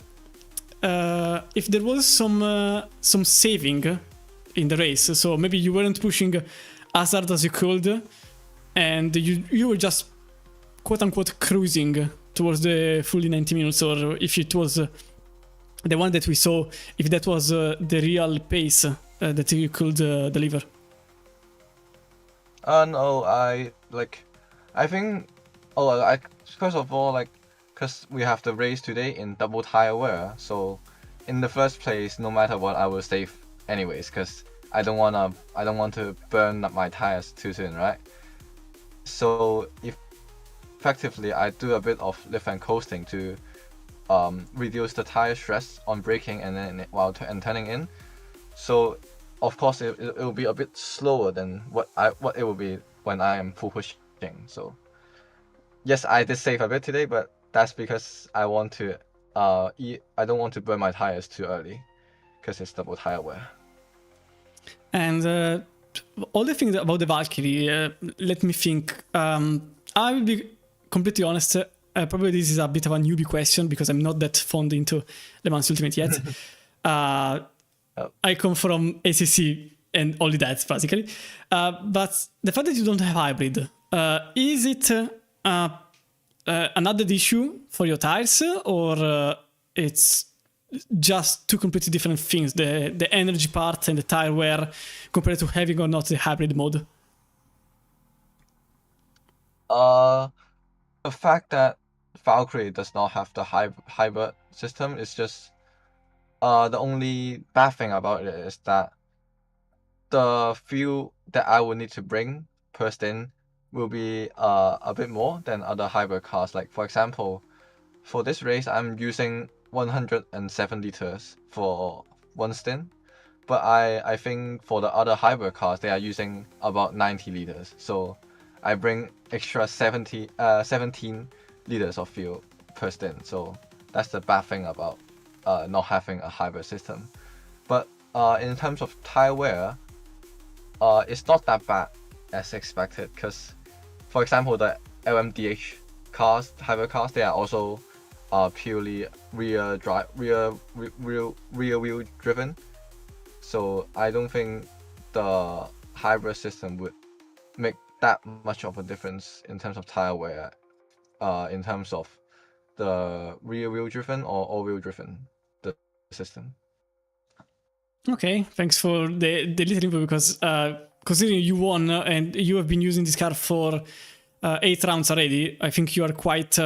was some saving in the race, so maybe you weren't pushing as hard as you could, and you were just quote unquote cruising towards the fully 90 minutes, or if it was the one that we saw, if that was the real pace that you could deliver. No, I think, first of all, like, because we have the race today in double tire wear, so in the first place, no matter what, I will save anyways, because I don't want to burn up my tires too soon, right? So effectively, I do a bit of lift and coasting to reduce the tire stress on braking and then while turning in. So of course it will be a bit slower than what it will be when I am full pushing. So yes, I did save a bit today, but that's because I want to I don't want to burn my tires too early because it's double tire wear. And all the things about the Valkyrie, let me think. I will be completely honest. Probably this is a bit of a newbie question because I'm not that fond into Le Mans Ultimate yet. I come from ACC and only that, basically. But the fact that you don't have hybrid, is it another issue for your tires, or it's just two completely different things, the energy part and the tire wear, compared to having or not the hybrid mode? The fact that Valkyrie does not have the hybrid system is just the only bad thing about it is that the fuel that I will need to bring per stint will be a bit more than other hybrid cars. Like for example, for this race I'm using 107 liters for one stint, but I think for the other hybrid cars they are using about 90 liters. So I bring extra 17 liters of fuel per stint. So that's the bad thing about not having a hybrid system. But in terms of tire wear, it's not that bad as expected, because for example the LMDH cars, hybrid cars, they are also purely rear wheel driven. So I don't think the hybrid system would make that much of a difference in terms of tire wear, in terms of the rear wheel driven or all wheel driven the system. Okay, thanks for the little info, because considering you won and you have been using this car for 8 rounds already, I think you are quite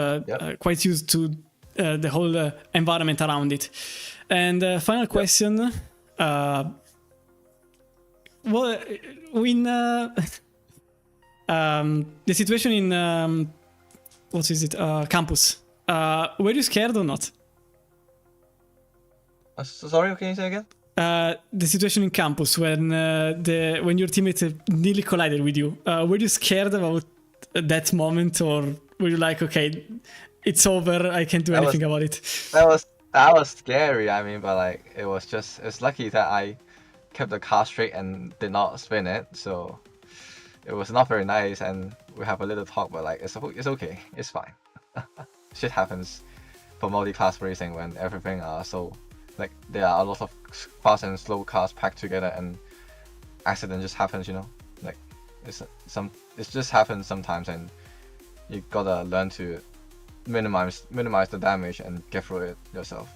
quite used to the whole environment around it. And final question, well, when the situation in what is it, campus, were you scared or not? Sorry, can you say again? The situation in campus when your teammate nearly collided with you, were you scared about that moment, or were you like, okay, it's over, I can't do anything about it? That was scary. I mean, but like it's lucky that I kept the car straight and did not spin it. So it was not very nice, and we have a little talk, but like it's okay, it's fine. Shit happens for multi-class racing when everything so like there are a lot of fast and slow cars packed together, and accident just happens, you know. Like it just happens sometimes, and you gotta learn to minimize the damage and get through it yourself.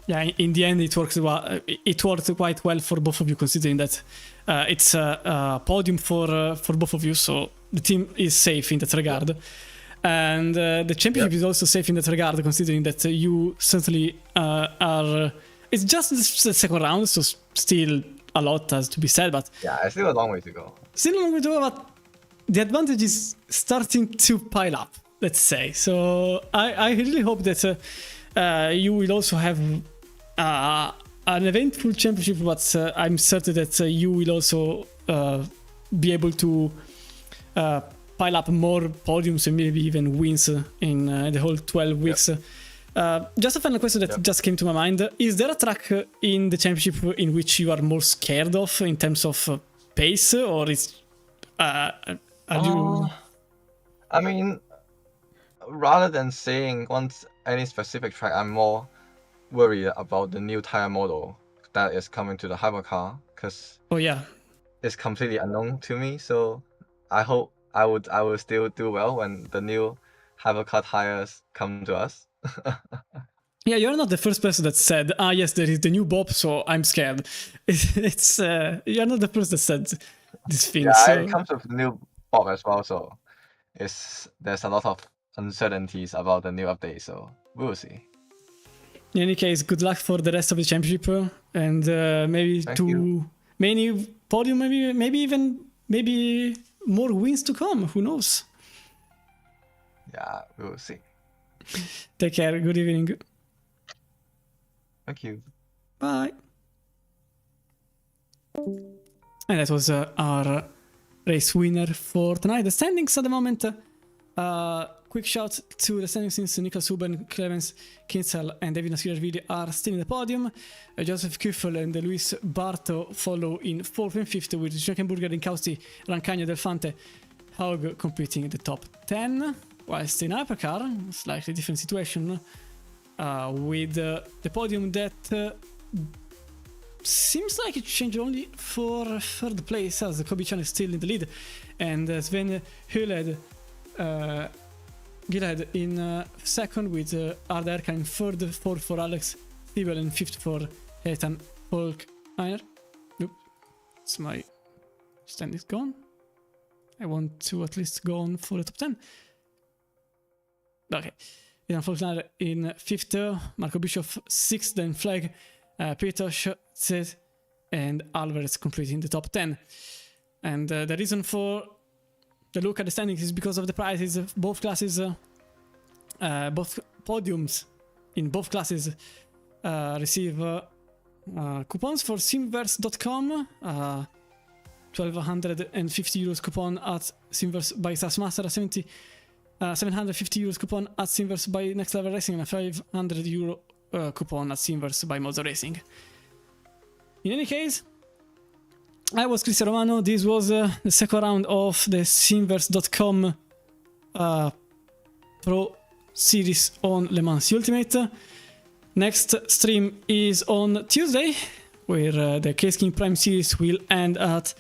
Yeah, in the end, it works well. It worked quite well for both of you, considering that it's a podium for both of you, so the team is safe in that regard. And the championship is also safe in that regard, considering that you certainly are. It's just the second round, so still a lot has to be said. But yeah, it's still a long way to go. But the advantage is starting to pile up, let's say. So I really hope that you will also have an eventful championship, but I'm certain that you will also be able to pile up more podiums and maybe even wins in the whole 12 weeks. Just a final question that just came to my mind. Is there a track in the championship in which you are more scared of in terms of pace, or is are you... I mean, rather than saying any specific track, I'm more worried about the new tire model that is coming to the hypercar, because it's completely unknown to me. So I hope I will still do well when the new hypercar tires come to us. Yeah, you're not the first person that said, yes, there is the new Bob, so I'm scared. It's you're not the first that said this thing. Yeah, so... it comes with the new Bob as well, so there's a lot of uncertainties about the new update, so we'll see. In any case, good luck for the rest of the championship, and maybe many podium, maybe more wins to come. Who knows? Yeah, we'll see. Take care. Good evening. Thank you. Bye. And that was our race winner for tonight. The standings at the moment. Quick shout to the standings, since Niklas Huben, Clemens Kinsel and David Nasirashvili are still in the podium. Joseph Kuffel and Luis Barto follow in 4th and 5th, with Schleckenburger, Rinkowski, Rancagno, Delfante, Haug competing in the top 10. Whilst in hypercar, slightly different situation, with the podium that seems like it changed only for third place, as Kobe-chan is still in the lead, and Sven Huled Gilad in second, with Arda Erkan in third, fourth for Alex Thiebel, and fifth for Ethan Folkiner. Nope, it's my stand is gone. I want to at least go on for the top 10. Okay, Ethan Folkiner in fifth, Marco Bischoff sixth, then Flag, Petosh, Zed, and Alvarez completing the top 10. And the reason for the look at the standings is because of the prizes. Both classes, both podiums in both classes receive coupons for Simverse.com. 1,250 euros coupon at Simverse by Sassmaster, 750 euros coupon at Simverse by Next Level Racing, and a 500 euro coupon at Simverse by Mozo Racing. In any case, I was Cristian Romano. This was the second round of the Simverse.com Pro Series on Le Mans Ultimate. Next stream is on Tuesday, where the Case King Prime Series will end at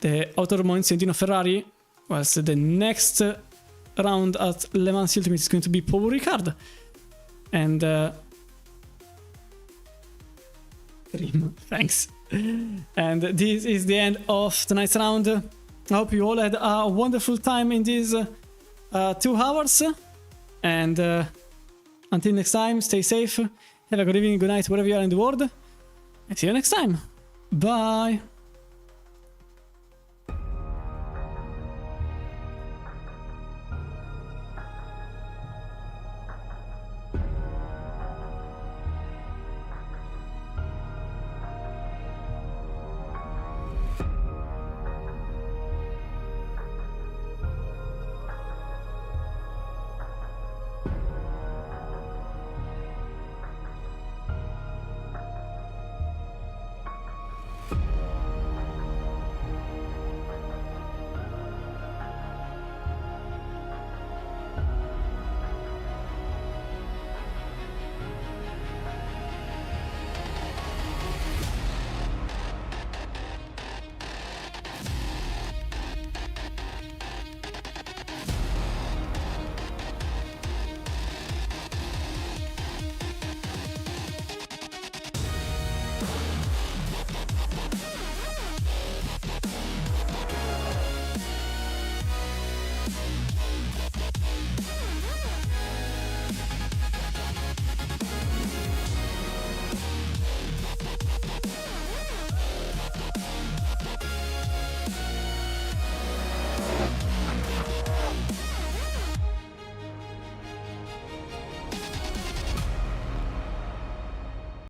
the Autodromo Incentino Ferrari, whilst the next round at Le Mans Ultimate is going to be Paul Ricard. And thanks. And this is the end of tonight's round. I hope you all had a wonderful time in these 2 hours. And until next time, stay safe. Have a good evening, good night, wherever you are in the world. And see you next time. Bye.